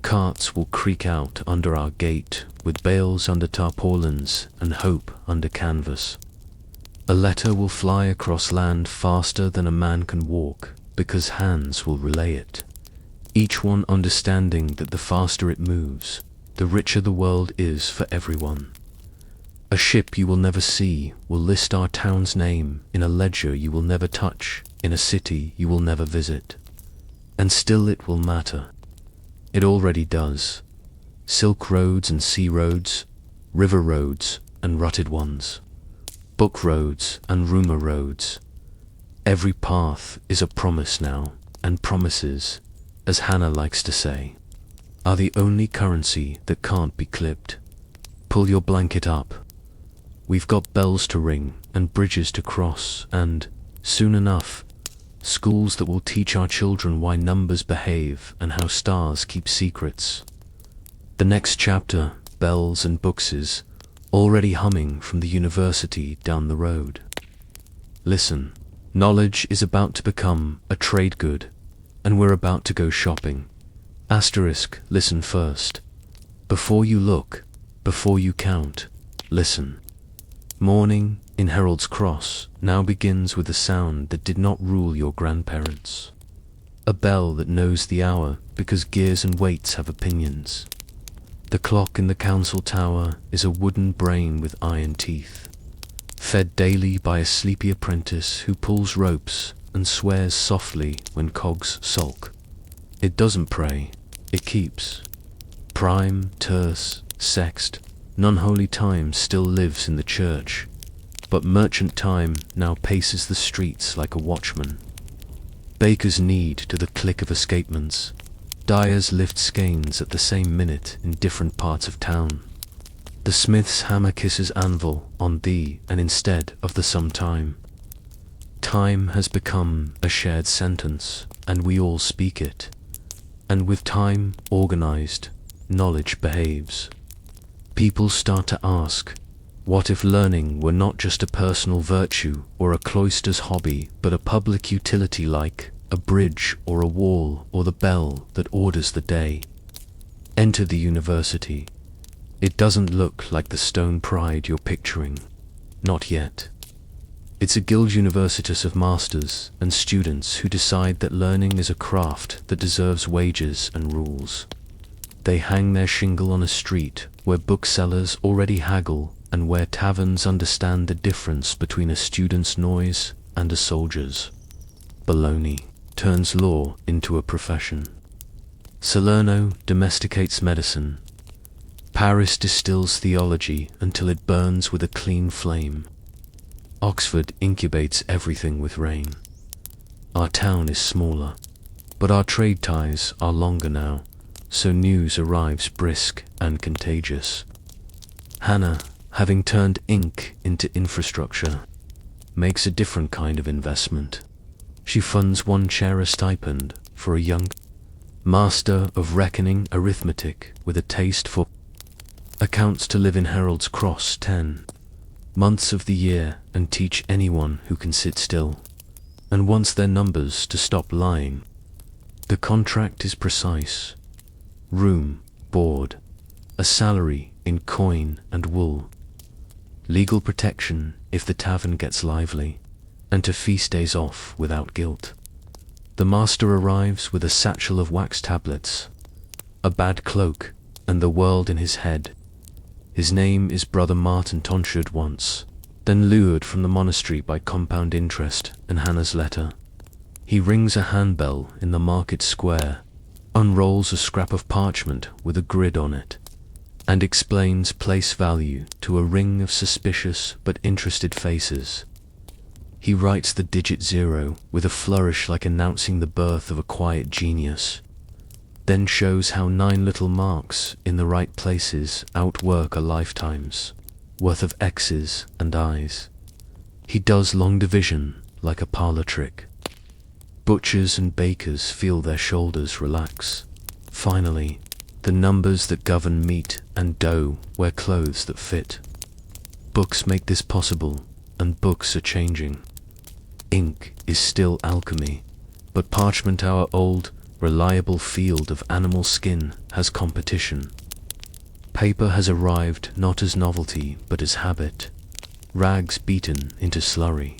carts will creak out under our gate with bales under tarpaulins and hope under canvas. A letter will fly across land faster than a man can walk because hands will relay it, each one understanding that the faster it moves, the richer the world is for everyone. A ship you will never see will list our town's name in a ledger you will never touch, in a city you will never visit. And still it will matter. It already does. Silk roads and sea roads, river roads and rutted ones, book roads and rumor roads. Every path is a promise now, and promises, as Hannah likes to say, are the only currency that can't be clipped. Pull your blanket up. We've got bells to ring and bridges to cross and, soon enough, schools that will teach our children why numbers behave and how stars keep secrets. The next chapter, bells and books, is already humming from the university down the road. Listen, knowledge is about to become a trade good, and we're about to go shopping. Asterisk, listen first. Before you look, before you count, listen. Morning in Herald's Cross now begins with a sound that did not rule your grandparents. A bell that knows the hour because gears and weights have opinions. The clock in the council tower is a wooden brain with iron teeth. fed daily by a sleepy apprentice who pulls ropes and swears softly when cogs sulk. It doesn't pray, it keeps. Prime, terce, sext, non-holy time still lives in the church, but merchant time now paces the streets like a watchman. Bakers knead to the click of escapements. Dyers lift skeins at the same minute in different parts of town. The smith's hammer kisses anvil on thee and instead of the sometime. Time has become a shared sentence, and we all speak it. And with time organized, knowledge behaves. People start to ask, what if learning were not just a personal virtue or a cloister's hobby, but a public utility like a bridge or a wall or the bell that orders the day? Enter the university. It doesn't look like the stone pride you're picturing. Not yet. It's a guild universitas of masters and students who decide that learning is a craft that deserves wages and rules. They hang their shingle on a street where booksellers already haggle and where taverns understand the difference between a student's noise and a soldier's. Bologna turns law into a profession. Salerno domesticates medicine. Paris distills theology until it burns with a clean flame. Oxford incubates everything with rain. Our town is smaller, but our trade ties are longer now, so news arrives brisk and contagious. Hannah, having turned ink into infrastructure, makes a different kind of investment. She funds one chair a stipend for a young master of reckoning arithmetic with a taste for accounts to live in Herald's Cross 10 months of the year and teach anyone who can sit still and wants their numbers to stop lying. The contract is precise. Room, board, a salary in coin and wool, legal protection if the tavern gets lively, and to feast days off without guilt. The master arrives with a satchel of wax tablets, a bad cloak, and the world in his head. His name is Brother Martin Tonsured once, then lured from the monastery by compound interest and Hannah's letter. He rings a handbell in the market square, unrolls a scrap of parchment with a grid on it, and explains place value to a ring of suspicious but interested faces. He writes the digit 0 with a flourish like announcing the birth of a quiet genius, then shows how 9 little marks in the right places outwork a lifetime's worth of X's and I's. He does long division like a parlor trick. Butchers and bakers feel their shoulders relax. Finally, the numbers that govern meat and dough wear clothes that fit. Books make this possible, and books are changing. Ink is still alchemy, but parchment, our old, reliable field of animal skin, has competition. Paper has arrived not as novelty but as habit. Rags beaten into slurry,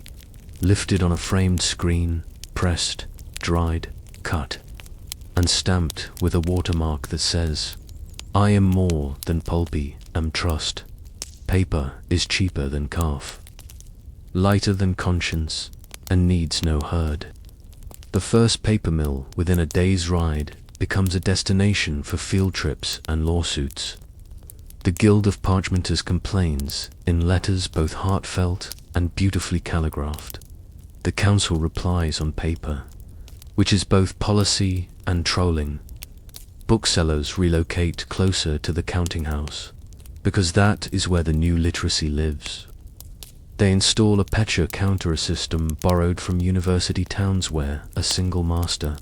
lifted on a framed screen, pressed, dried, cut, and stamped with a watermark that says, I am more than pulpy, am trust. Paper is cheaper than calf, lighter than conscience, and needs no herd. The first paper mill within a day's ride becomes a destination for field trips and lawsuits. The Guild of Parchmenters complains in letters both heartfelt and beautifully calligraphed. The council replies on paper, which is both policy and trolling. Booksellers relocate closer to the counting house, because that is where the new literacy lives. They install a Pecha counter system borrowed from university towns where a single master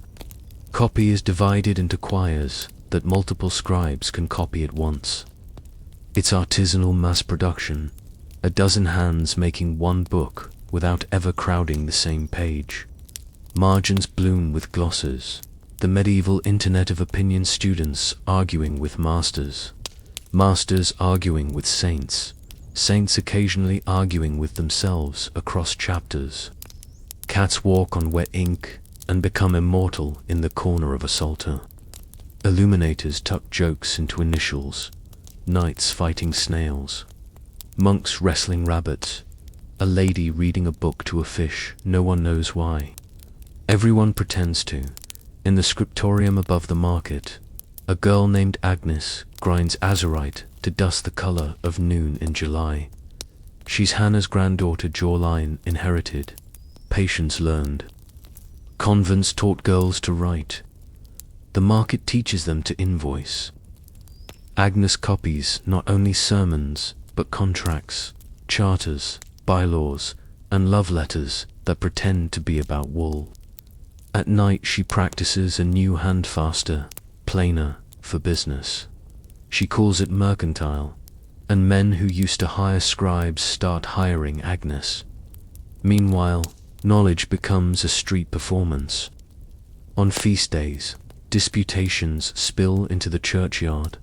copy is divided into quires that multiple scribes can copy at once. It's artisanal mass production, a dozen hands making one book without ever crowding the same page. Margins bloom with glosses, the medieval internet of opinion, students arguing with masters, masters arguing with saints, saints occasionally arguing with themselves across chapters. Cats walk on wet ink and become immortal in the corner of a psalter. Illuminators tuck jokes into initials, knights fighting snails, monks wrestling rabbits, a lady reading a book to a fish, no one knows why. Everyone pretends to. In the scriptorium above the market, a girl named Agnes grinds azurite to dust the color of noon in July. She's Hannah's granddaughter, jawline inherited, patience learned. Convents taught girls to write. The market teaches them to invoice. Agnes copies not only sermons, but contracts, charters, bylaws, and love letters that pretend to be about wool. At night she practices a new hand faster, plainer, for business. She calls it mercantile, and men who used to hire scribes start hiring Agnes. Meanwhile, knowledge becomes a street performance. On feast days, disputations spill into the churchyard.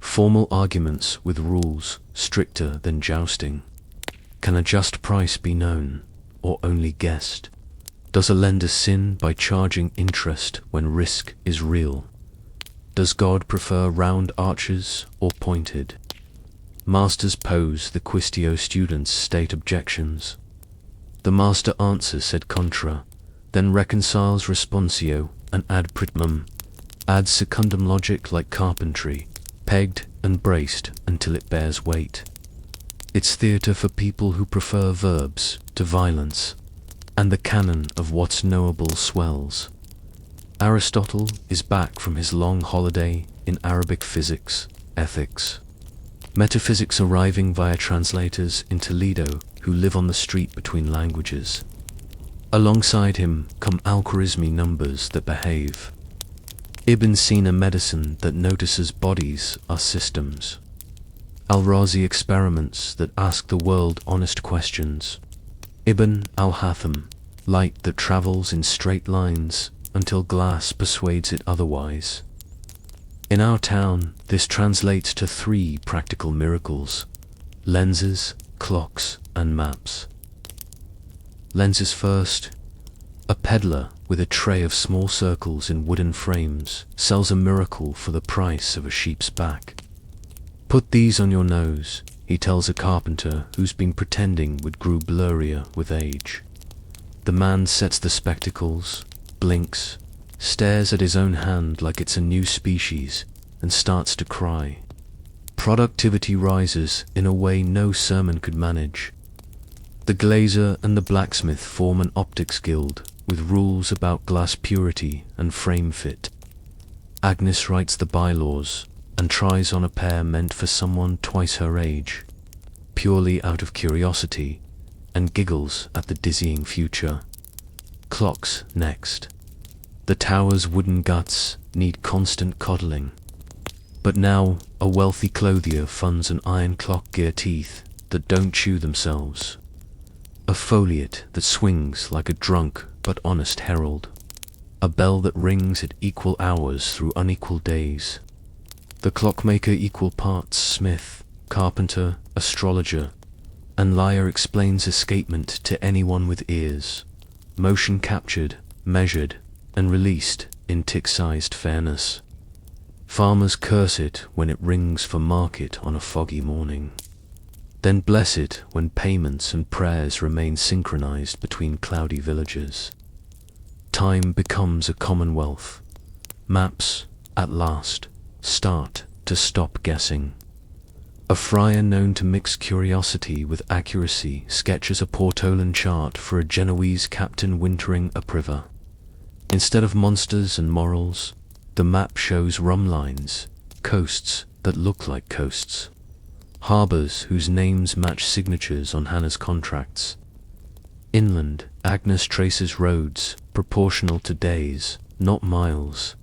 Formal arguments with rules stricter than jousting. Can a just price be known, or only guessed? Does a lender sin by charging interest when risk is real? Does God prefer round arches or pointed? Masters pose the quistio, students state objections. The master answers sed contra, then reconciles responsio and ad primum, adds secundum logic like carpentry, pegged and braced until it bears weight. It's theatre for people who prefer verbs to violence, and the canon of what's knowable swells. Aristotle is back from his long holiday in Arabic physics, ethics. Metaphysics arriving via translators in Toledo who live on the street between languages. Alongside him come Al-Khwarizmi numbers that behave. Ibn Sina medicine that notices bodies are systems. Al-Razi experiments that ask the world honest questions. Ibn al-Hatham, light that travels in straight lines until glass persuades it otherwise. In our town, this translates to 3 practical miracles: lenses, clocks, and maps. Lenses first. A peddler with a tray of small circles in wooden frames sells a miracle for the price of a sheep's back. Put these on your nose, he tells a carpenter who's been pretending it grew blurrier with age. The man sets the spectacles, blinks, stares at his own hand like it's a new species, and starts to cry. Productivity rises in a way no sermon could manage. The glazier and the blacksmith form an optics guild with rules about glass purity and frame fit. Agnes writes the bylaws and tries on a pair meant for someone twice her age, purely out of curiosity, and giggles at the dizzying future. Clocks next. The tower's wooden guts need constant coddling. But now a wealthy clothier funds an iron clock gear teeth that don't chew themselves. A foliate that swings like a drunk but honest herald. A bell that rings at equal hours through unequal days. The clockmaker equal parts smith, carpenter, astrologer, and liar explains escapement to anyone with ears. Motion captured, measured, and released in tick-sized fairness. Farmers curse it when it rings for market on a foggy morning. Then bless it when payments and prayers remain synchronized between cloudy villages. Time becomes a commonwealth. Maps, at last, start to stop guessing. A friar known to mix curiosity with accuracy sketches a Portolan chart for a Genoese captain wintering upriver. Instead of monsters and morals, the map shows rum lines, coasts that look like coasts. Harbours whose names match signatures on Hannah's contracts. Inland, Agnes traces roads proportional to days, not miles.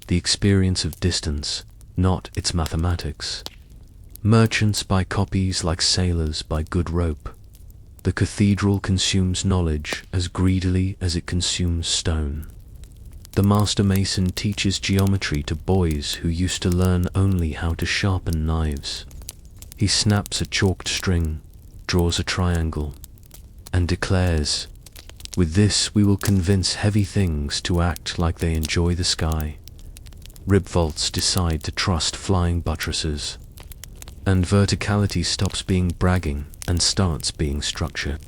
The experience of distance, not its mathematics. Merchants buy copies like sailors buy good rope. The cathedral consumes knowledge as greedily as it consumes stone. The master mason teaches geometry to boys who used to learn only how to sharpen knives. He snaps a chalked string, draws a triangle, and declares, "With this we will convince heavy things to act like they enjoy the sky." Rib vaults decide to trust flying buttresses, and verticality stops being bragging and starts being structure.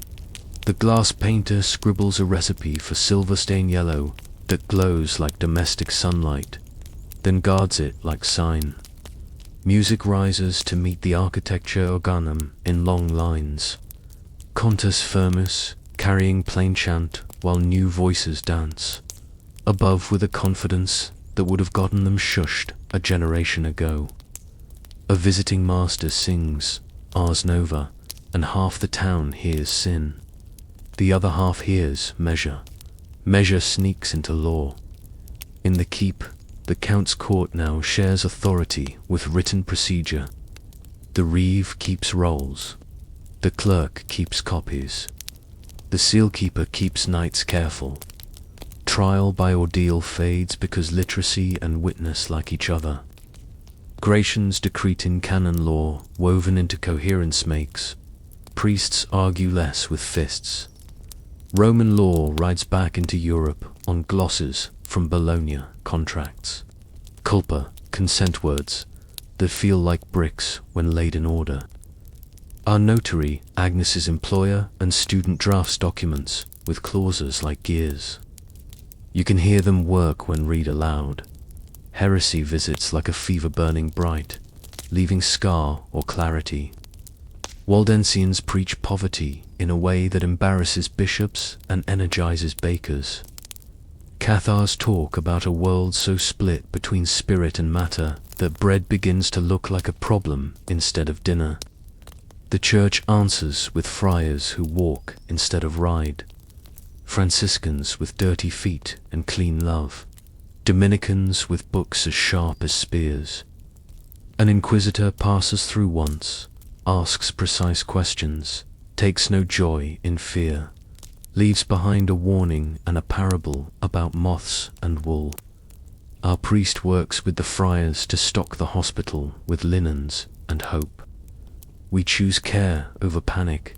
The glass painter scribbles a recipe for silver stain yellow that glows like domestic sunlight, then guards it like sign. Music rises to meet the architecture organum in long lines. Contes firmus, carrying plain chant while new voices dance. Above with a confidence that would have gotten them shushed a generation ago. A visiting master sings Ars Nova, and half the town hears sin. The other half hears measure. Measure sneaks into law. In the keep, the count's court now shares authority with written procedure. The reeve keeps rolls. The clerk keeps copies. The sealkeeper keeps knights careful. Trial by ordeal fades because literacy and witness like each other. Gratian's decrete in canon law woven into coherence makes priests argue less with fists. Roman law rides back into Europe on glosses from Bologna contracts. Culpa, consent words that feel like bricks when laid in order. Our notary, Agnes's employer, and student drafts documents with clauses like gears. You can hear them work when read aloud. Heresy visits like a fever burning bright, leaving scar or clarity. Waldensians preach poverty in a way that embarrasses bishops and energizes bakers. Cathars talk about a world so split between spirit and matter that bread begins to look like a problem instead of dinner. The church answers with friars who walk instead of ride. Franciscans with dirty feet and clean love. Dominicans with books as sharp as spears. An inquisitor passes through once, asks precise questions, takes no joy in fear, leaves behind a warning and a parable about moths and wool. Our priest works with the friars to stock the hospital with linens and hope. We choose care over panic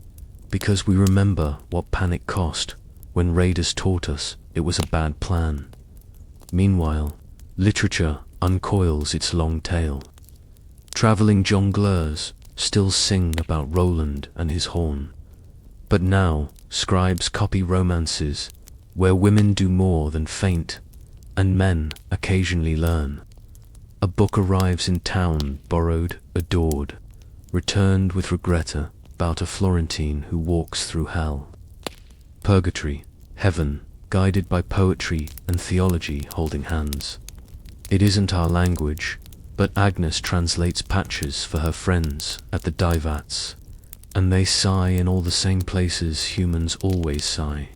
because we remember what panic cost when raiders taught us it was a bad plan. Meanwhile, literature uncoils its long tail. Traveling jongleurs still sing about Roland and his horn. But now, scribes copy romances where women do more than faint, and men occasionally learn. A book arrives in town, borrowed, adored, returned with regret about a Florentine who walks through hell. Purgatory, heaven, guided by poetry and theology holding hands. It isn't our language, but Agnes translates patches for her friends at the divats, and they sigh in all the same places humans always sigh.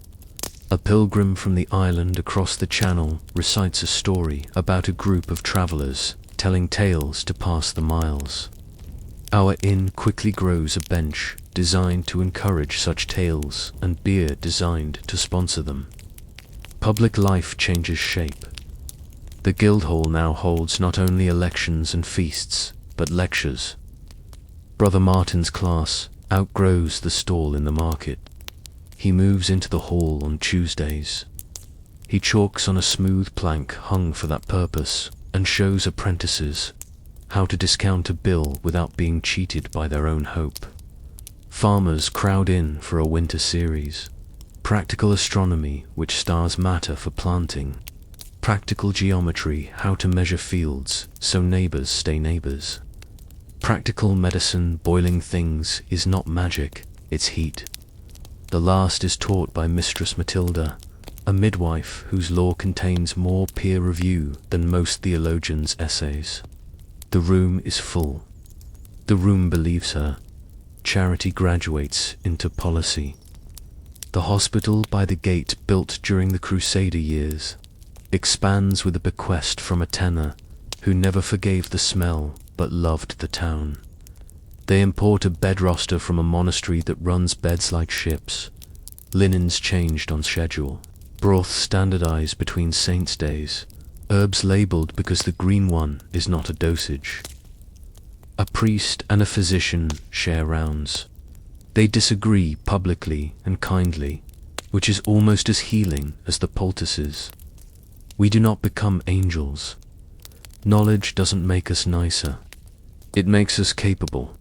A pilgrim from the island across the channel recites a story about a group of travelers telling tales to pass the miles. Our inn quickly grows a bench designed to encourage such tales and beer designed to sponsor them. Public life changes shape. The Guildhall now holds not only elections and feasts, but lectures. Brother Martin's class outgrows the stall in the market. He moves into the hall on Tuesdays. He chalks on a smooth plank hung for that purpose and shows apprentices how to discount a bill without being cheated by their own hope. Farmers crowd in for a winter series. Practical astronomy, which stars matter for planting. Practical geometry, how to measure fields so neighbors stay neighbors. Practical medicine, boiling things, is not magic, it's heat. The last is taught by Mistress Matilda, a midwife whose law contains more peer review than most theologians' essays. The room is full. The room believes her. Charity graduates into policy. The hospital by the gate, built during the Crusader years, expands with a bequest from a tenor who never forgave the smell but loved the town. They import a bed roster from a monastery that runs beds like ships. Linens changed on schedule. Broth standardized between saints' days. Herbs labeled because the green one is not a dosage. A priest and a physician share rounds. They disagree publicly and kindly, which is almost as healing as the poultices. We do not become angels. Knowledge doesn't make us nicer. It makes us capable.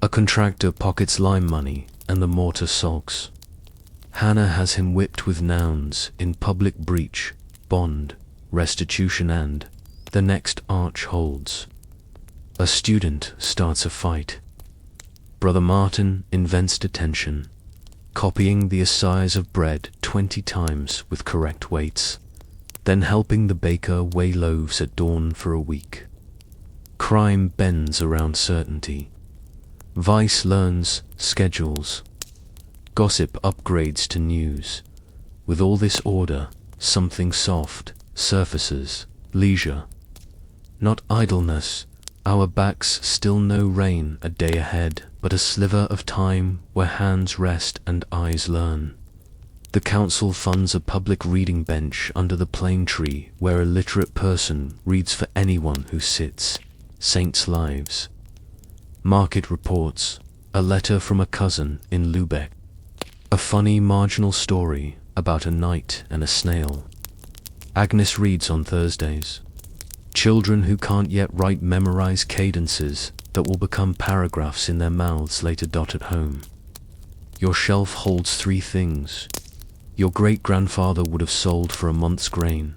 A contractor pockets lime money and the mortar sulks. Hannah has him whipped with nouns in public breach, bond, restitution, and the next arch holds. A student starts a fight. Brother Martin invents detention, copying the assize of bread 20 times with correct weights, then helping the baker weigh loaves at dawn for a week. Crime bends around certainty. Vice learns schedules. Gossip upgrades to news. With all this order, something soft surfaces, leisure. Not idleness, our backs still know rain a day ahead, but a sliver of time where hands rest and eyes learn. The council funds a public reading bench under the plane tree where a literate person reads for anyone who sits. Saints' lives. Market reports, a letter from a cousin in Lübeck. A funny marginal story about a knight and a snail. Agnes reads on Thursdays. Children who can't yet write memorize cadences that will become paragraphs in their mouths later. At home. Your shelf holds 3 things. Your great-grandfather would have sold for a month's grain.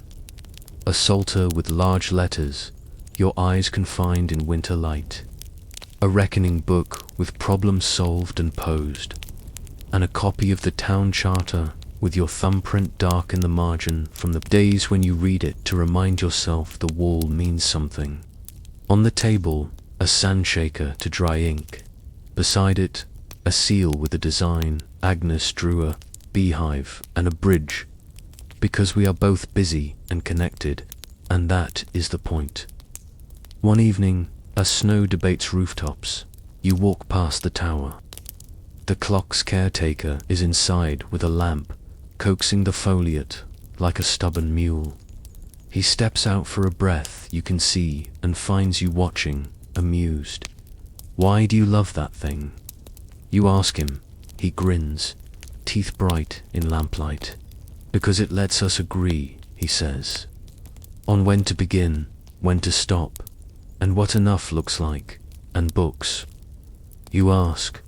A psalter with large letters, your eyes confined in winter light. A reckoning book with problems solved and posed. And a copy of the town charter with your thumbprint dark in the margin from the days when you read it to remind yourself the wall means something. On the table, a sand shaker to dry ink. Beside it, a seal with a design. Agnes drew a beehive and a bridge, because we are both busy and connected, and that is the point. One evening, as snow debates rooftops, you walk past the tower. The clock's caretaker is inside with a lamp, coaxing the foliate like a stubborn mule. He steps out for a breath you can see and finds you watching, amused. Why do you love that thing? You ask him. He grins, teeth bright in lamplight. Because it lets us agree, he says, on when to begin, when to stop, and what enough looks like, and books. You ask,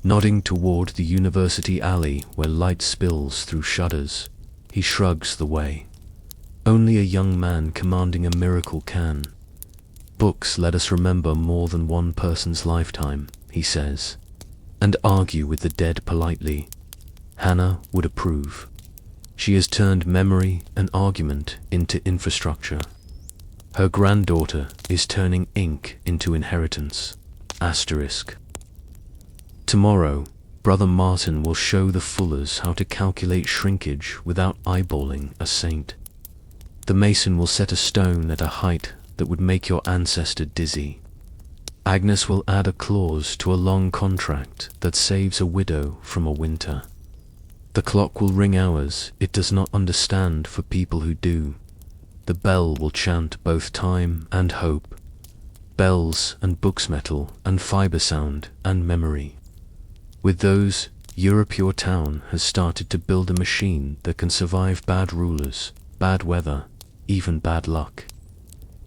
nodding toward the university alley where light spills through shutters. He shrugs the way. Only a young man commanding a miracle can. Books let us remember more than one person's lifetime, he says, and argue with the dead politely. Hannah would approve. She has turned memory and argument into infrastructure. Her granddaughter is turning ink into inheritance. Asterisk. Tomorrow, Brother Martin will show the Fullers how to calculate shrinkage without eyeballing a saint. The mason will set a stone at a height that would make your ancestor dizzy. Agnes will add a clause to a long contract that saves a widow from a winter. The clock will ring hours it does not understand for people who do. The bell will chant both time and hope. Bells and books metal and fiber sound and memory. With those, Europe your town has started to build a machine that can survive bad rulers, bad weather, even bad luck.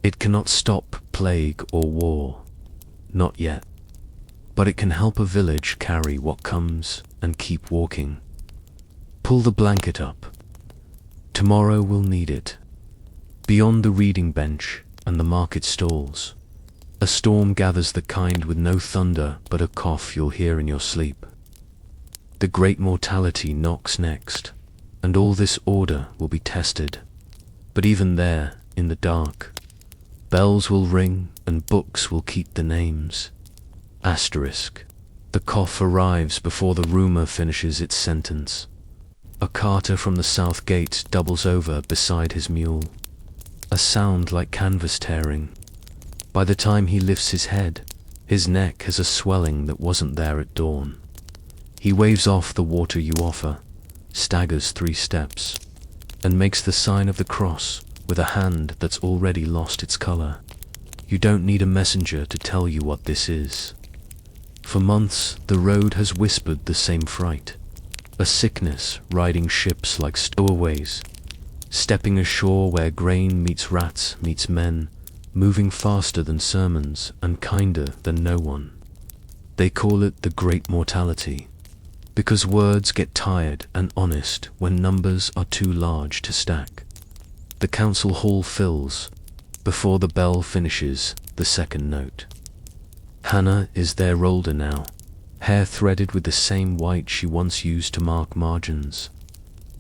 It cannot stop plague or war. Not yet. But it can help a village carry what comes and keep walking. Pull the blanket up. Tomorrow we'll need it. Beyond the reading bench and the market stalls, a storm gathers, the kind with no thunder but a cough you'll hear in your sleep. The great mortality knocks next, and all this order will be tested. But even there, in the dark, bells will ring and books will keep the names. Asterisk. The cough arrives before the rumor finishes its sentence. A carter from the south gate doubles over beside his mule. A sound like canvas tearing. By the time he lifts his head, his neck has a swelling that wasn't there at dawn. He waves off the water you offer, staggers 3 steps, and makes the sign of the cross with a hand that's already lost its color. You don't need a messenger to tell you what this is. For months, the road has whispered the same fright. A sickness riding ships like stowaways, stepping ashore where grain meets rats meets men, moving faster than sermons and kinder than no one. They call it the great mortality. Because words get tired and honest when numbers are too large to stack. The council hall fills before the bell finishes the second note. Hannah is there, older now, hair threaded with the same white she once used to mark margins.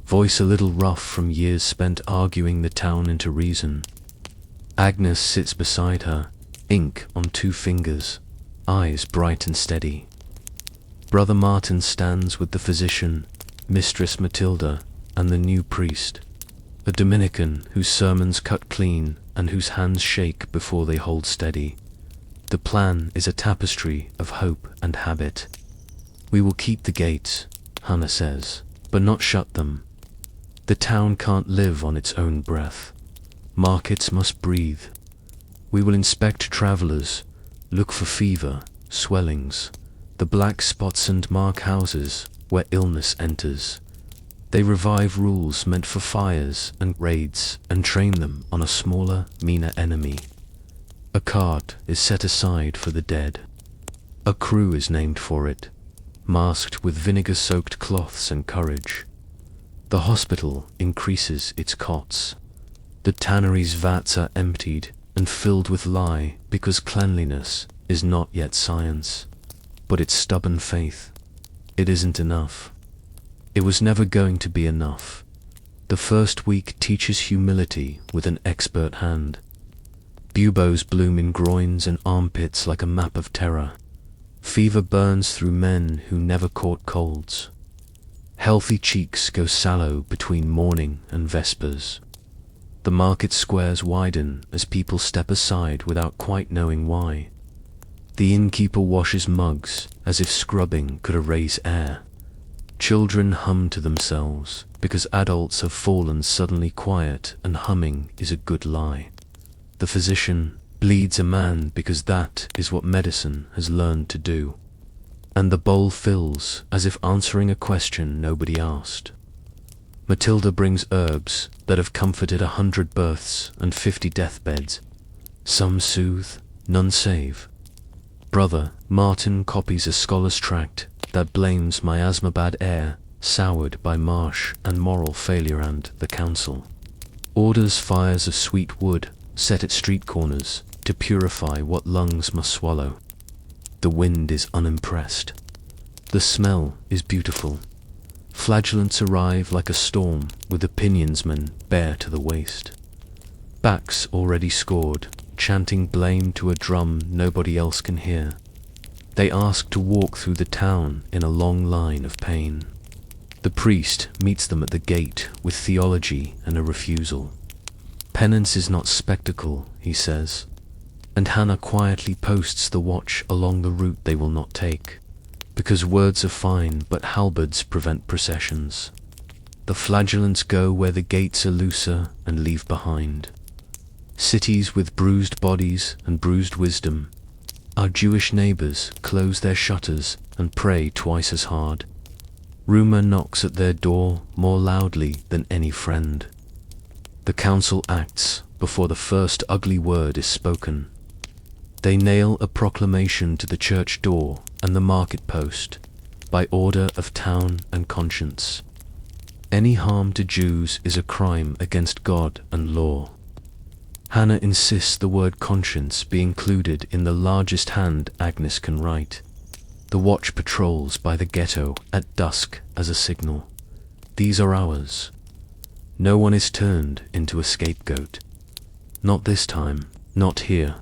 Voice a little rough from years spent arguing the town into reason. Agnes sits beside her, ink on 2 fingers, eyes bright and steady. Brother Martin stands with the physician, Mistress Matilda, and the new priest, a Dominican whose sermons cut clean and whose hands shake before they hold steady. The plan is a tapestry of hope and habit. We will keep the gates, Hannah says, but not shut them. The town can't live on its own breath. Markets must breathe. We will inspect travelers, look for fever, swellings, the black spots, and mark houses where illness enters. They revive rules meant for fires and raids and train them on a smaller, meaner enemy. A cart is set aside for the dead. A crew is named for it, masked with vinegar-soaked cloths and courage. The hospital increases its cots. The tannery's vats are emptied and filled with lye because cleanliness is not yet science. But it's stubborn faith. It isn't enough. It was never going to be enough. The first week teaches humility with an expert hand. Buboes bloom in groins and armpits like a map of terror. Fever burns through men who never caught colds. Healthy cheeks go sallow between morning and vespers. The market squares widen as people step aside without quite knowing why. The innkeeper washes mugs as if scrubbing could erase air. Children hum to themselves because adults have fallen suddenly quiet, and humming is a good lie. The physician bleeds a man because that is what medicine has learned to do. And the bowl fills as if answering a question nobody asked. Matilda brings herbs that have comforted 100 births and 50 deathbeds. Some soothe, none save. Brother Martin copies a scholar's tract that blames miasmabad air, soured by marsh and moral failure, and the council orders fires of sweet wood set at street corners to purify what lungs must swallow. The wind is unimpressed. The smell is beautiful. Flagellants arrive like a storm, with opinionsmen bare to the waist. Backs already scored, chanting blame to a drum nobody else can hear. They ask to walk through the town in a long line of pain. The priest meets them at the gate with theology and a refusal. Penance is not spectacle, he says, and Hannah quietly posts the watch along the route they will not take, because words are fine but halberds prevent processions. The flagellants go where the gates are looser and leave behind. Cities with bruised bodies and bruised wisdom. Our Jewish neighbors close their shutters and pray twice as hard. Rumor knocks at their door more loudly than any friend. The council acts before the first ugly word is spoken. They nail a proclamation to the church door and the market post, by order of town and conscience. Any harm to Jews is a crime against God and law. Hannah insists the word conscience be included in the largest hand Agnes can write. The watch patrols by the ghetto at dusk as a signal. These are ours. No one is turned into a scapegoat. Not this time, not here.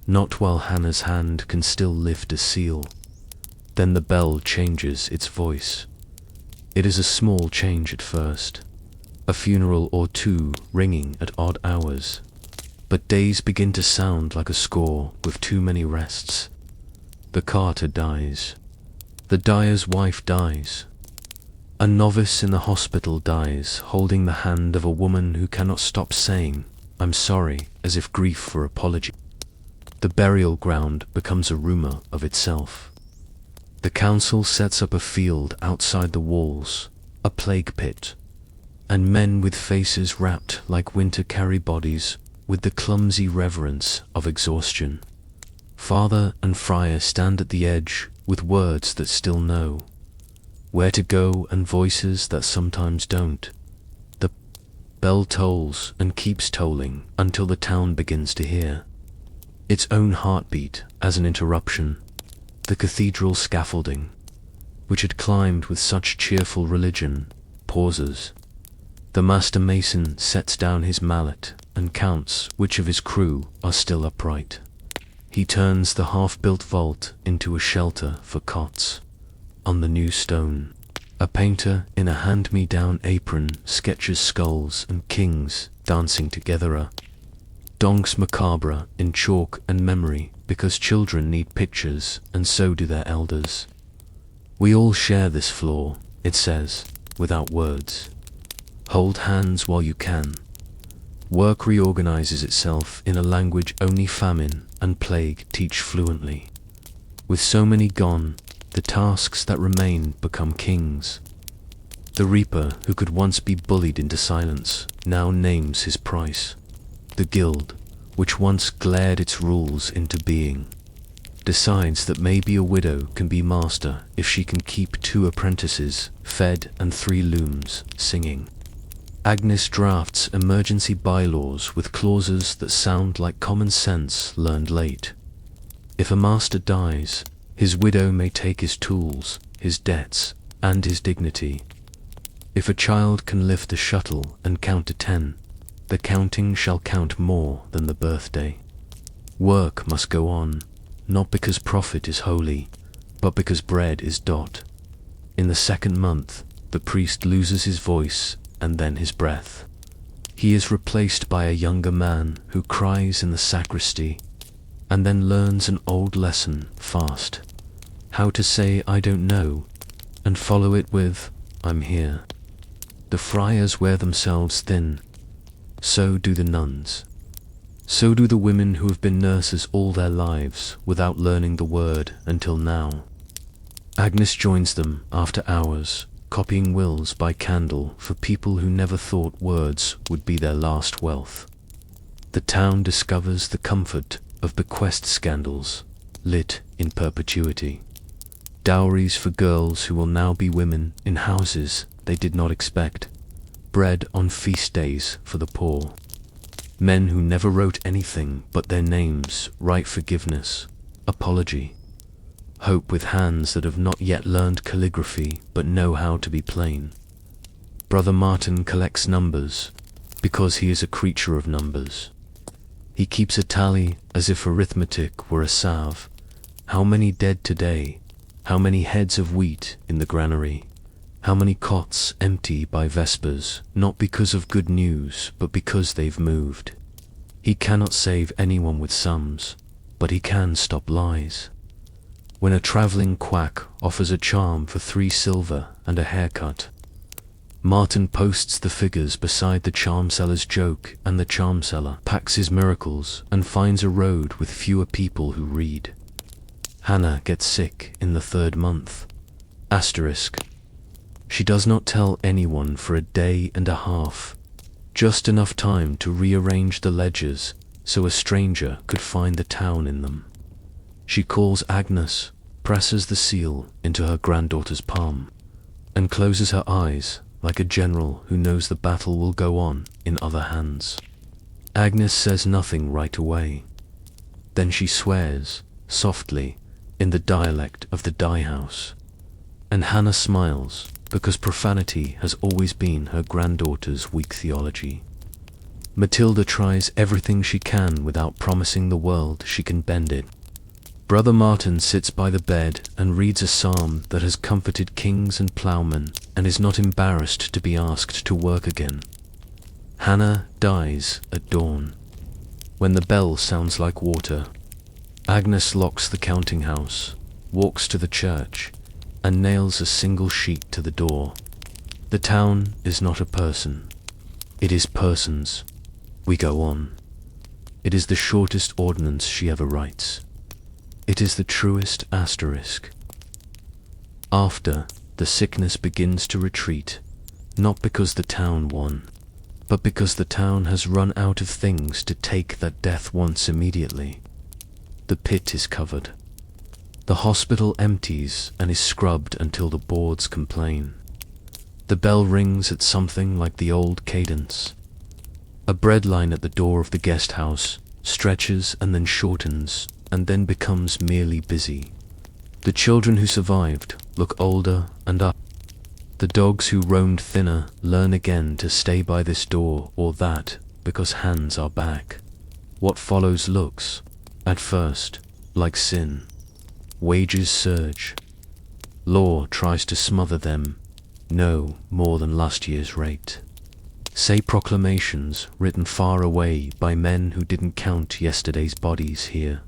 Not while Hannah's hand can still lift a seal. Then the bell changes its voice. It is a small change at first, a funeral or two ringing at odd hours. But days begin to sound like a score with too many rests. The carter dies. The dyer's wife dies. A novice in the hospital dies, holding the hand of a woman who cannot stop saying, "I'm sorry," as if grief for apology. The burial ground becomes a rumor of itself. The council sets up a field outside the walls, a plague pit, and men with faces wrapped like winter carry bodies with the clumsy reverence of exhaustion. Father and friar stand at the edge with words that still know. where to go and voices that sometimes don't. The bell tolls and keeps tolling until the town begins to hear its own heartbeat as an interruption. The cathedral scaffolding, which had climbed with such cheerful religion, pauses. The master mason sets down his mallet and counts which of his crew are still upright. He turns the half-built vault into a shelter for cots. On the new stone, a painter in a hand-me-down apron sketches skulls and kings dancing together, a danse macabre in chalk and memory, because children need pictures and so do their elders. We all share this flaw, it says, without words. Hold hands while you can. Work reorganizes itself in a language only famine and plague teach fluently. With so many gone, the tasks that remain become kings. The reaper who could once be bullied into silence now names his price. The guild, which once glared its rules into being, decides that maybe a widow can be master if she can keep 2 apprentices fed and 3 looms singing. Agnes drafts emergency bylaws with clauses that sound like common sense learned late. If a master dies, his widow may take his tools, his debts, and his dignity. If a child can lift a shuttle and count to 10, the counting shall count more than the birthday. Work must go on, not because profit is holy, but because bread is dot. In the 2nd month, the priest loses his voice and then his breath. He is replaced by a younger man who cries in the sacristy, and then learns an old lesson fast. How to say I don't know, and follow it with I'm here. The friars wear themselves thin. So do the nuns. So do the women who have been nurses all their lives without learning the word until now. Agnes joins them after hours, copying wills by candle for people who never thought words would be their last wealth. The town discovers the comfort of bequest scandals, lit in perpetuity. Dowries for girls who will now be women in houses they did not expect. Bread on feast days for the poor. Men who never wrote anything but their names write forgiveness, apology. Hope with hands that have not yet learned calligraphy but know how to be plain. Brother Martin collects numbers because he is a creature of numbers. He keeps a tally as if arithmetic were a salve. How many dead today? How many heads of wheat in the granary? How many cots empty by vespers, not because of good news, but because they've moved? He cannot save anyone with sums, but he can stop lies. When a travelling quack offers a charm for 3 silver and a haircut, Martin posts the figures beside the charm seller's joke, and the charm seller packs his miracles and finds a road with fewer people who read. Hannah gets sick in the 3rd month. Asterisk. She does not tell anyone for a day and a half, just enough time to rearrange the ledgers so a stranger could find the town in them. She calls Agnes, presses the seal into her granddaughter's palm, and closes her eyes like a general who knows the battle will go on in other hands. Agnes says nothing right away. Then she swears, softly, in the dialect of the dye house. And Hannah smiles, because profanity has always been her granddaughter's weak theology. Matilda tries everything she can without promising the world she can bend it. Brother Martin sits by the bed and reads a psalm that has comforted kings and ploughmen and is not embarrassed to be asked to work again. Hannah dies at dawn. When the bell sounds like water, Agnes locks the counting house, walks to the church, and nails a single sheet to the door. The town is not a person. It is persons. We go on. It is the shortest ordinance she ever writes. It is the truest asterisk. After, the sickness begins to retreat, not because the town won, but because the town has run out of things to take that death wants immediately. The pit is covered. The hospital empties and is scrubbed until the boards complain. The bell rings at something like the old cadence. A bread line at the door of the guest house stretches and then shortens and then becomes merely busy. The children who survived look older and up. The dogs who roamed thinner learn again to stay by this door or that because hands are back. What follows looks, at first, like sin. Wages surge. Law tries to smother them, no more than last year's rate. Say proclamations written far away by men who didn't count yesterday's bodies here.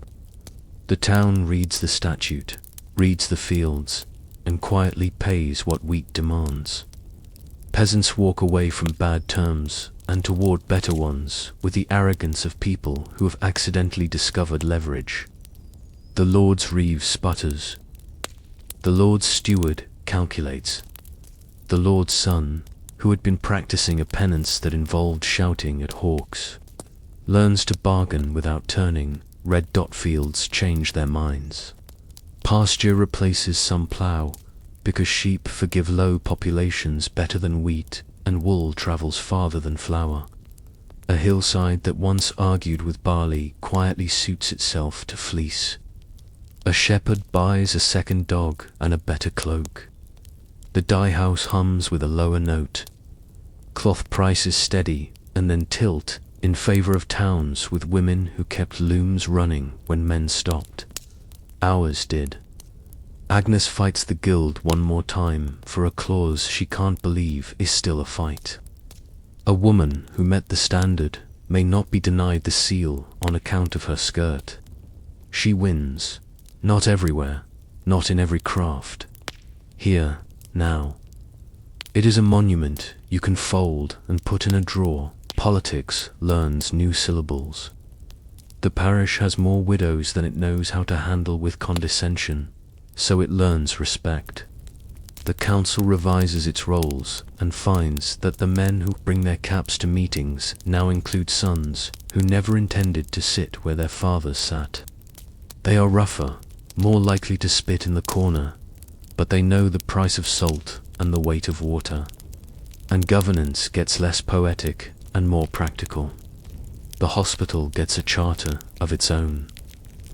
The town reads the statute, reads the fields, and quietly pays what wheat demands. Peasants walk away from bad terms and toward better ones with the arrogance of people who have accidentally discovered leverage. The Lord's reeve sputters. The Lord's steward calculates. The Lord's son, who had been practicing a penance that involved shouting at hawks, learns to bargain without turning. Red dot fields change their minds. Pasture replaces some plough, because sheep forgive low populations better than wheat, and wool travels farther than flour. A hillside that once argued with barley quietly suits itself to fleece. A shepherd buys a second dog and a better cloak. The dye house hums with a lower note. Cloth prices steady and then tilt in favor of towns with women who kept looms running when men stopped. Ours did. Agnes fights the guild one more time for a clause she can't believe is still a fight. A woman who met the standard may not be denied the seal on account of her skirt. She wins, not everywhere, not in every craft. Here, now. It is a monument you can fold and put in a drawer. Politics learns new syllables. The parish has more widows than it knows how to handle with condescension, so it learns respect. The council revises its roles and finds that the men who bring their caps to meetings now include sons who never intended to sit where their fathers sat. They are rougher, more likely to spit in the corner, but they know the price of salt and the weight of water. And governance gets less poetic and more practical. The hospital gets a charter of its own,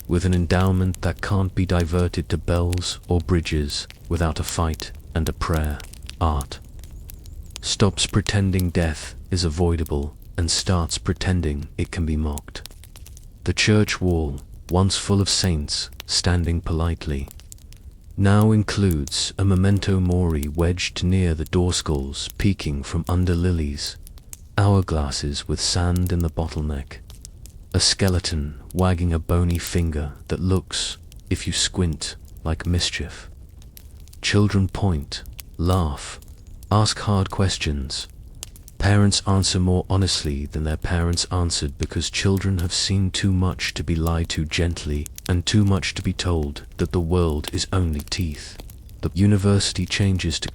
with an endowment that can't be diverted to bells or bridges without a fight and a prayer. Art stops pretending death is avoidable and starts pretending it can be mocked. The church wall, once full of saints standing politely, now includes a memento mori wedged near the door skulls peeking from under lilies, hourglasses with sand in the bottleneck, a skeleton wagging a bony finger that looks, if you squint, like mischief. Children point, laugh, ask hard questions. Parents answer more honestly than their parents answered because children have seen too much to be lied to gently and too much to be told that the world is only teeth. The university changes to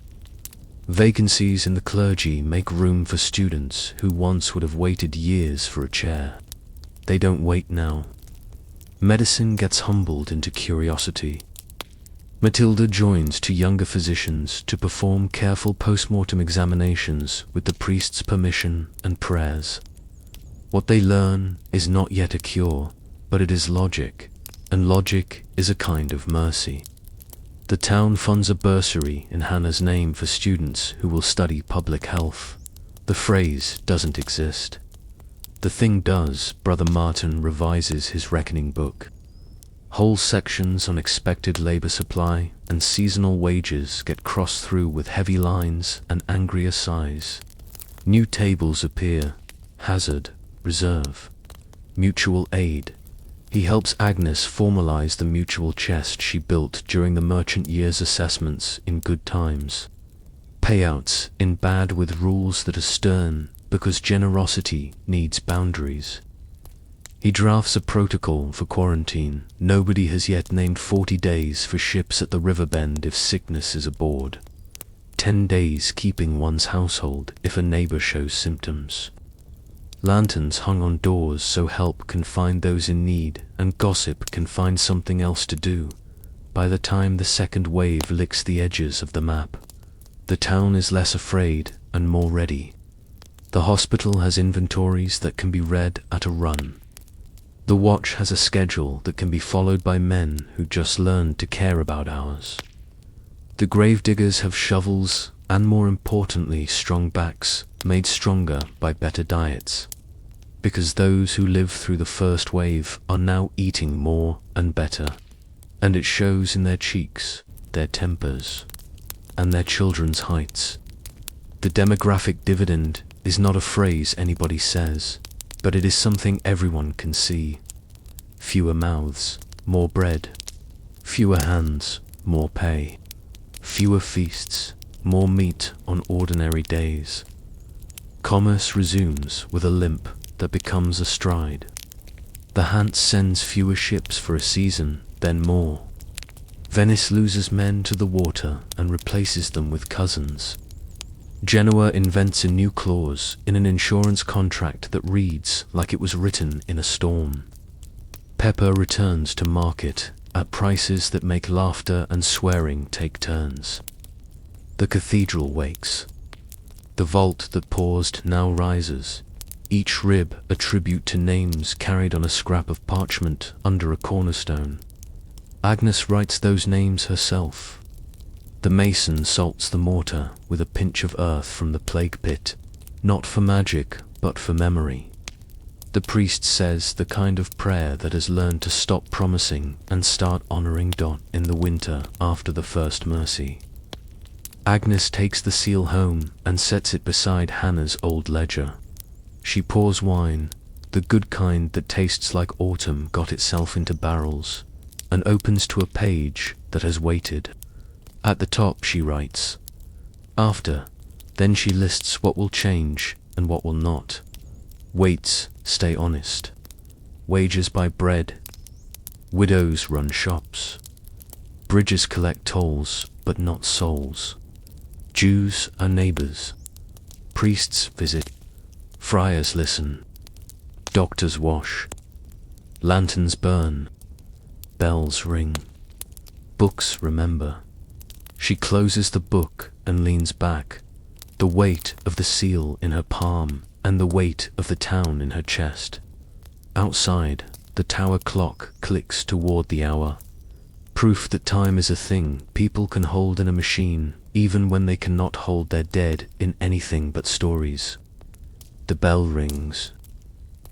vacancies in the clergy make room for students who once would have waited years for a chair. They don't wait now. Medicine gets humbled into curiosity. Matilda joins two younger physicians to perform careful post-mortem examinations with the priest's permission and prayers. What they learn is not yet a cure, but it is logic, and logic is a kind of mercy. The town funds a bursary in Hannah's name for students who will study public health. The phrase doesn't exist. The thing does. Brother Martin revises his reckoning book. Whole sections on expected labor supply and seasonal wages get crossed through with heavy lines and angrier sighs. New tables appear: hazard, reserve, mutual aid. He helps Agnes formalize the mutual chest she built during the merchant year's assessments in good times. Payouts in bad with rules that are stern because generosity needs boundaries. He drafts a protocol for quarantine. Nobody has yet named 40 days for ships at the river bend if sickness is aboard. 10 days keeping one's household if a neighbor shows symptoms. Lanterns hung on doors so help can find those in need and gossip can find something else to do. by the time the second wave licks the edges of the map, the town is less afraid and more ready. The hospital has inventories that can be read at a run. The watch has a schedule that can be followed by men who just learned to care about hours. The gravediggers have shovels and, more importantly, strong backs made stronger by better diets, because those who lived through the first wave are now eating more and better, and it shows in their cheeks, their tempers, and their children's heights. The demographic dividend is not a phrase anybody says, but it is something everyone can see. Fewer mouths, more bread. Fewer hands, more pay. Fewer feasts, more meat on ordinary days. Commerce resumes with a limp that becomes a stride. The Hanse sends fewer ships for a season, then more. Venice loses men to the water and replaces them with cousins. Genoa invents a new clause in an insurance contract that reads like it was written in a storm. Pepper returns to market at prices that make laughter and swearing take turns. The cathedral wakes. The vault that paused now rises, each rib a tribute to names carried on a scrap of parchment under a cornerstone. Agnes writes those names herself. The mason salts the mortar with a pinch of earth from the plague pit, not for magic, but for memory. The priest says the kind of prayer that has learned to stop promising and start honoring Dot in the winter after the first mercy. Agnes takes the seal home and sets it beside Hannah's old ledger. She pours wine, the good kind that tastes like autumn got itself into barrels, and opens to a page that has waited. At the top she writes, "After," then she lists what will change and what will not. Waits stay honest. Wages buy bread. Widows run shops. Bridges collect tolls, but not souls. Jews are neighbors. Priests visit. Friars listen. Doctors wash. Lanterns burn. Bells ring. Books remember. She closes the book and leans back, the weight of the seal in her palm and the weight of the town in her chest. Outside, the tower clock clicks toward the hour. Proof that time is a thing people can hold in a machine, even when they cannot hold their dead in anything but stories. The bell rings.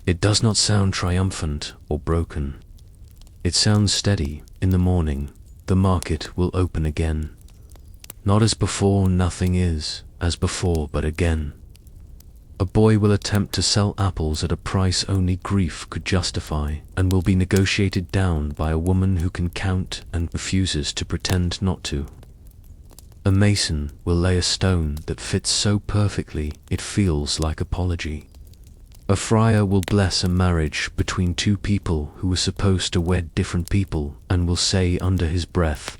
It does not sound triumphant or broken. It sounds steady. In the morning, the market will open again. Not as before, nothing is as before, but again. A boy will attempt to sell apples at a price only grief could justify, and will be negotiated down by a woman who can count and refuses to pretend not to. A mason will lay a stone that fits so perfectly it feels like apology. A friar will bless a marriage between two people who were supposed to wed different people and will say under his breath,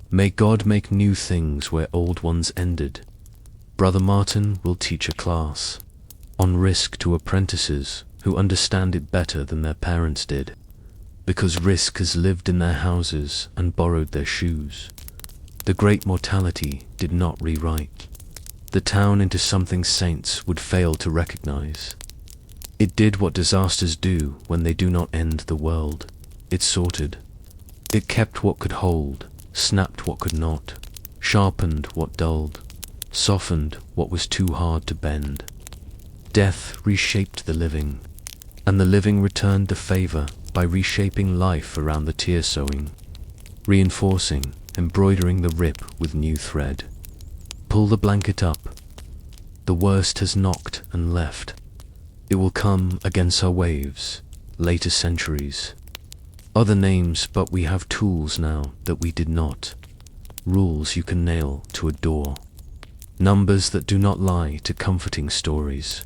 "May God make new things where old ones ended." Brother Martin will teach a class on risk to apprentices who understand it better than their parents did, because risk has lived in their houses and borrowed their shoes. The great mortality did not rewrite the town into something saints would fail to recognize. It did what disasters do when they do not end the world. It sorted. It kept what could hold, snapped what could not, sharpened what dulled, softened what was too hard to bend. Death reshaped the living, and the living returned the favor by reshaping life around the tear sewing, reinforcing, embroidering the rip with new thread. Pull the blanket up. The worst has knocked and left. It will come against our waves, later centuries. Other names, but we have tools now that we did not. Rules you can nail to a door. Numbers that do not lie to comforting stories.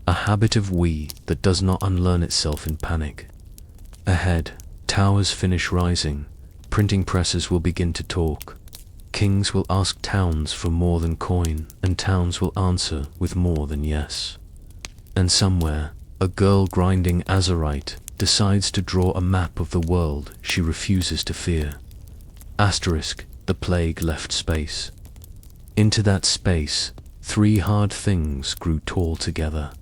A habit of we that does not unlearn itself in panic. Ahead, towers finish rising. Printing presses will begin to talk. Kings will ask towns for more than coin, and towns will answer with more than yes. And somewhere, a girl grinding azurite decides to draw a map of the world she refuses to fear. Asterisk, the plague left space. Into that space, three hard things grew tall together: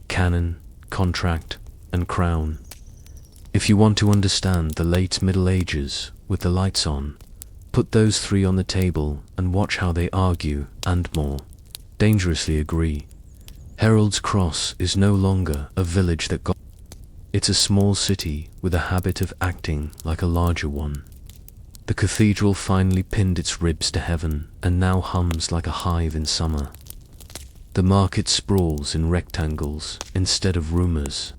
canon, contract, and crown. If you want to understand the late Middle Ages with the lights on, put those three on the table and watch how they argue and more dangerously agree. Harold's Cross is no longer a village that got. It's a small city with a habit of acting like a larger one. The cathedral finally pinned its ribs to heaven and now hums like a hive in summer. The market sprawls in rectangles instead of rumors.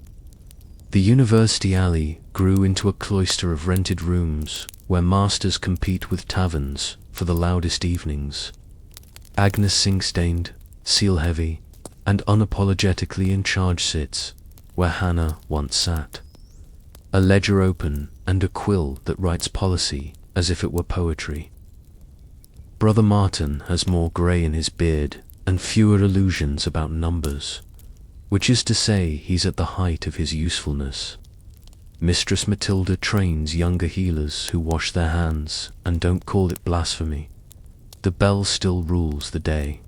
The University Alley grew into a cloister of rented rooms where masters compete with taverns for the loudest evenings. Agnes Sing-stained, seal-heavy, and unapologetically in charge sits where Hannah once sat. A ledger open and a quill that writes policy as if it were poetry. Brother Martin has more grey in his beard and fewer illusions about numbers, which is to say he's at the height of his usefulness. Mistress Matilda trains younger healers who wash their hands and don't call it blasphemy. The bell still rules the day,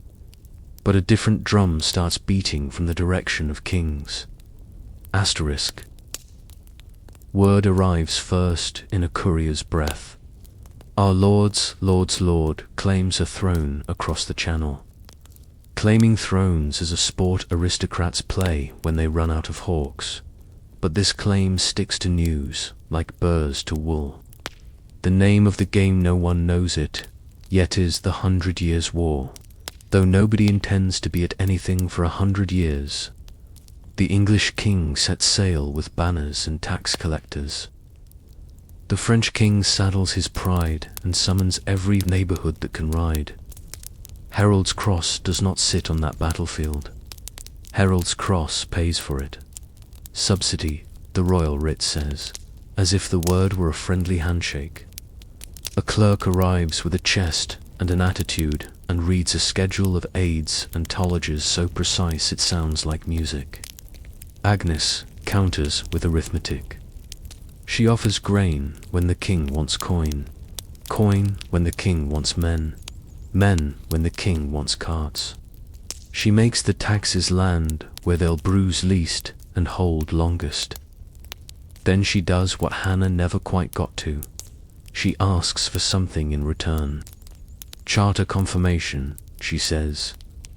but a different drum starts beating from the direction of kings. Asterisk. Word arrives first in a courier's breath. Our Lord's Lord claims a throne across the channel. Claiming thrones is a sport aristocrats play when they run out of hawks, but this claim sticks to news like burrs to wool. The name of the game, no one knows it, yet is the 100 Years' War, though nobody intends to be at anything for 100 years. The English king sets sail with banners and tax collectors. The French king saddles his pride and summons every neighborhood that can ride. Harold's Cross does not sit on that battlefield. Harold's Cross pays for it. Subsidy, the royal writ says, as if the word were a friendly handshake. A clerk arrives with a chest and an attitude and reads a schedule of aids and tollages so precise it sounds like music. Agnes counters with arithmetic. She offers grain when the king wants coin, coin when the king wants men, men when the king wants carts. She makes the taxes land where they'll bruise least and hold longest. Then she does what Hannah never quite got to. She asks for something in return. Charter confirmation, she says,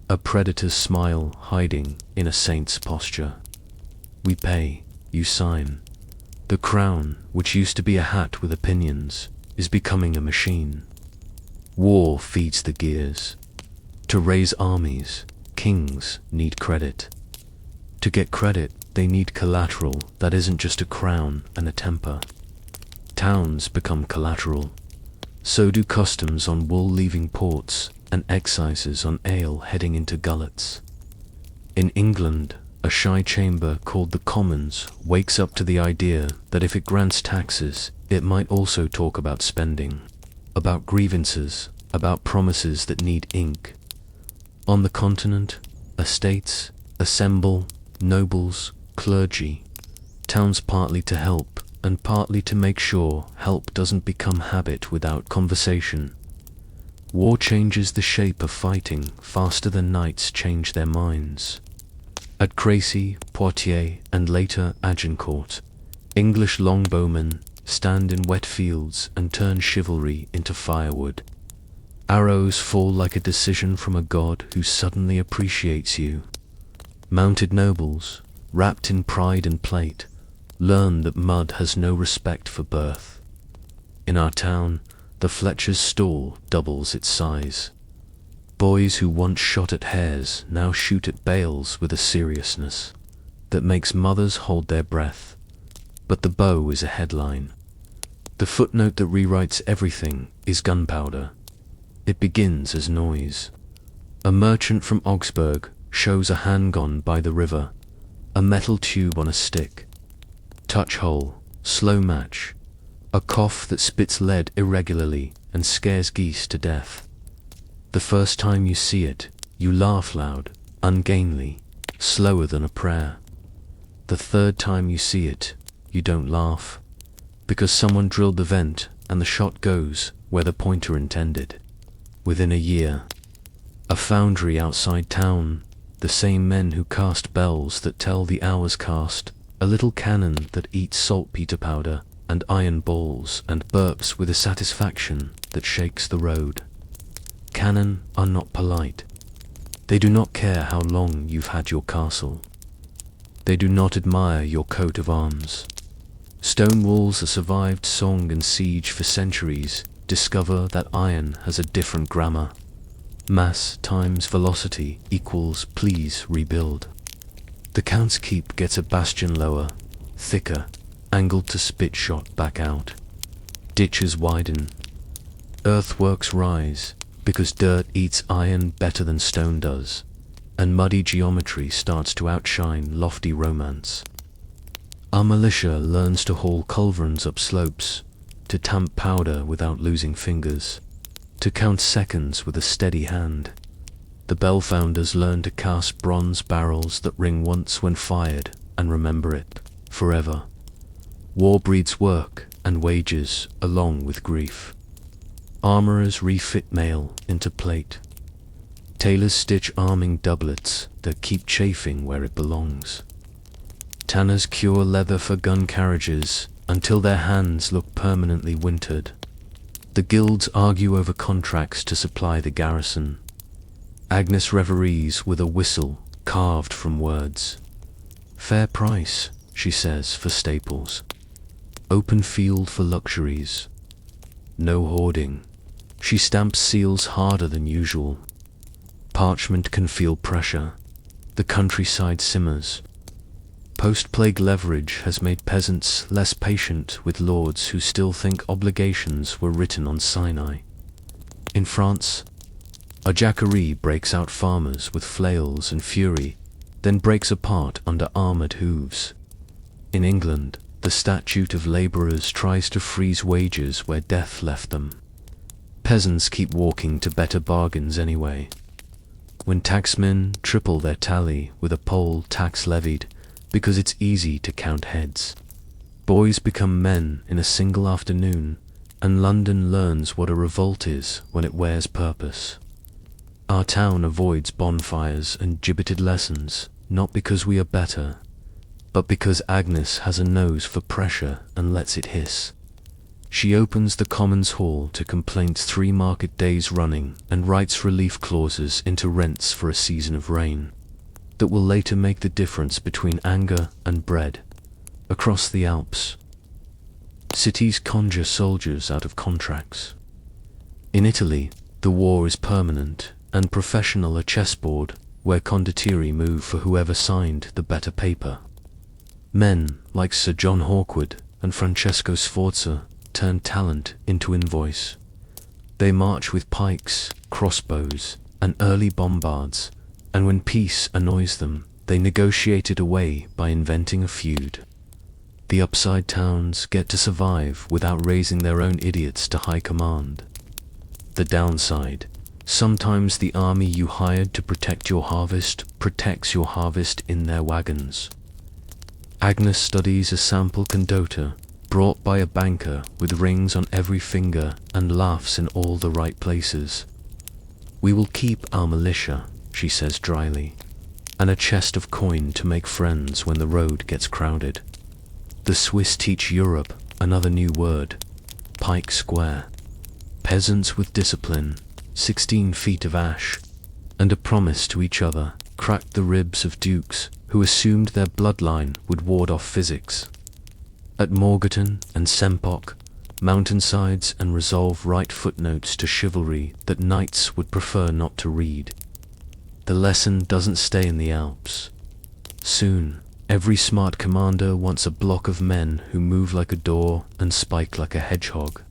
a predator's smile hiding in a saint's posture. We pay, you sign. The crown, which used to be a hat with opinions, is becoming a machine. War feeds the gears. To raise armies, kings need credit. To get credit, they need collateral that isn't just a crown and a temper. Towns become collateral. So do customs on wool leaving ports and excises on ale heading into gullets. In England, a shy chamber called the Commons wakes up to the idea that if it grants taxes, it might also talk about spending, about grievances, about promises that need ink. On the continent, estates assemble, nobles, clergy, towns partly to help and partly to make sure help doesn't become habit without conversation. War changes the shape of fighting faster than knights change their minds. At Crécy, Poitiers, and later Agincourt, English longbowmen stand in wet fields and turn chivalry into firewood. Arrows fall like a decision from a god who suddenly appreciates you. Mounted nobles, wrapped in pride and plate, learn that mud has no respect for birth. In our town, the Fletcher's stall doubles its size. Boys who once shot at hares now shoot at bales with a seriousness that makes mothers hold their breath. But the bow is a headline. The footnote that rewrites everything is gunpowder. It begins as noise. A merchant from Augsburg shows a handgun by the river, a metal tube on a stick. Touch hole, slow match, a cough that spits lead irregularly and scares geese to death. The first time you see it, you laugh loud, ungainly, slower than a prayer. The third time you see it, you don't laugh, because someone drilled the vent and the shot goes where the pointer intended. Within a year, a foundry outside town, the same men who cast bells that tell the hours cast, a little cannon that eats saltpeter powder and iron balls and burps with a satisfaction that shakes the road. Cannon are not polite. They do not care how long you've had your castle. They do not admire your coat of arms. Stone walls that survived song and siege for centuries discover that iron has a different grammar. Mass times velocity equals please rebuild. The Count's Keep gets a bastion lower, thicker, angled to spit shot back out. Ditches widen. Earthworks rise, because dirt eats iron better than stone does, and muddy geometry starts to outshine lofty romance. Our militia learns to haul culverins up slopes, to tamp powder without losing fingers, to count seconds with a steady hand. The bell founders learn to cast bronze barrels that ring once when fired and remember it forever. War breeds work and wages along with grief. Armorers refit mail into plate. Tailors stitch arming doublets that keep chafing where it belongs. Tanners cure leather for gun carriages until their hands look permanently wintered. The guilds argue over contracts to supply the garrison. Agnes reveries with a whistle carved from words. Fair price, she says, for staples. Open field for luxuries. No hoarding. She stamps seals harder than usual. Parchment can feel pressure. The countryside simmers. Post-plague leverage has made peasants less patient with lords who still think obligations were written on Sinai. In France, a jacquerie breaks out farmers with flails and fury, then breaks apart under armored hooves. In England, the statute of laborers tries to freeze wages where death left them. Peasants keep walking to better bargains anyway. When taxmen triple their tally with a poll tax levied, because it's easy to count heads. Boys become men in a single afternoon, and London learns what a revolt is when it wears purpose. Our town avoids bonfires and gibbeted lessons, not because we are better, but because Agnes has a nose for pressure and lets it hiss. She opens the Commons Hall to complaints 3 market days running and writes relief clauses into rents for a season of rain that will later make the difference between anger and bread. Across the Alps, cities conjure soldiers out of contracts. In Italy, the war is permanent and professional, a chessboard where condottieri move for whoever signed the better paper. Men like Sir John Hawkwood and Francesco Sforza turn talent into invoice. They march with pikes, crossbows, and early bombards, and when peace annoys them, they negotiate it away by inventing a feud. The upside towns get to survive without raising their own idiots to high command. The downside: sometimes the army you hired to protect your harvest protects your harvest in their wagons. Agnes studies a sample condotta brought by a banker with rings on every finger and laughs in all the right places. We will keep our militia, she says dryly, and a chest of coin to make friends when the road gets crowded. The Swiss teach Europe another new word: pike square. Peasants with discipline, 16 feet of ash, and a promise to each other cracked the ribs of dukes who assumed their bloodline would ward off physics. At Morgarten and Sempach, mountainsides and resolve write footnotes to chivalry that knights would prefer not to read. The lesson doesn't stay in the Alps. Soon, every smart commander wants a block of men who move like a door and spike like a hedgehog.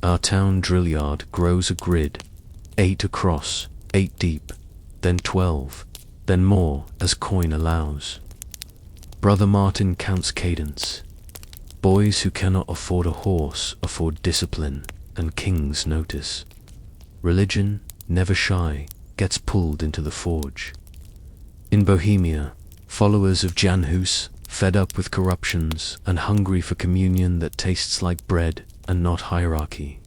Our town drill yard grows a grid, 8 across, 8 deep, then 12, then more as coin allows. Brother Martin counts cadence. Boys who cannot afford a horse afford discipline and kings notice. Religion, never shy, gets pulled into the forge. In Bohemia, followers of Jan Hus, fed up with corruptions and hungry for communion that tastes like bread and not hierarchy,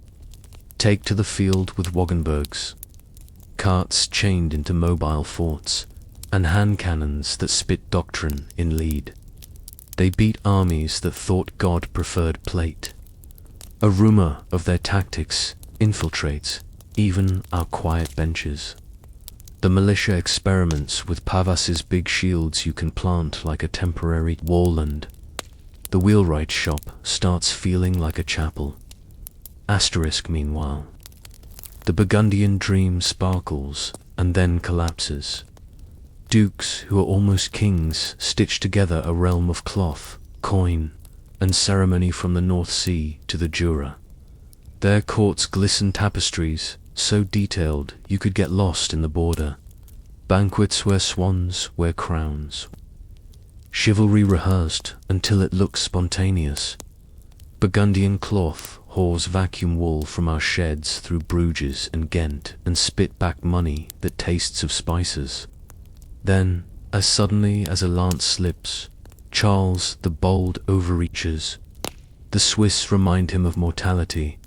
Take to the field with Wagenbergs, carts chained into mobile forts, and hand cannons that spit doctrine in lead. They beat armies that thought God preferred plate. A rumor of their tactics infiltrates even our quiet benches. The militia experiments with Pavas's big shields you can plant like a temporary wallland. The wheelwright shop starts feeling like a chapel. Asterisk meanwhile. The Burgundian dream sparkles and then collapses. Dukes who are almost kings stitch together a realm of cloth, coin, and ceremony from the North Sea to the Jura. Their courts glisten tapestries, so detailed you could get lost in the border. Banquets where swans wear crowns. Chivalry rehearsed until it looks spontaneous. Burgundian cloth haws vacuum wool from our sheds through Bruges and Ghent and spit back money that tastes of spices. Then, as suddenly as a lance slips, Charles the bold overreaches. The Swiss remind him of mortality,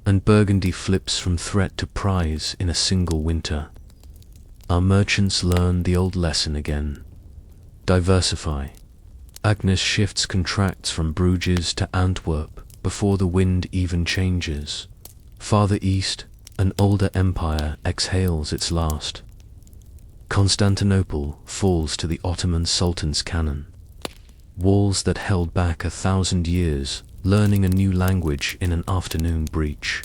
and Burgundy flips from threat to prize in a single winter. Our merchants learn the old lesson again. Diversify. Agnes shifts contracts from Bruges to Antwerp before the wind even changes. Farther east, an older empire exhales its last. Constantinople falls to the Ottoman Sultan's cannon. Walls that held back 1,000 years, learning a new language in an afternoon breach.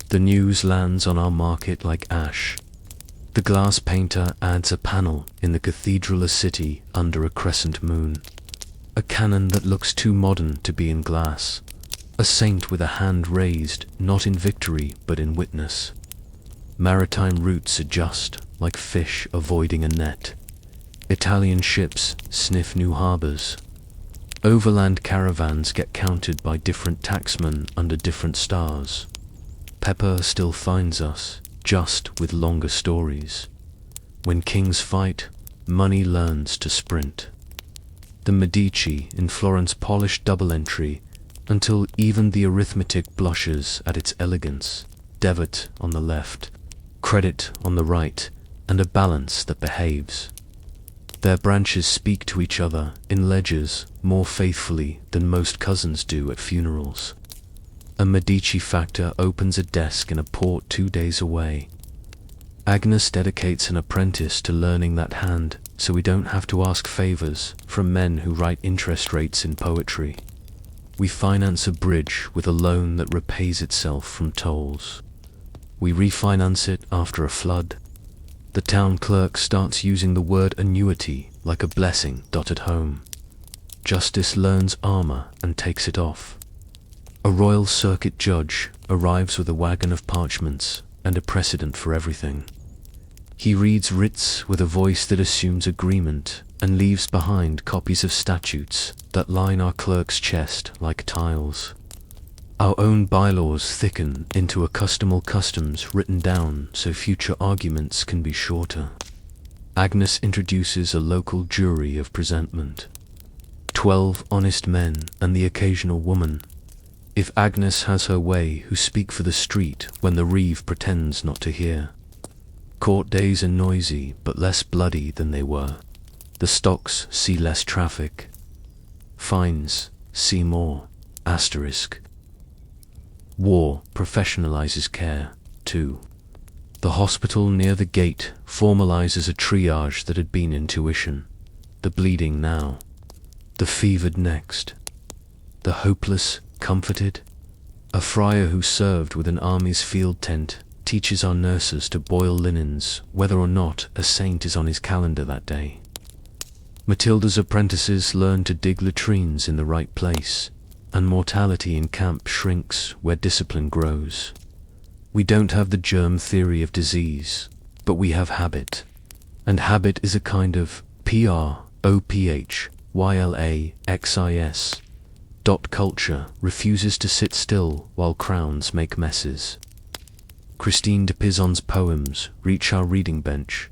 The news lands on our market like ash. The glass painter adds a panel in the cathedral city under a crescent moon. A cannon that looks too modern to be in glass. A saint with a hand raised, not in victory but in witness. Maritime routes adjust, like fish avoiding a net. Italian ships sniff new harbors. Overland caravans get counted by different tacksmen under different stars. Pepper still finds us, just with longer stories. When kings fight, money learns to sprint. The Medici in Florence polish double entry until even the arithmetic blushes at its elegance. Debit on the left, credit on the right, and a balance that behaves. Their branches speak to each other in ledgers more faithfully than most cousins do at funerals. A Medici factor opens a desk in a port 2 days away. Agnes dedicates an apprentice to learning that hand so we don't have to ask favors from men who write interest rates in poetry. We finance a bridge with a loan that repays itself from tolls. We refinance it after a flood. The town clerk starts using the word annuity like a blessing dotted home. Justice learns armor and takes it off. A royal circuit judge arrives with a wagon of parchments and a precedent for everything. He reads writs with a voice that assumes agreement and leaves behind copies of statutes that line our clerk's chest like tiles. Our own bylaws thicken into accustomal customs written down so future arguments can be shorter. Agnes introduces a local jury of presentment. 12 honest men and the occasional woman. If Agnes has her way, who speak for the street when the reeve pretends not to hear. Court days are noisy but less bloody than they were. The stocks see less traffic. Fines see more. Asterisk. War professionalizes care, too. The hospital near the gate formalizes a triage that had been intuition. The bleeding now. The fevered next. The hopeless comforted. A friar who served with an army's field tent teaches our nurses to boil linens whether or not a saint is on his calendar that day. Matilda's apprentices learn to dig latrines in the right place, and mortality in camp shrinks where discipline grows. We don't have the germ theory of disease, but we have habit. And habit is a kind of PROPHYLAXIS. Culture refuses to sit still while crowns make messes. Christine de Pizan's poems reach our reading bench,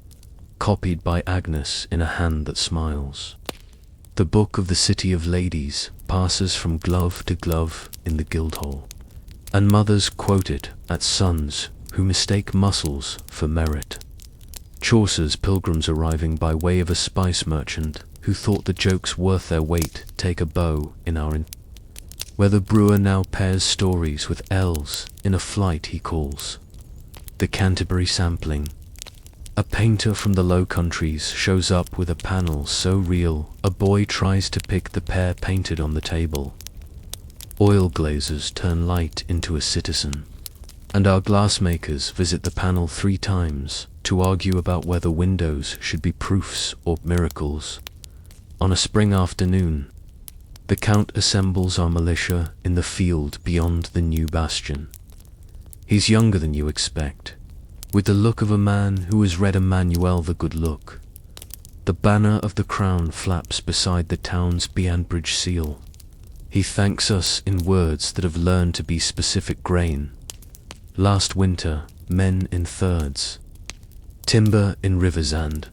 copied by Agnes in a hand that smiles. The book of the City of Ladies passes from glove to glove in the Guildhall. And mothers quote it at sons who mistake muscles for merit. Chaucer's pilgrims arriving by way of a spice merchant who thought the jokes worth their weight take a bow in our where the brewer now pairs stories with elves in a flight he calls the Canterbury sampling. A painter from the Low Countries shows up with a panel so real a boy tries to pick the pear painted on the table. Oil glazers turn light into a citizen, and our glassmakers visit the panel 3 times to argue about whether windows should be proofs or miracles. On a spring afternoon, the Count assembles our militia in the field beyond the new bastion. He's younger than you expect, with the look of a man who has read Emmanuel the Good Look. The banner of the crown flaps beside the town's Bianbridge seal. He thanks us in words that have learned to be specific grain. Last winter, men in thirds, timber in Riversand.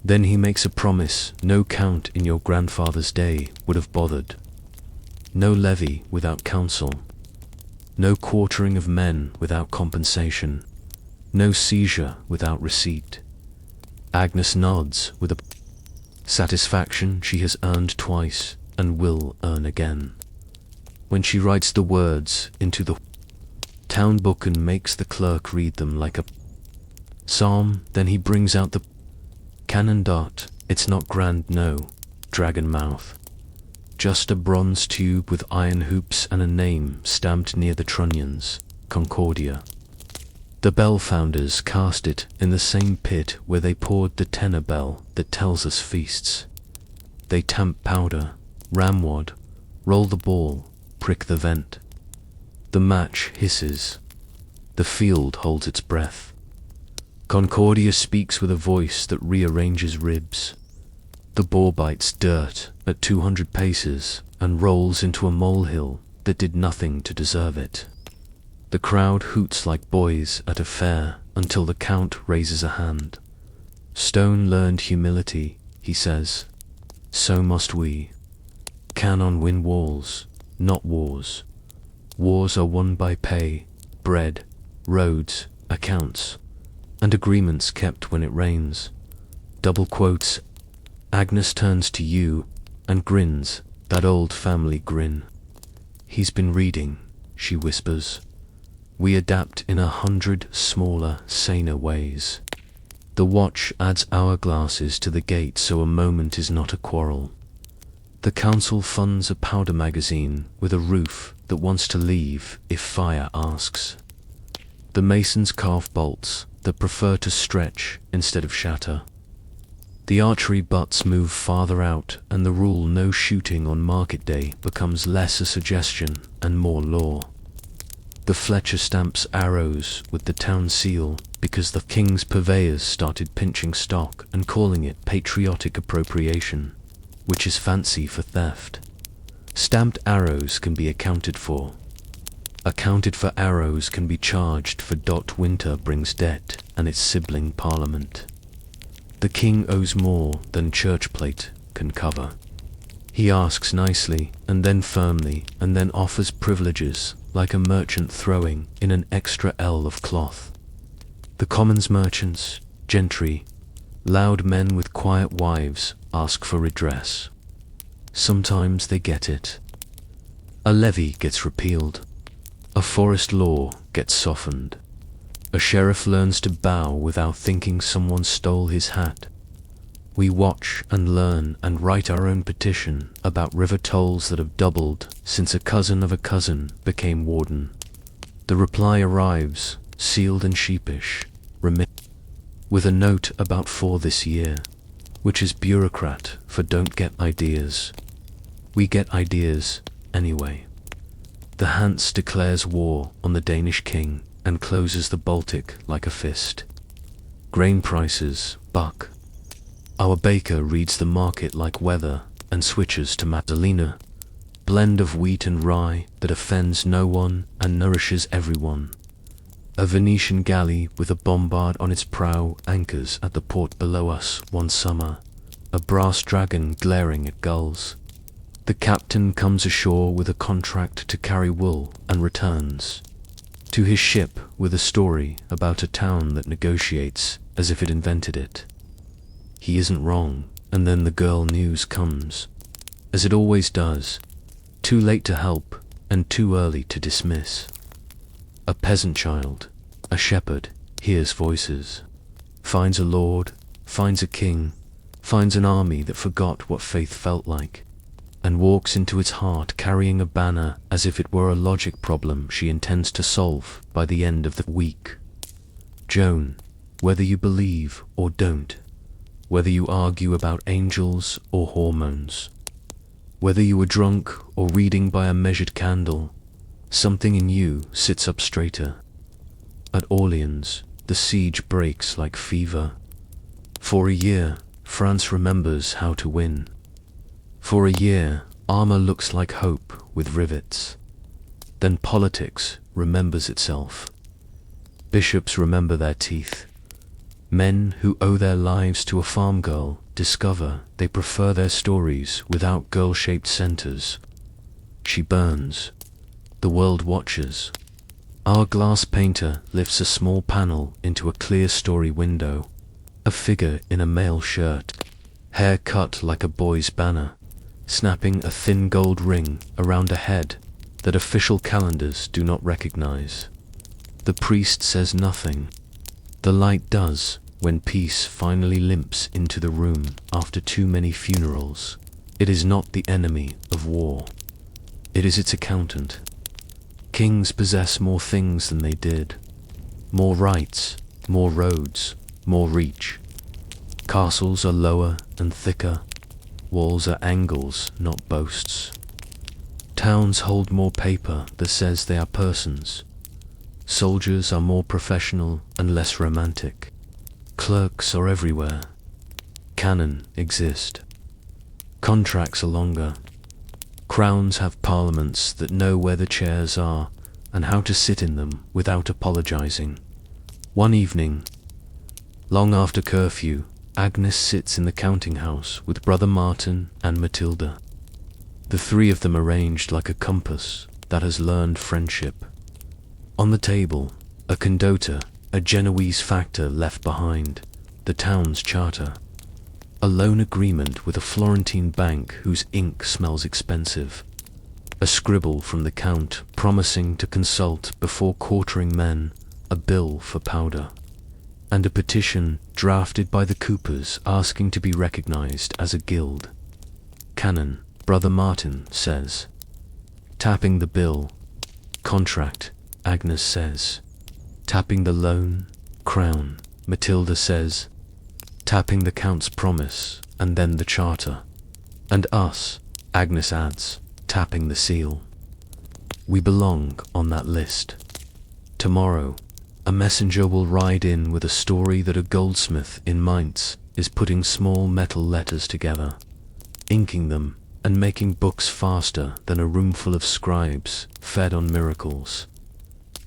Then he makes a promise no count in your grandfather's day would have bothered. No levy without counsel. No quartering of men without compensation. No seizure without receipt. Agnes nods with a satisfaction she has earned twice and will earn again. When she writes the words into the town book and makes the clerk read them like a psalm, then he brings out the cannon dart. It's not grand, no, dragon mouth. Just a bronze tube with iron hoops and a name stamped near the trunnions, Concordia. The bell founders cast it in the same pit where they poured the tenor bell that tells us feasts. They tamp powder, ramwad, roll the ball, prick the vent. The match hisses. The field holds its breath. Concordia speaks with a voice that rearranges ribs. The ball bites dirt at 200 paces and rolls into a molehill that did nothing to deserve it. The crowd hoots like boys at a fair until the Count raises a hand. Stone learned humility, he says. So must we. Cannon win walls, not wars. Wars are won by pay, bread, roads, accounts, and agreements kept when it rains. Double quotes. Agnes turns to you and grins, that old family grin. He's been reading, she whispers. We adapt in 100 smaller, saner ways. The watch adds hourglasses to the gate so a moment is not a quarrel. The council funds a powder magazine with a roof that wants to leave if fire asks. The masons carve bolts that prefer to stretch instead of shatter. The archery butts move farther out, and the rule no shooting on market day becomes less a suggestion and more law. The Fletcher stamps arrows with the town seal because the king's purveyors started pinching stock and calling it patriotic appropriation, which is fancy for theft. Stamped arrows can be accounted for. Accounted for arrows can be charged for. Winter brings debt and its sibling parliament. The king owes more than church plate can cover. He asks nicely, and then firmly, and then offers privileges, like a merchant throwing in an extra ell of cloth. The commons merchants, gentry, loud men with quiet wives ask for redress. Sometimes they get it. A levy gets repealed. A forest law gets softened. A sheriff learns to bow without thinking someone stole his hat. We watch and learn and write our own petition about river tolls that have doubled since a cousin of a cousin became warden. The reply arrives, sealed and sheepish, with a note about for this year, which is bureaucrat for don't get ideas. We get ideas anyway. The Hanse declares war on the Danish king and closes the Baltic like a fist. Grain prices buck. Our baker reads the market like weather and switches to Magdalena, blend of wheat and rye that offends no one and nourishes everyone. A Venetian galley with a bombard on its prow anchors at the port below us one summer, a brass dragon glaring at gulls. The captain comes ashore with a contract to carry wool and returns to his ship with a story about a town that negotiates as if it invented it. He isn't wrong, and then the girl news comes, as it always does, too late to help and too early to dismiss. A peasant child, a shepherd, hears voices, finds a lord, finds a king, finds an army that forgot what faith felt like, and walks into its heart carrying a banner as if it were a logic problem she intends to solve by the end of the week. Joan, whether you believe or don't, whether you argue about angels or hormones, whether you were drunk or reading by a measured candle, something in you sits up straighter. At Orleans, the siege breaks like fever. For a year, France remembers how to win. For a year, armor looks like hope with rivets. Then politics remembers itself. Bishops remember their teeth. Men who owe their lives to a farm girl discover they prefer their stories without girl-shaped centers. She burns. The world watches. Our glass painter lifts a small panel into a clear story window. A figure in a male shirt, hair cut like a boy's banner, snapping a thin gold ring around a head that official calendars do not recognize. The priest says nothing. The light does when peace finally limps into the room after too many funerals. It is not the enemy of war. It is its accountant. Kings possess more things than they did. More rights, more roads, more reach. Castles are lower and thicker. Walls are angles, not boasts. Towns hold more paper that says they are persons. Soldiers are more professional and less romantic. Clerks are everywhere. Cannon exist. Contracts are longer. Crowns have parliaments that know where the chairs are and how to sit in them without apologizing. One evening, long after curfew, Agnes sits in the counting house with Brother Martin and Matilda. The three of them arranged like a compass that has learned friendship. On the table, a condotta, a Genoese factor left behind, the town's charter. A loan agreement with a Florentine bank whose ink smells expensive. A scribble from the Count promising to consult before quartering men, a bill for powder. And a petition drafted by the Coopers asking to be recognized as a guild. Canon, Brother Martin says. Tapping the bill. Contract, Agnes says. Tapping the loan, crown, Matilda says. Tapping the Count's promise, and then the charter. And us, Agnes adds, tapping the seal. We belong on that list. Tomorrow, a messenger will ride in with a story that a goldsmith in Mainz is putting small metal letters together, inking them, and making books faster than a roomful of scribes fed on miracles.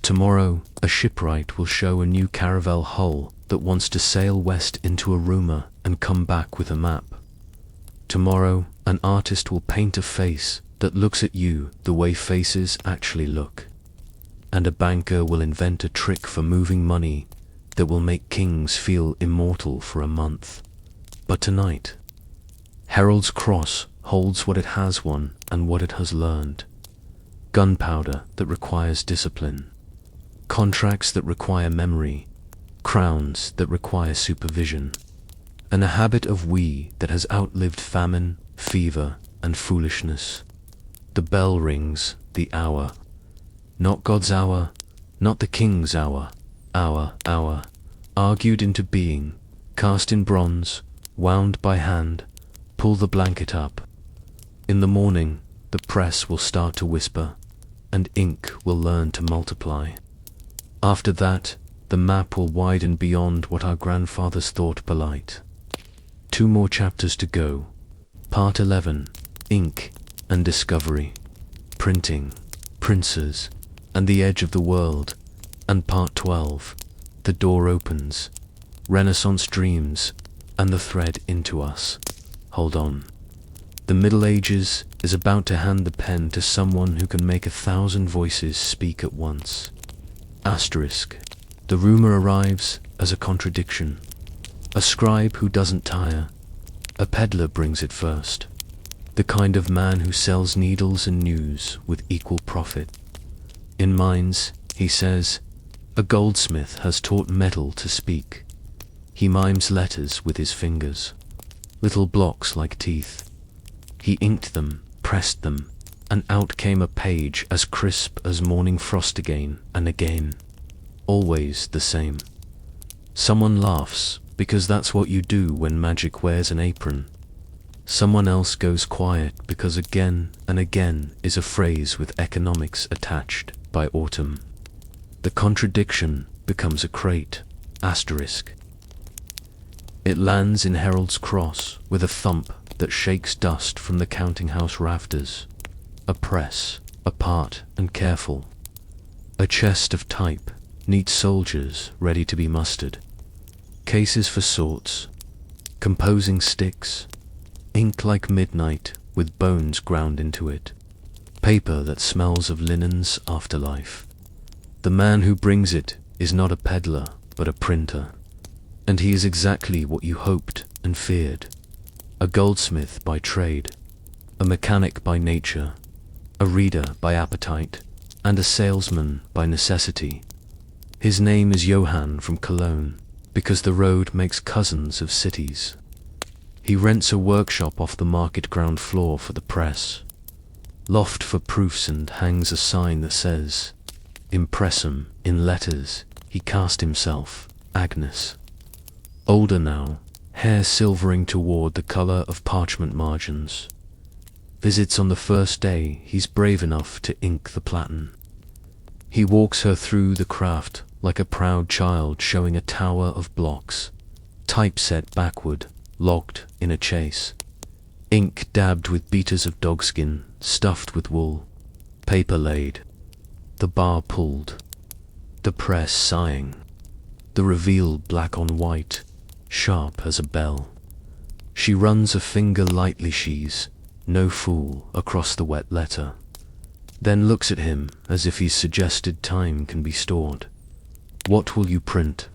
Tomorrow, a shipwright will show a new caravel hull that wants to sail west into Aruma and come back with a map. Tomorrow, an artist will paint a face that looks at you the way faces actually look. And a banker will invent a trick for moving money that will make kings feel immortal for a month. But tonight, Harold's cross holds what it has won and what it has learned. Gunpowder that requires discipline. Contracts that require memory. Crowns that require supervision. And a habit of we that has outlived famine, fever, and foolishness. The bell rings, the hour. Not God's hour, not the king's hour. Hour, argued into being, cast in bronze, wound by hand, pull the blanket up. In the morning, the press will start to whisper, and ink will learn to multiply. After that, the map will widen beyond what our grandfathers thought polite. 2 more chapters to go. Part 11, Ink and Discovery, Printing, Princes, and the Edge of the World, and Part 12, The Door Opens, Renaissance Dreams, and the Thread into Us. Hold on. The Middle Ages, is about to hand the pen to someone who can make 1,000 voices speak at once. Asterisk. The rumor arrives as a contradiction. A scribe who doesn't tire. A peddler brings it first. The kind of man who sells needles and news with equal profit. In mines, he says, a goldsmith has taught metal to speak. He mimes letters with his fingers, little blocks like teeth. He inked them, pressed them, and out came a page as crisp as morning frost again and again. Always the same. Someone laughs, because that's what you do when magic wears an apron. Someone else goes quiet because again and again is a phrase with economics attached by autumn. The contradiction becomes a crate. Asterisk. It lands in Herald's Cross with a thump that shakes dust from the counting house rafters. A press, apart and careful. A chest of type, neat soldiers ready to be mustered. Cases for sorts. Composing sticks. Ink like midnight with bones ground into it. Paper that smells of linen's afterlife. The man who brings it is not a peddler, but a printer. And he is exactly what you hoped and feared. A goldsmith by trade, a mechanic by nature, a reader by appetite, and a salesman by necessity. His name is Johann from Cologne, because the road makes cousins of cities. He rents a workshop off the market ground floor for the press. Loft for proofs and hangs a sign that says, Impressum, in letters, he cast himself, Agnes. Older now, hair silvering toward the color of parchment margins. Visits on the first day, he's brave enough to ink the platen. He walks her through the craft like a proud child showing a tower of blocks, typeset backward, locked in a chase. Ink dabbed with beaters of dogskin, stuffed with wool, paper laid. The bar pulled, the press sighing, the reveal black on white, sharp as a bell. She runs a finger lightly, she's no fool, across the wet letter, then looks at him as if his suggested time can be stored. What will you print?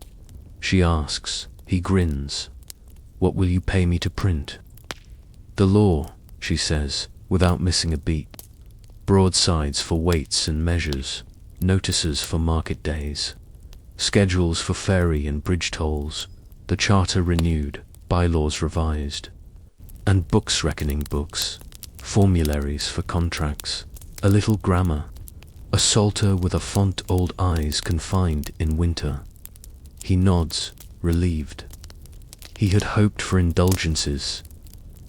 She asks. He grins. What will you pay me to print? The law, she says, without missing a beat. Broadsides for weights and measures, notices for market days, schedules for ferry and bridge tolls, the charter renewed, bylaws revised, and books reckoning books, formularies for contracts, a little grammar, a psalter with a font old eyes confined in winter. He nods, relieved. He had hoped for indulgences.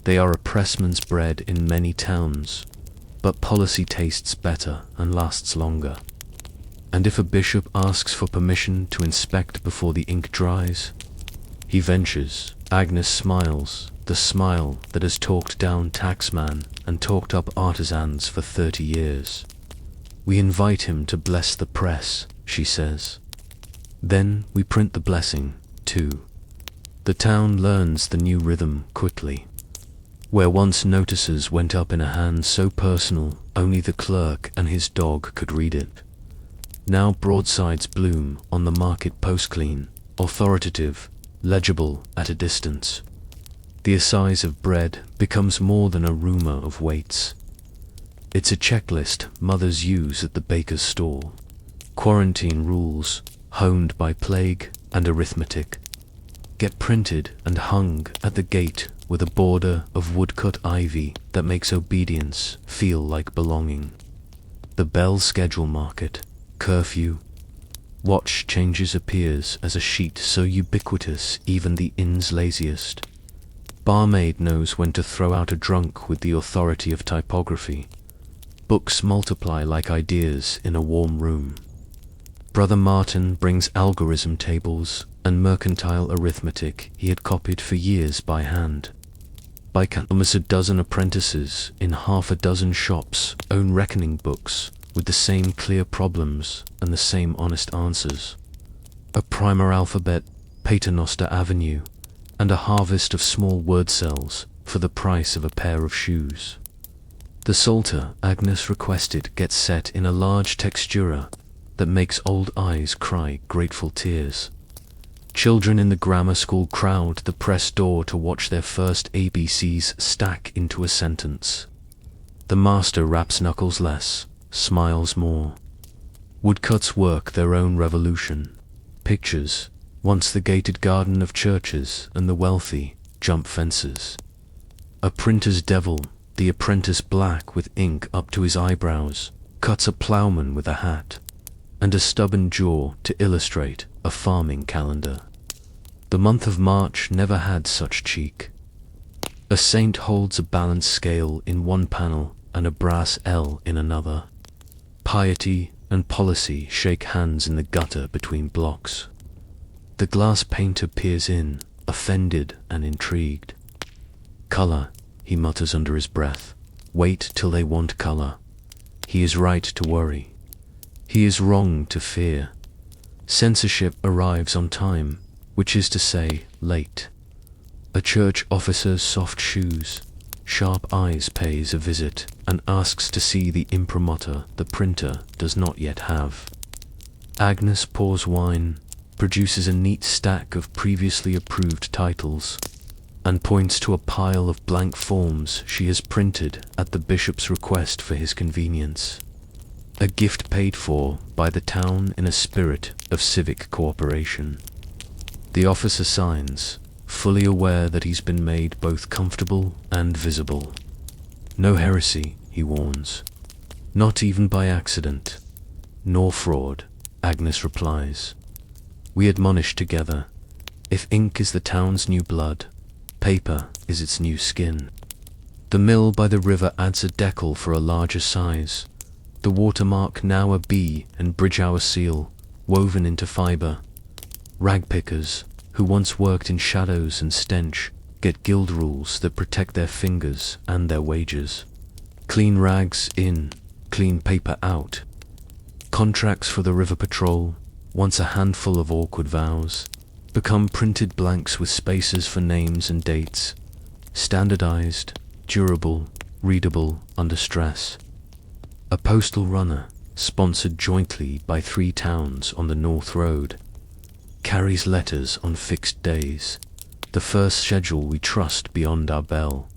They are a pressman's bread in many towns, but policy tastes better and lasts longer. And if a bishop asks for permission to inspect before the ink dries, he ventures. Agnes smiles, the smile that has talked down taxman and talked up artisans for 30 years. We invite him to bless the press, she says. Then we print the blessing, too. The town learns the new rhythm quickly. Where once notices went up in a hand so personal only the clerk and his dog could read it. Now broadsides bloom on the market post clean, authoritative, legible at a distance. The assize of bread becomes more than a rumor of weights. It's a checklist mothers use at the baker's stall. Quarantine rules, honed by plague and arithmetic, get printed and hung at the gate with a border of woodcut ivy that makes obedience feel like belonging. The bell schedule market, curfew, watch changes appears as a sheet so ubiquitous even the inn's laziest. Barmaid knows when to throw out a drunk with the authority of typography. Books multiply like ideas in a warm room. Brother Martin brings algorithm tables and mercantile arithmetic he had copied for years by hand. By almost a dozen apprentices in half a dozen shops own reckoning books with the same clear problems and the same honest answers. A primer alphabet, Paternoster Avenue, and a harvest of small word cells for the price of a pair of shoes. The psalter Agnes requested gets set in a large textura that makes old eyes cry grateful tears. Children in the grammar school crowd the press door to watch their first ABCs stack into a sentence. The master raps knuckles less, smiles more. Woodcuts work their own revolution. Pictures, once the gated garden of churches and the wealthy, jump fences. A printer's devil, the apprentice black with ink up to his eyebrows, cuts a ploughman with a hat, and a stubborn jaw to illustrate a farming calendar. The month of March never had such cheek. A saint holds a balanced scale in one panel and a brass L in another. Piety and policy shake hands in the gutter between blocks. The glass painter peers in, offended and intrigued. Color, he mutters under his breath. Wait till they want color. He is right to worry. He is wrong to fear. Censorship arrives on time, which is to say, late. A church officer's soft shoes, sharp eyes pays a visit and asks to see the imprimatur the printer does not yet have. Agnes pours wine, produces a neat stack of previously approved titles, and points to a pile of blank forms she has printed at the bishop's request for his convenience. A gift paid for by the town in a spirit of civic cooperation. The officer signs, fully aware that he's been made both comfortable and visible. No heresy, he warns. Not even by accident. Nor fraud, Agnes replies. We admonish together. If ink is the town's new blood, paper is its new skin. The mill by the river adds a decal for a larger size. The watermark now a bee and bridge hour seal, woven into fibre. Ragpickers, who once worked in shadows and stench, get guild rules that protect their fingers and their wages. Clean rags in, clean paper out. Contracts for the river patrol, once a handful of awkward vows, become printed blanks with spaces for names and dates. Standardized, durable, readable under stress. A postal runner, sponsored jointly by 3 towns on the North Road, carries letters on fixed days, the first schedule we trust beyond our bell.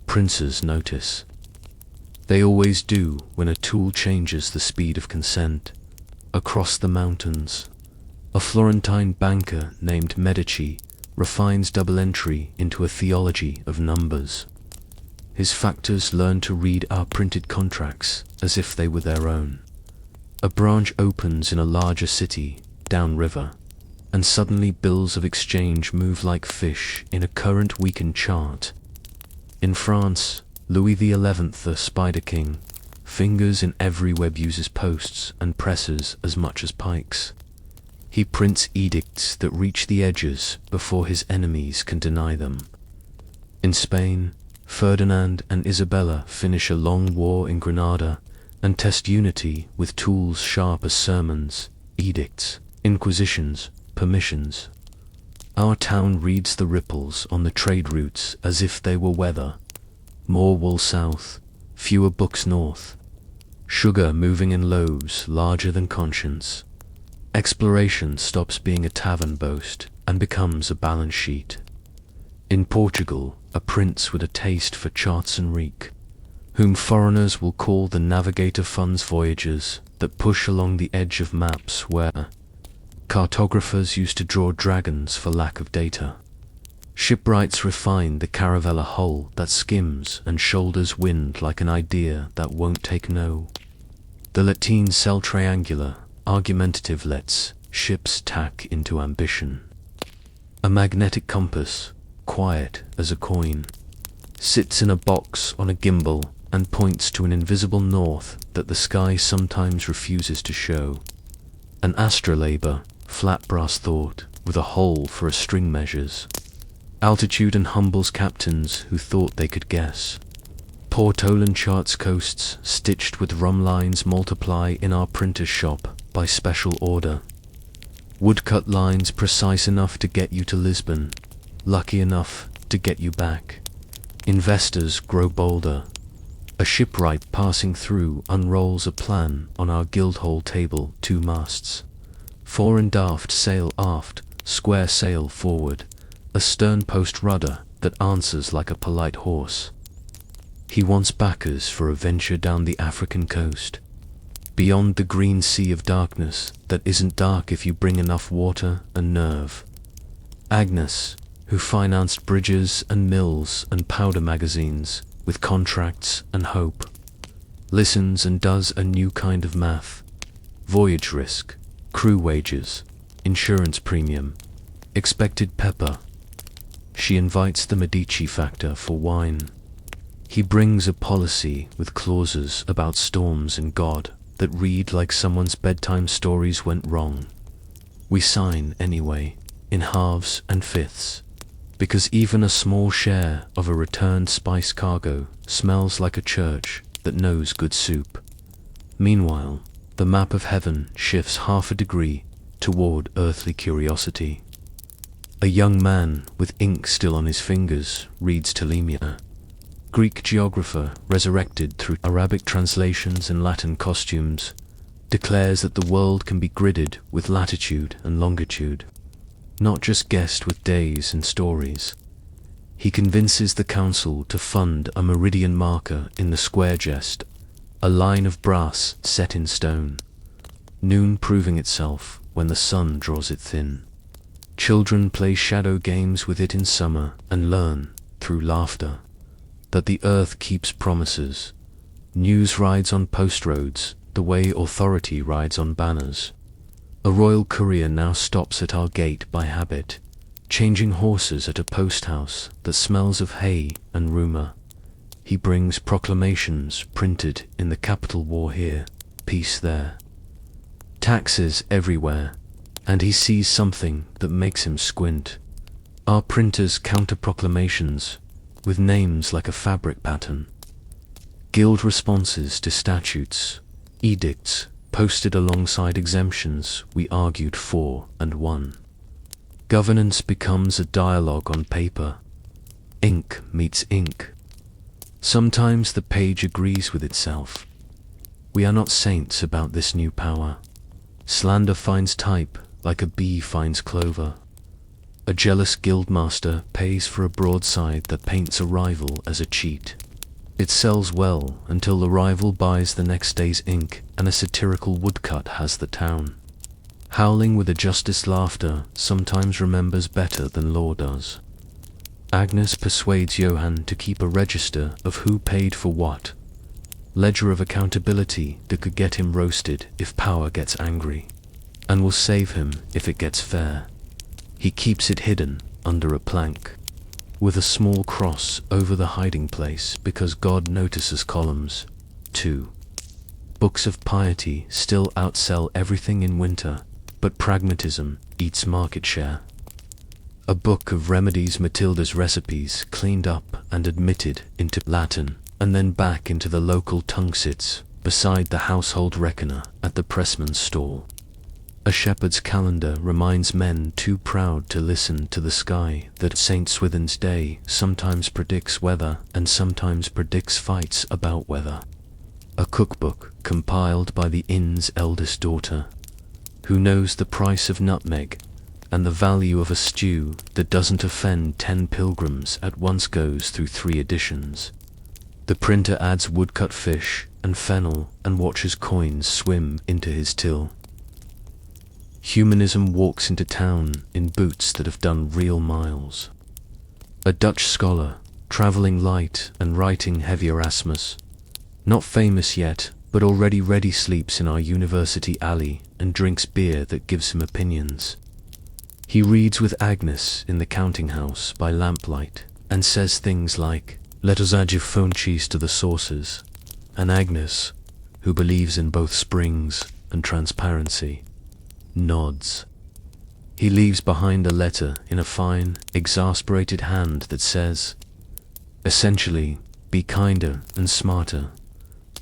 Princes notice. They always do when a tool changes the speed of consent. Across the mountains, a Florentine banker named Medici refines double entry into a theology of numbers. His factors learn to read our printed contracts as if they were their own. A branch opens in a larger city, downriver, and suddenly bills of exchange move like fish in a current weakened chart. In France, Louis XI, the Spider King, fingers in every web uses posts and presses as much as pikes. He prints edicts that reach the edges before his enemies can deny them. In Spain, Ferdinand and Isabella finish a long war in Granada and test unity with tools sharp as sermons, edicts, inquisitions, permissions. Our town reads the ripples on the trade routes as if they were weather. More wool south, fewer books north. Sugar moving in loaves larger than conscience. Exploration stops being a tavern boast and becomes a balance sheet. In Portugal, a prince with a taste for charts and reek, whom foreigners will call the navigator funds voyagers that push along the edge of maps where cartographers used to draw dragons for lack of data. Shipwrights refine the caravella hull that skims and shoulders wind like an idea that won't take no. The Latines sell triangular, argumentative lets ships tack into ambition. A magnetic compass, quiet as a coin, sits in a box on a gimbal and points to an invisible north that the sky sometimes refuses to show. An astrolabe, flat brass thought, with a hole for a string measures. Altitude and humbles captains who thought they could guess. Port Tolan charts coasts stitched with rum lines multiply in our printer's shop by special order. Woodcut lines precise enough to get you to Lisbon, lucky enough to get you back. Investors grow bolder. A shipwright passing through unrolls a plan on our guildhall table, 2 masts. Fore and aft, sail aft, square sail forward, a stern post rudder that answers like a polite horse. He wants backers for a venture down the African coast, beyond the green sea of darkness that isn't dark if you bring enough water and nerve. Agnes, who financed bridges and mills and powder magazines with contracts and hope, listens and does a new kind of math. Voyage risk, crew wages, insurance premium, expected pepper. She invites the Medici factor for wine. He brings a policy with clauses about storms and God that read like someone's bedtime stories went wrong. We sign anyway, in halves and fifths, because even a small share of a returned spice cargo smells like a church that knows good soup. Meanwhile, the map of heaven shifts half a degree toward earthly curiosity. A young man with ink still on his fingers reads Ptolemia. Greek geographer, resurrected through Arabic translations and Latin costumes, declares that the world can be gridded with latitude and longitude, not just guessed with days and stories. He convinces the council to fund a meridian marker in the square jest, a line of brass set in stone, noon proving itself when the sun draws it thin. Children play shadow games with it in summer and learn, through laughter, that the earth keeps promises. News rides on post roads the way authority rides on banners. A royal courier now stops at our gate by habit, changing horses at a post house that smells of hay and rumour. He brings proclamations printed in the capital war here, peace there. Taxes everywhere, and he sees something that makes him squint. Our printers counter proclamations with names like a fabric pattern. Guild responses to statutes, edicts, posted alongside exemptions we argued for and won. Governance becomes a dialogue on paper. Ink meets ink. Sometimes the page agrees with itself. We are not saints about this new power. Slander finds type like a bee finds clover. A jealous guildmaster pays for a broadside that paints a rival as a cheat. It sells well until the rival buys the next day's ink and a satirical woodcut has the town. Howling with a justice laughter sometimes remembers better than law does. Agnes persuades Johann to keep a register of who paid for what. Ledger of accountability that could get him roasted if power gets angry, and will save him if it gets fair. He keeps it hidden under a plank, with a small cross over the hiding place because God notices columns. 2. Books of piety still outsell everything in winter, but pragmatism eats market share. A book of remedies, Matilda's recipes cleaned up and admitted into Latin, and then back into the local tongue sits beside the household reckoner at the pressman's stall. A shepherd's calendar reminds men too proud to listen to the sky that St. Swithin's Day sometimes predicts weather and sometimes predicts fights about weather. A cookbook compiled by the inn's eldest daughter, who knows the price of nutmeg and the value of a stew that doesn't offend 10 pilgrims at once, goes through 3 editions. The printer adds woodcut fish and fennel and watches coins swim into his till. Humanism walks into town in boots that have done real miles. A Dutch scholar, travelling light and writing heavy Erasmus, not famous yet, but already ready, sleeps in our university alley and drinks beer that gives him opinions. He reads with Agnes in the counting house by lamplight and says things like, "Let us add your phone cheese to the sauces," and Agnes, who believes in both springs and transparency, nods. He leaves behind a letter in a fine, exasperated hand that says, essentially, be kinder and smarter,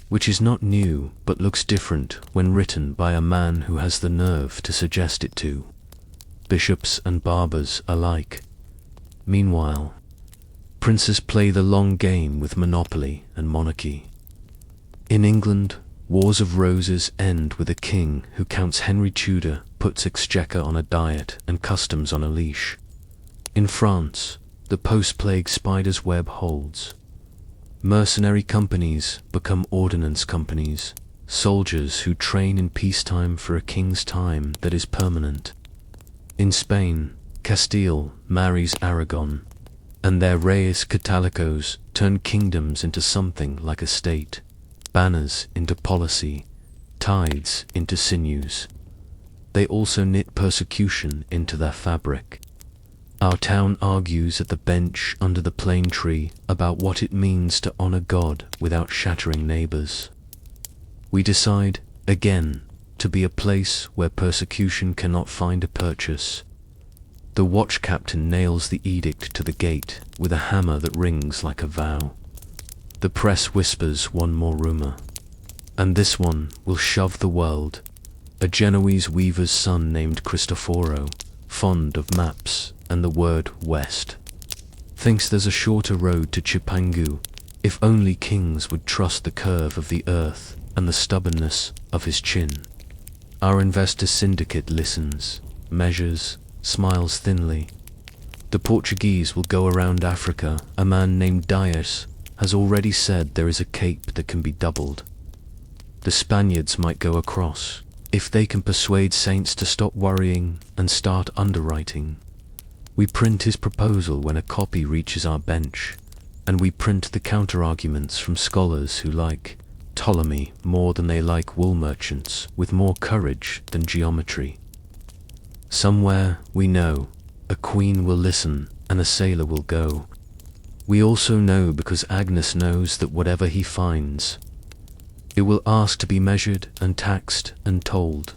which is not new but looks different when written by a man who has the nerve to suggest it to bishops and barbers alike. Meanwhile, princes play the long game with monopoly and monarchy. In England, wars of roses end with a king who counts Henry Tudor, puts exchequer on a diet and customs on a leash. In France, the post-plague spider's web holds. Mercenary companies become ordnance companies, soldiers who train in peacetime for a king's time that is permanent. In Spain, Castile marries Aragon, and their Reyes Catalicos turn kingdoms into something like a state, banners into policy, tides into sinews. They also knit persecution into their fabric. Our town argues at the bench under the plane tree about what it means to honor God without shattering neighbors. We decide, again, to be a place where persecution cannot find a purchase. The watch captain nails the edict to the gate with a hammer that rings like a vow. The press whispers one more rumor, and this one will shove the world. A Genoese weaver's son named Cristoforo, fond of maps and the word west, thinks there's a shorter road to Chipangu if only kings would trust the curve of the earth and the stubbornness of his chin. Our investor syndicate listens, measures, smiles thinly. The Portuguese will go around Africa. A man named Dias has already said there is a cape that can be doubled. The Spaniards might go across if they can persuade saints to stop worrying and start underwriting. We print his proposal when a copy reaches our bench, and we print the counter-arguments from scholars who like Ptolemy more than they like wool merchants with more courage than geometry. Somewhere, we know, a queen will listen and a sailor will go. We also know because Agnes knows that whatever he finds, it will ask to be measured and taxed and told,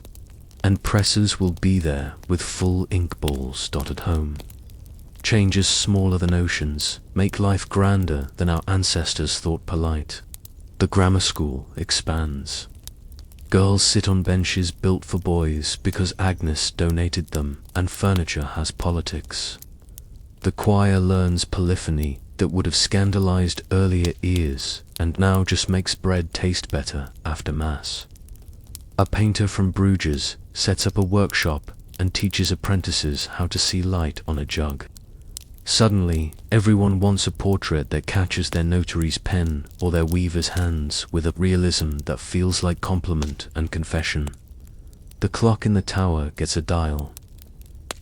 and presses will be there with full ink balls dotted home. Changes smaller than oceans make life grander than our ancestors thought polite. The grammar school expands. Girls sit on benches built for boys because Agnes donated them, and furniture has politics. The choir learns polyphony that would have scandalized earlier ears and now just makes bread taste better after Mass. A painter from Bruges sets up a workshop and teaches apprentices how to see light on a jug. Suddenly, everyone wants a portrait that catches their notary's pen or their weaver's hands with a realism that feels like compliment and confession. The clock in the tower gets a dial.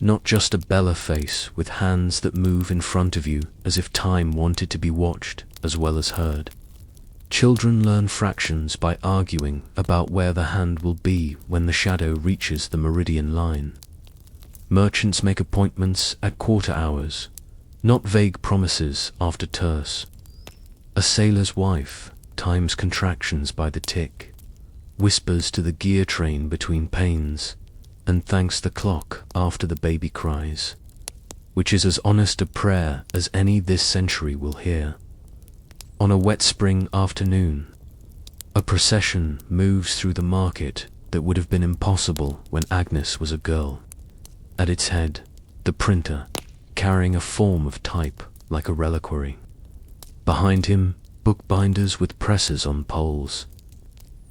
Not just a Bella face with hands that move in front of you as if time wanted to be watched as well as heard. Children learn fractions by arguing about where the hand will be when the shadow reaches the meridian line. Merchants make appointments at quarter hours, not vague promises after terse. A sailor's wife times contractions by the tick, whispers to the gear train between pains, and thanks the clock after the baby cries, which is as honest a prayer as any this century will hear. On a wet spring afternoon, a procession moves through the market that would have been impossible when Agnes was a girl. At its head, the printer, carrying a form of type like a reliquary. Behind him, bookbinders with presses on poles,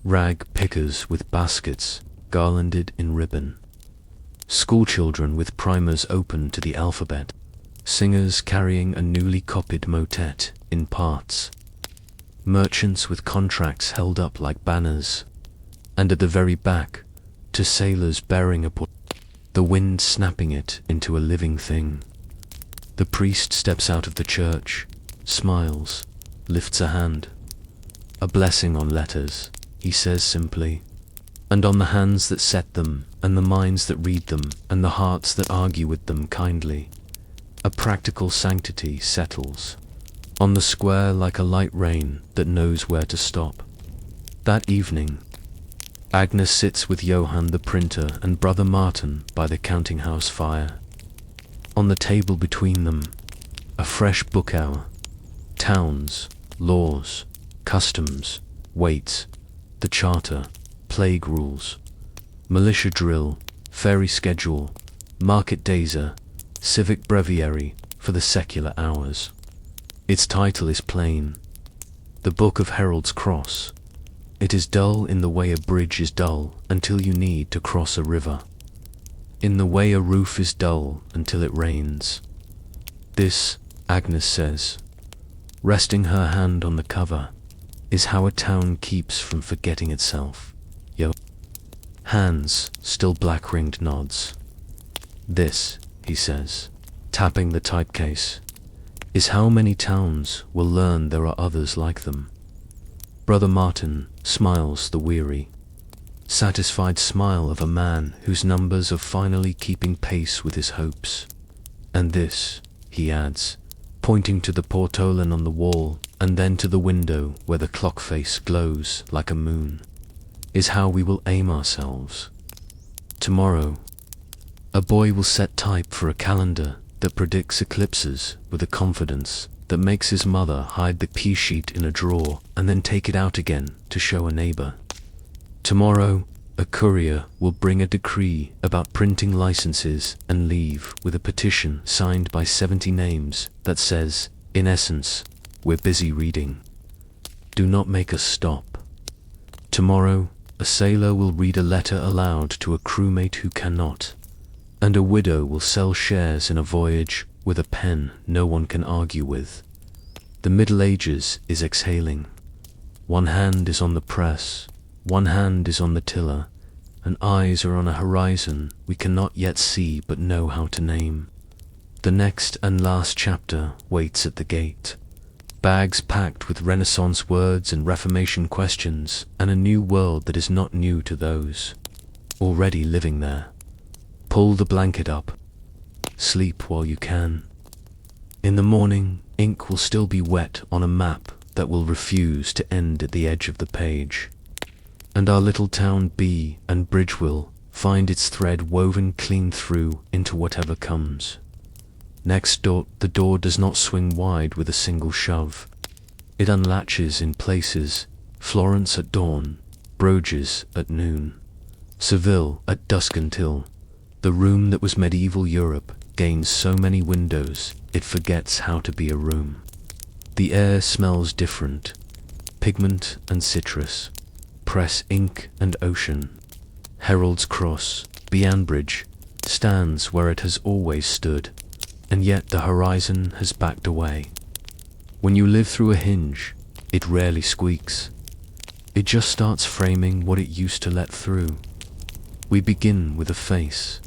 rag pickers with baskets garlanded in ribbon, schoolchildren with primers open to the alphabet, singers carrying a newly copied motet in parts, merchants with contracts held up like banners, and at the very back, to sailors bearing a the wind snapping it into a living thing. The priest steps out of the church, smiles, lifts a hand. A blessing on letters, he says simply, and on the hands that set them, and the minds that read them, and the hearts that argue with them kindly. A practical sanctity settles on the square like a light rain that knows where to stop. That evening, Agnes sits with Johann the printer and Brother Martin by the counting house fire. On the table between them, a fresh book hour. Towns, laws, customs, weights, the charter, plague rules, militia drill, ferry schedule, market dazer, civic breviary for the secular hours. Its title is plain, The Book of Herald's Cross. It is dull in the way a bridge is dull until you need to cross a river. In the way a roof is dull until it rains. This, Agnes says, resting her hand on the cover, is how a town keeps from forgetting itself. Yo. Hans, still black-ringed, nods. This, he says, tapping the typecase, is how many towns will learn there are others like them. Brother Martin smiles the weary, satisfied smile of a man whose numbers are finally keeping pace with his hopes. And this, he adds, pointing to the portolan on the wall and then to the window where the clock face glows like a moon, is how we will aim ourselves. Tomorrow, a boy will set type for a calendar that predicts eclipses with a confidence that makes his mother hide the key sheet in a drawer and then take it out again to show a neighbor. Tomorrow, a courier will bring a decree about printing licenses and leave with a petition signed by 70 names that says, in essence, we're busy reading. Do not make us stop. Tomorrow, a sailor will read a letter aloud to a crewmate who cannot, and a widow will sell shares in a voyage with a pen no one can argue with. The Middle Ages is exhaling. One hand is on the press, one hand is on the tiller, and eyes are on a horizon we cannot yet see but know how to name. The next and last chapter waits at the gate. Bags packed with Renaissance words and Reformation questions, and a new world that is not new to those already living there. Pull the blanket up. Sleep while you can. In the morning, ink will still be wet on a map that will refuse to end at the edge of the page. And our little town B and bridge will find its thread woven clean through into whatever comes. Next door, the door does not swing wide with a single shove. It unlatches in places, Florence at dawn, Bruges at noon, Seville at dusk until the room that was medieval Europe gains so many windows it forgets how to be a room. The air smells different, pigment and citrus, press ink and ocean. Herald's Cross, Bianbridge, stands where it has always stood, and yet the horizon has backed away. When you live through a hinge, it rarely squeaks. It just starts framing what it used to let through. We begin with a face,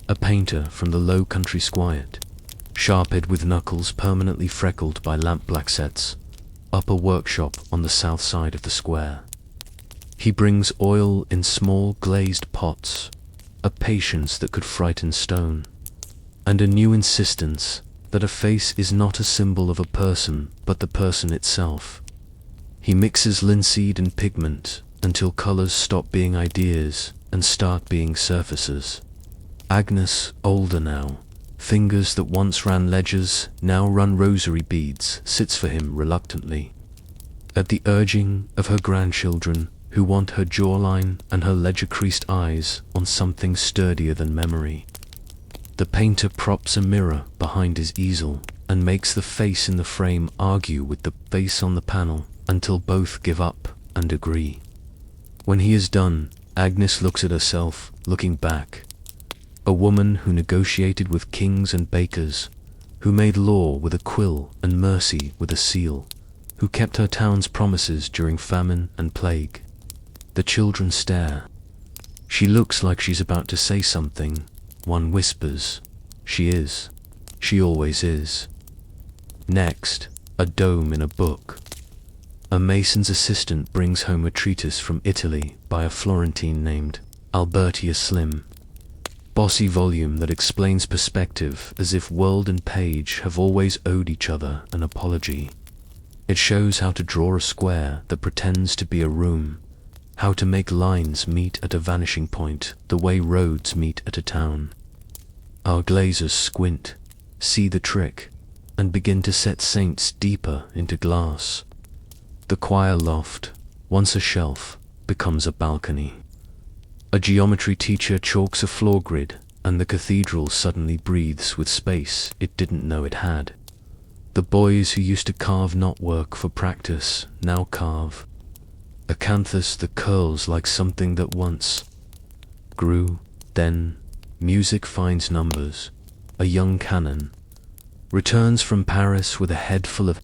a painter from the low country squiat, sharp-edged with knuckles permanently freckled by lamp-black sets, up a workshop on the south side of the square. He brings oil in small glazed pots, a patience that could frighten stone, and a new insistence that a face is not a symbol of a person but the person itself. He mixes linseed and pigment until colors stop being ideas and start being surfaces. Agnes, older now, fingers that once ran ledgers now run rosary beads, sits for him reluctantly. At the urging of her grandchildren, who want her jawline and her ledger-creased eyes on something sturdier than memory. The painter props a mirror behind his easel and makes the face in the frame argue with the face on the panel until both give up and agree. When he is done, Agnes looks at herself, looking back. A woman who negotiated with kings and bakers, who made law with a quill and mercy with a seal, who kept her town's promises during famine and plague. The children stare. She looks like she's about to say something. One whispers, "She is. She always is." Next, a dome in a book. A mason's assistant brings home a treatise from Italy by a Florentine named Albertia Slim. Bossy volume that explains perspective as if world and page have always owed each other an apology. It shows how to draw a square that pretends to be a room, how to make lines meet at a vanishing point the way roads meet at a town. Our glazers squint, see the trick, and begin to set saints deeper into glass. The choir loft, once a shelf, becomes a balcony. A geometry teacher chalks a floor grid, and the cathedral suddenly breathes with space it didn't know it had. The boys who used to carve knotwork for practice now carve. acanthus that curls like something that once grew. Then music finds numbers. A young canon returns from Paris with a head full of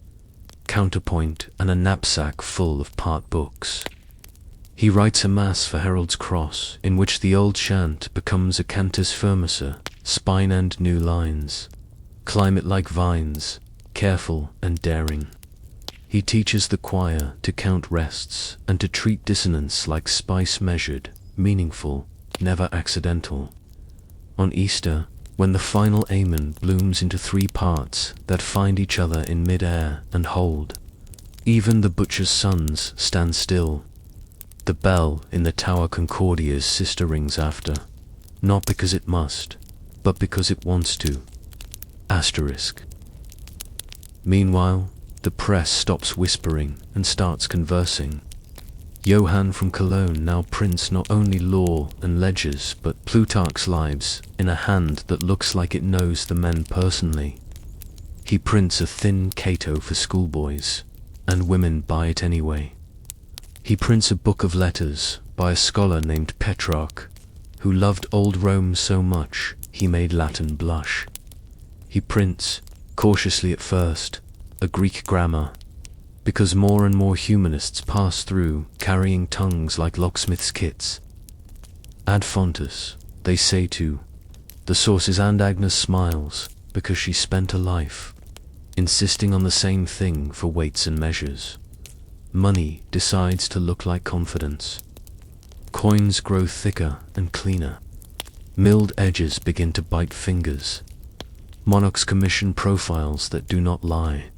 counterpoint and a knapsack full of part books. He writes a mass for Herald's Cross, in which the old chant becomes a cantus firmasa, spine and new lines. Climb it like vines, careful and daring. He teaches the choir to count rests and to treat dissonance like spice measured, meaningful, never accidental. On Easter, when the final Amen blooms into 3 parts that find each other in mid-air and hold, even the butcher's sons stand still. The bell in the Tower Concordia's sister rings after, not because it must, but because it wants to. Asterisk. Meanwhile, the press stops whispering and starts conversing. Johann from Cologne now prints not only law and ledgers but Plutarch's lives in a hand that looks like it knows the men personally. He prints a thin Cato for schoolboys, and women buy it anyway. He prints a book of letters by a scholar named Petrarch, who loved old Rome so much he made Latin blush. He prints, cautiously at first, a Greek grammar, because more and more humanists pass through carrying tongues like locksmiths' kits. Ad fontes, they say too. The sources, and Agnes smiles because she spent a life insisting on the same thing for weights and measures. Money decides to look like confidence. Coins grow thicker and cleaner. Milled edges begin to bite fingers. Monarchs commission profiles that do not lie.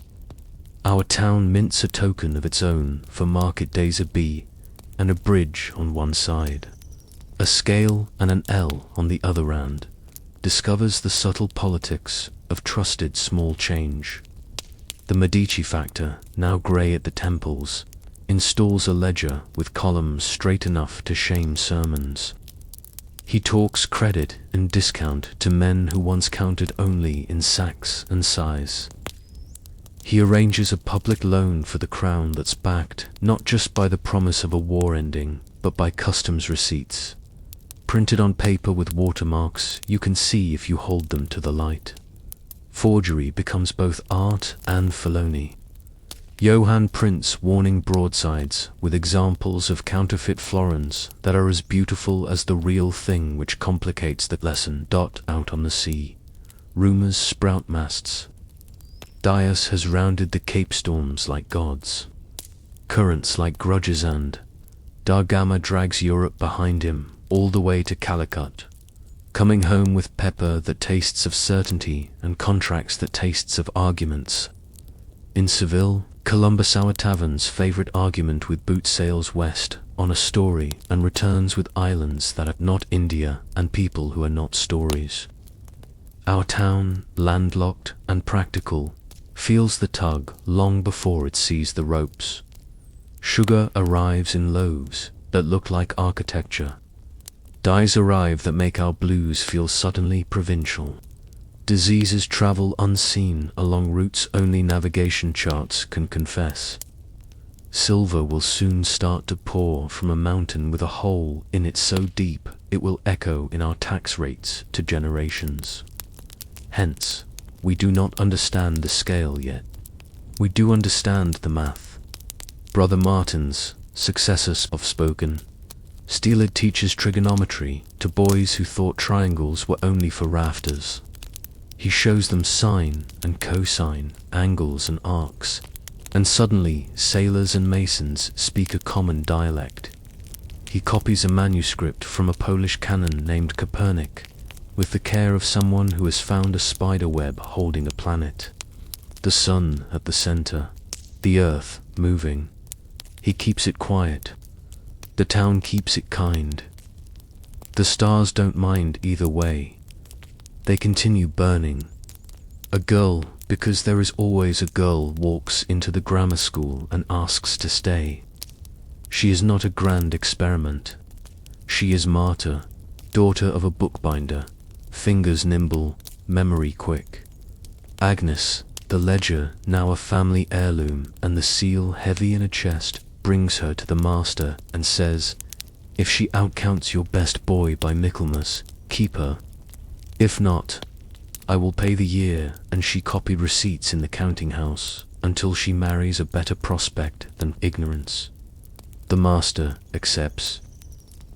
Our town mints a token of its own for market days, a B and a bridge on one side, a scale and an L on the other end, discovers the subtle politics of trusted small change. The Medici factor, now grey at the temples, installs a ledger with columns straight enough to shame sermons. He talks credit and discount to men who once counted only in sacks and size. He arranges a public loan for the crown that's backed not just by the promise of a war ending, but by customs receipts. Printed on paper with watermarks you can see if you hold them to the light. Forgery becomes both art and felony. Johann prints warning broadsides with examples of counterfeit florins that are as beautiful as the real thing, which complicates the lesson. Out on the sea, rumors sprout masts. Dias has rounded the Cape storms like gods. Currents like grudges, and Da Gama drags Europe behind him all the way to Calicut, coming home with pepper that tastes of certainty and contracts that tastes of arguments. In Seville, Columbus, our tavern's favorite argument with boot, sails west on a story and returns with islands that are not India and people who are not stories. Our town, landlocked and practical, feels the tug long before it sees the ropes. Sugar arrives in loaves that look like architecture. Dyes arrive that make our blues feel suddenly provincial. Diseases travel unseen along routes only navigation charts can confess. Silver will soon start to pour from a mountain with a hole in it so deep it will echo in our tax rates to generations. Hence, we do not understand the scale yet. We do understand the math. Brother Martin's, successor of Spoken, Steelard teaches trigonometry to boys who thought triangles were only for rafters. He shows them sine and cosine, angles and arcs, and suddenly sailors and masons speak a common dialect. He copies a manuscript from a Polish canon named Copernic, with the care of someone who has found a spider web holding a planet. The sun at the center, the earth moving. He keeps it quiet. The town keeps it kind. The stars don't mind either way. They continue burning. A girl, because there is always a girl, walks into the grammar school and asks to stay. She is not a grand experiment. She is martyr, daughter of a bookbinder, fingers nimble, memory quick. Agnes, the ledger, now a family heirloom, and the seal heavy in a chest, brings her to the master and says, "If she outcounts your best boy by Michaelmas, keep her. If not, I will pay the year." And she copied receipts in the counting house until she marries a better prospect than ignorance. The master accepts,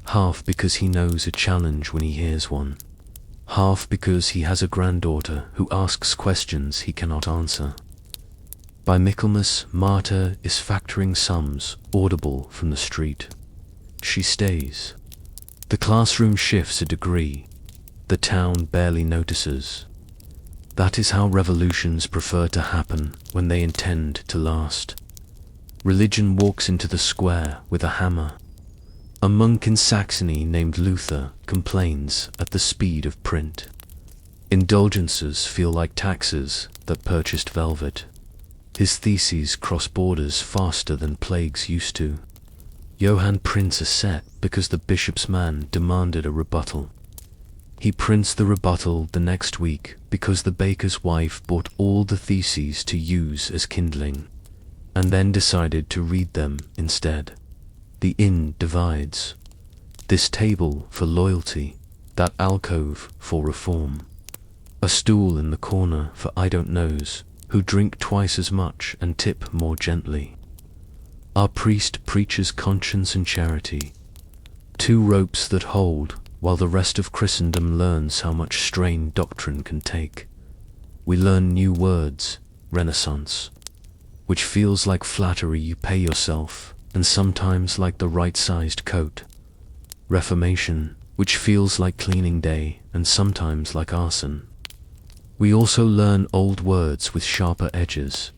half because he knows a challenge when he hears one, half because he has a granddaughter who asks questions he cannot answer. By Michaelmas, Marta is factoring sums audible from the street. She stays. The classroom shifts a degree. The town barely notices. That is how revolutions prefer to happen when they intend to last. Religion walks into the square with a hammer. A monk in Saxony named Luther complains at the speed of print. Indulgences feel like taxes that purchased velvet. His theses cross borders faster than plagues used to. Johann prints a set because the bishop's man demanded a rebuttal. He prints the rebuttal the next week because the baker's wife bought all the theses to use as kindling, and then decided to read them instead. The inn divides. This table for loyalty, that alcove for reform. A stool in the corner for I don't knows, who drink twice as much and tip more gently. Our priest preaches conscience and charity. Two ropes that hold, while the rest of Christendom learns how much strain doctrine can take. We learn new words, Renaissance, which feels like flattery you pay yourself, and sometimes like the right-sized coat. Reformation, which feels like cleaning day, and sometimes like arson. We also learn old words with sharper edges.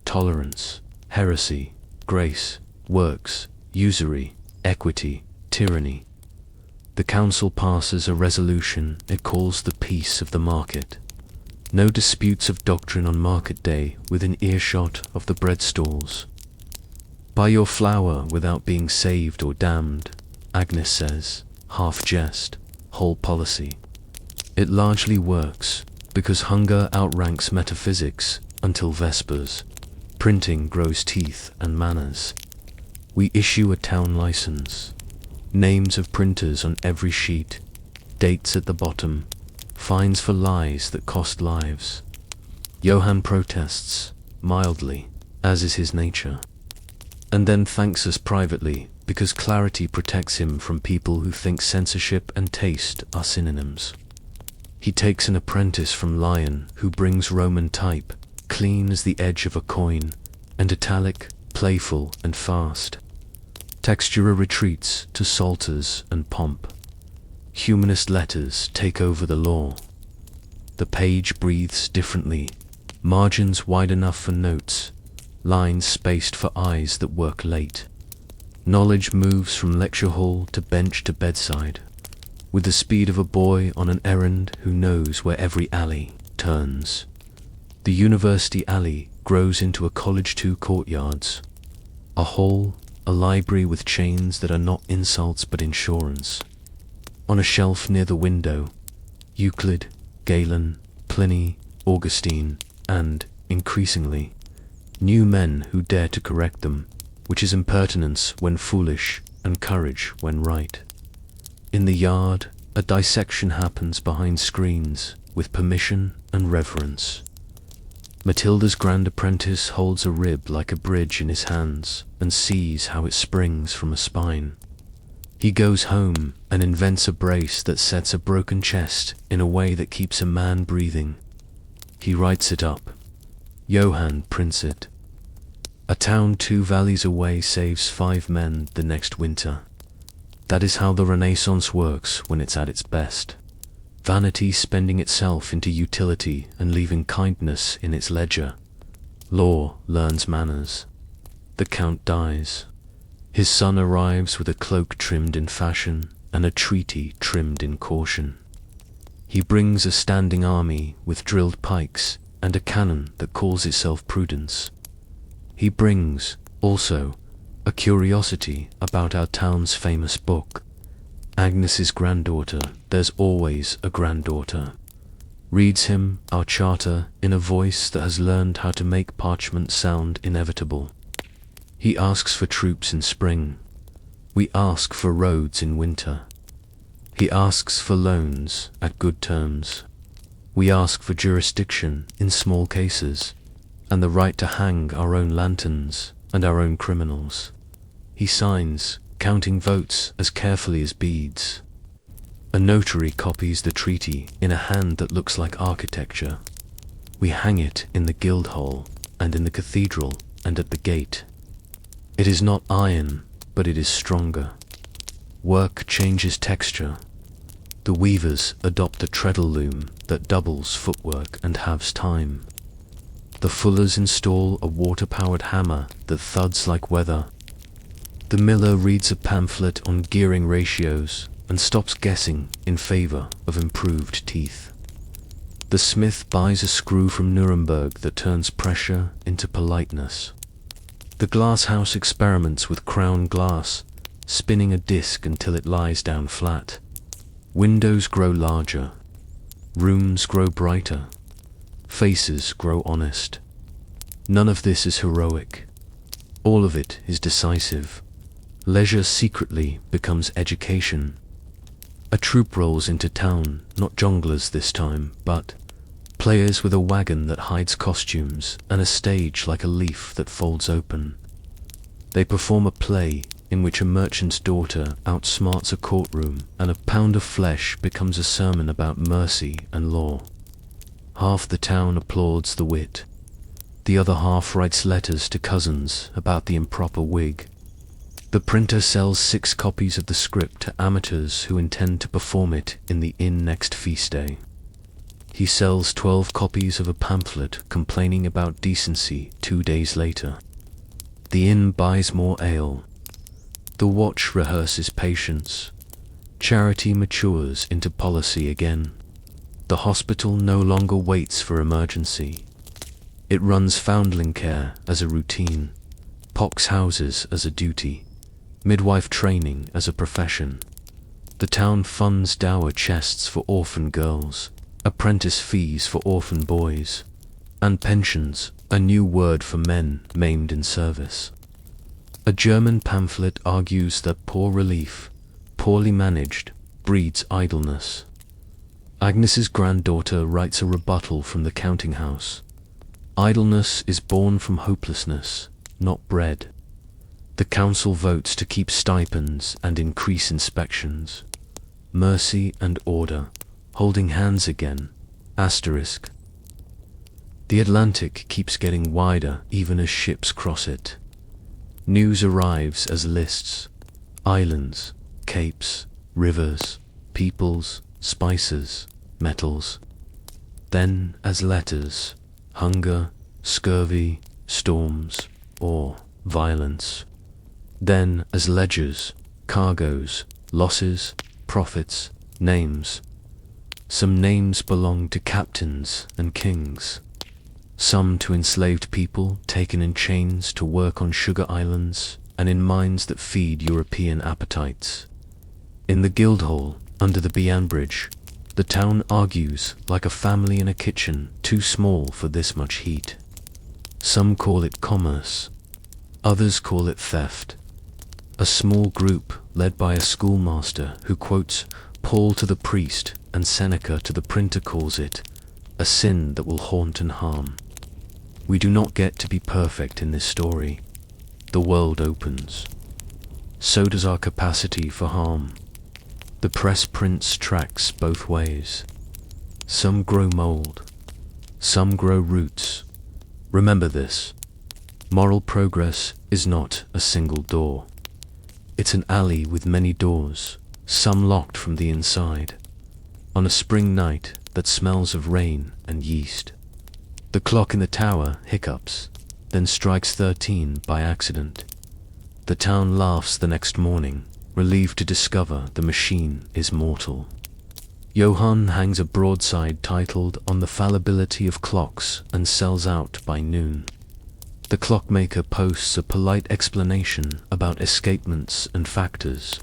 Tolerance, heresy, grace, works, usury, equity, tyranny. The council passes a resolution it calls the peace of the market. No disputes of doctrine on market day within earshot of the bread stalls. Buy your flour without being saved or damned, Agnes says, half jest, whole policy. It largely works, because hunger outranks metaphysics until Vespers. Printing grows teeth and manners. We issue a town license. Names of printers on every sheet, dates at the bottom, fines for lies that cost lives. Johann protests, mildly, as is his nature, and then thanks us privately because clarity protects him from people who think censorship and taste are synonyms. He takes an apprentice from Lion who brings Roman type, clean as the edge of a coin, and italic, playful and fast. Textura retreats to psalters and pomp. Humanist letters take over the law. The page breathes differently, margins wide enough for notes, lines spaced for eyes that work late. Knowledge moves from lecture hall to bench to bedside, with the speed of a boy on an errand who knows where every alley turns. The university alley grows into a college 2 courtyards, a hall, a library with chains that are not insults but insurance. On a shelf near the window, Euclid, Galen, Pliny, Augustine, and, increasingly, new men who dare to correct them, which is impertinence when foolish and courage when right. In the yard, a dissection happens behind screens with permission and reverence. Matilda's grand apprentice holds a rib like a bridge in his hands and sees how it springs from a spine. He goes home and invents a brace that sets a broken chest in a way that keeps a man breathing. He writes it up. Johann prints it. A town 2 valleys away saves 5 men the next winter. That is how the Renaissance works when it's at its best. Vanity spending itself into utility and leaving kindness in its ledger. Law learns manners. The Count dies. His son arrives with a cloak trimmed in fashion and a treaty trimmed in caution. He brings a standing army with drilled pikes and a cannon that calls itself prudence. He brings, also, a curiosity about our town's famous book. Agnes's granddaughter, there's always a granddaughter, reads him our charter in a voice that has learned how to make parchment sound inevitable. He asks for troops in spring. We ask for roads in winter. He asks for loans at good terms. We ask for jurisdiction in small cases, and the right to hang our own lanterns and our own criminals. He signs, counting votes as carefully as beads. A notary copies the treaty in a hand that looks like architecture. We hang it in the Guildhall, and in the cathedral, and at the gate. It is not iron, but it is stronger. Work changes texture. The weavers adopt the treadle loom that doubles footwork and halves time. The fullers install a water-powered hammer that thuds like weather. The miller reads a pamphlet on gearing ratios and stops guessing in favor of improved teeth. The smith buys a screw from Nuremberg that turns pressure into politeness. The glasshouse experiments with crown glass, spinning a disc until it lies down flat. Windows grow larger. Rooms grow brighter. Faces grow honest. None of this is heroic. All of it is decisive. Leisure secretly becomes education. A troop rolls into town, not jonglers this time, but players with a wagon that hides costumes and a stage like a leaf that folds open. They perform a play in which a merchant's daughter outsmarts a courtroom and a pound of flesh becomes a sermon about mercy and law. Half the town applauds the wit. The other half writes letters to cousins about the improper wig. The printer sells 6 copies of the script to amateurs who intend to perform it in the inn next feast day. He sells 12 copies of a pamphlet complaining about decency 2 days later. The inn buys more ale. The watch rehearses patience. Charity matures into policy again. The hospital no longer waits for emergency. It runs foundling care as a routine, pox houses as a duty, midwife training as a profession. The town funds dower chests for orphan girls, apprentice fees for orphan boys, and pensions, a new word for men maimed in service. A German pamphlet argues that poor relief, poorly managed, breeds idleness. Agnes's granddaughter writes a rebuttal from the counting house. Idleness is born from hopelessness, not bred. The council votes to keep stipends and increase inspections. Mercy and order, holding hands again, asterisk. The Atlantic keeps getting wider even as ships cross it. News arrives as lists, islands, capes, rivers, peoples, spices, metals. Then as letters, hunger, scurvy, storms, or violence. Then as ledgers, cargoes, losses, profits, names. Some names belong to captains and kings. Some to enslaved people taken in chains to work on sugar islands and in mines that feed European appetites. In the Guildhall, under the Bian Bridge, the town argues like a family in a kitchen too small for this much heat. Some call it commerce. Others call it theft. A small group led by a schoolmaster who quotes Paul to the priest and Seneca to the printer calls it a sin that will haunt and harm. We do not get to be perfect in this story. The world opens. So does our capacity for harm. The press prints tracks both ways. Some grow mold. Some grow roots. Remember this. Moral progress is not a single door. It's an alley with many doors, some locked from the inside. On a spring night that smells of rain and yeast. The clock in the tower hiccups, then strikes 13 by accident. The town laughs the next morning, relieved to discover the machine is mortal. Johann hangs a broadside titled On the Fallibility of Clocks and sells out by noon. The clockmaker posts a polite explanation about escapements and factors,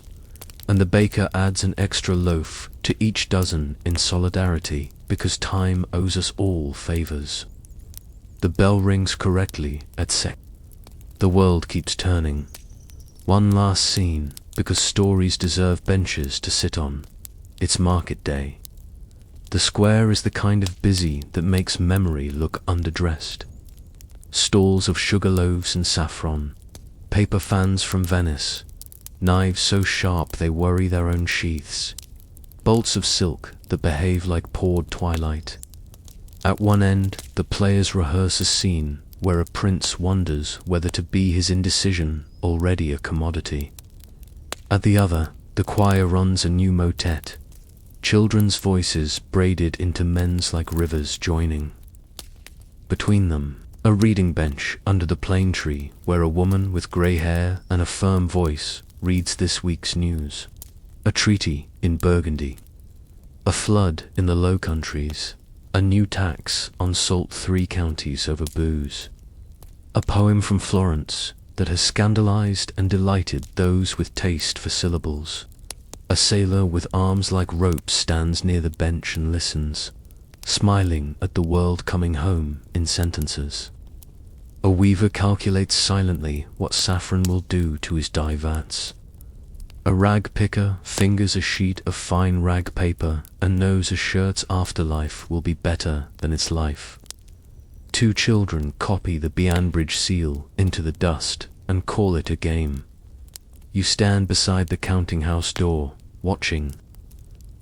and the baker adds an extra loaf to each dozen in solidarity because time owes us all favors. The bell rings correctly at sec. The world keeps turning. One last scene, because stories deserve benches to sit on. It's market day. The square is the kind of busy that makes memory look underdressed. Stalls of sugar loaves and saffron, paper fans from Venice, knives so sharp they worry their own sheaths, bolts of silk that behave like poured twilight. At one end, the players rehearse a scene where a prince wonders whether to be his indecision already a commodity. At the other, the choir runs a new motet, children's voices braided into men's like rivers joining. Between them, a reading bench under the plane tree where a woman with grey hair and a firm voice reads this week's news. A treaty in Burgundy. A flood in the Low Countries. A new tax on salt 3 counties over booze. A poem from Florence that has scandalized and delighted those with taste for syllables. A sailor with arms like ropes stands near the bench and listens, smiling at the world coming home in sentences. A weaver calculates silently what saffron will do to his dye vats. A rag picker fingers a sheet of fine rag paper and knows a shirt's afterlife will be better than its life. 2 children copy the Bianbridge seal into the dust and call it a game. You stand beside the counting house door, watching.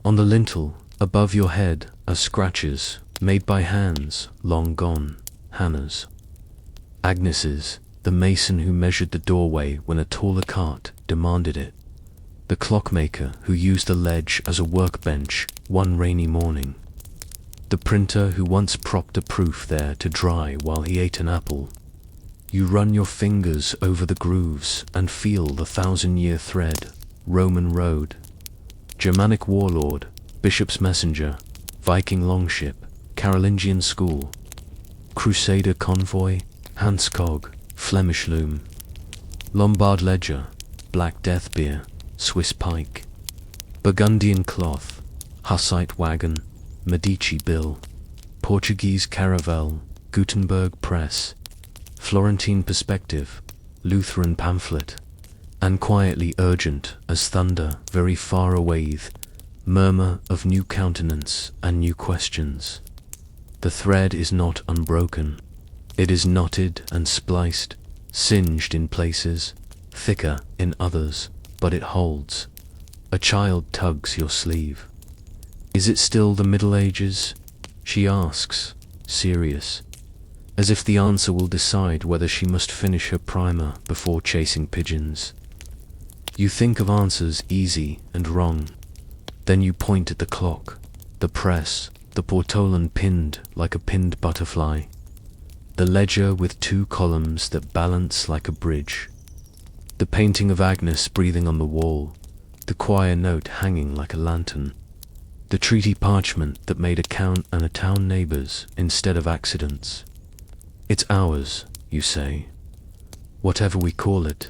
On the lintel, above your head, are scratches made by hands long gone, Hannah's. Agnes's, the mason who measured the doorway when a taller cart demanded it. The clockmaker who used the ledge as a workbench one rainy morning. The printer who once propped a proof there to dry while he ate an apple. You run your fingers over the grooves and feel the 1,000-year thread, Roman road. Germanic warlord, bishop's messenger, Viking longship, Carolingian school. Crusader convoy, Hanskog, Flemish loom. Lombard ledger, Black Death beer, Swiss pike. Burgundian cloth, Hussite wagon, Medici bill. Portuguese caravel, Gutenberg press. Florentine perspective, Lutheran pamphlet. And quietly urgent as thunder very far away, murmur of new countenance and new questions. The thread is not unbroken. It is knotted and spliced, singed in places, thicker in others, but it holds. A child tugs your sleeve. Is it still the Middle Ages? She asks, serious, as if the answer will decide whether she must finish her primer before chasing pigeons. You think of answers easy and wrong. Then you point at the clock, the press, the portolan pinned like a pinned butterfly. The ledger with 2 columns that balance like a bridge. The painting of Agnes breathing on the wall, the choir note hanging like a lantern. The treaty parchment that made a count and a town neighbors instead of accidents. It's ours, you say. Whatever we call it.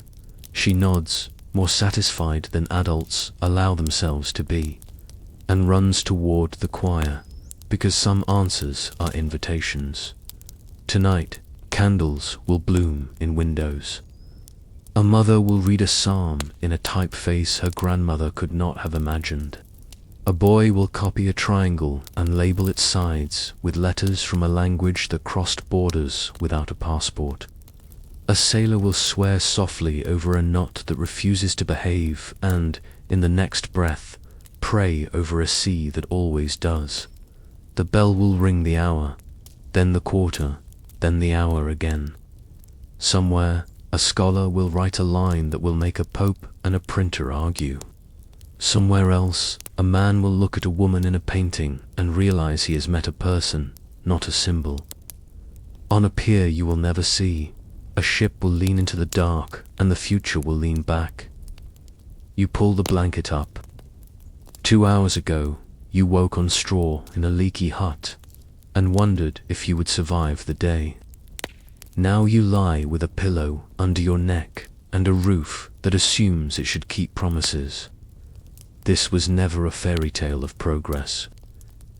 She nods, more satisfied than adults allow themselves to be, and runs toward the choir, because some answers are invitations. Tonight, candles will bloom in windows. A mother will read a psalm in a typeface her grandmother could not have imagined. A boy will copy a triangle and label its sides with letters from a language that crossed borders without a passport. A sailor will swear softly over a knot that refuses to behave and, in the next breath, pray over a sea that always does. The bell will ring the hour, then the quarter, then the hour again. Somewhere, a scholar will write a line that will make a pope and a printer argue. Somewhere else, a man will look at a woman in a painting and realize he has met a person, not a symbol. On a pier you will never see, a ship will lean into the dark and the future will lean back. You pull the blanket up. 2 hours ago, you woke on straw in a leaky hut and wondered if you would survive the day. Now you lie with a pillow under your neck and a roof that assumes it should keep promises. This was never a fairy tale of progress.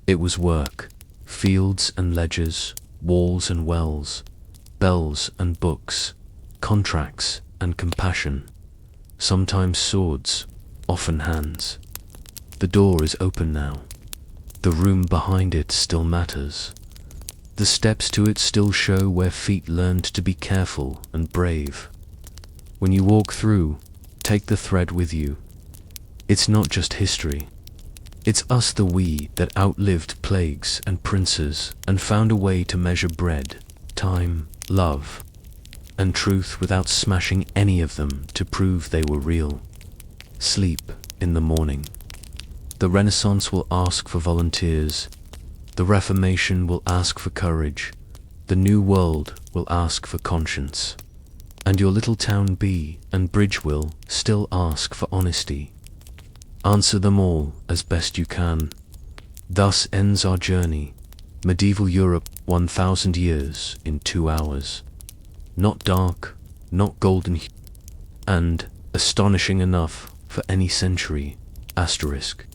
It was work, fields and ledgers, walls and wells, bells and books, contracts and compassion, sometimes swords, often hands. The door is open now. The room behind it still matters. The steps to it still show where feet learned to be careful and brave. When you walk through, take the thread with you. It's not just history. It's us, the we that outlived plagues and princes and found a way to measure bread, time, love, and truth without smashing any of them to prove they were real. Sleep in the morning. The Renaissance will ask for volunteers. The Reformation will ask for courage. The New World will ask for conscience. And your little town bee and bridge will still ask for honesty. Answer them all as best you can. Thus ends our journey. Medieval Europe, 1,000 years in 2 hours. Not dark, not golden, and astonishing enough for any century, asterisk.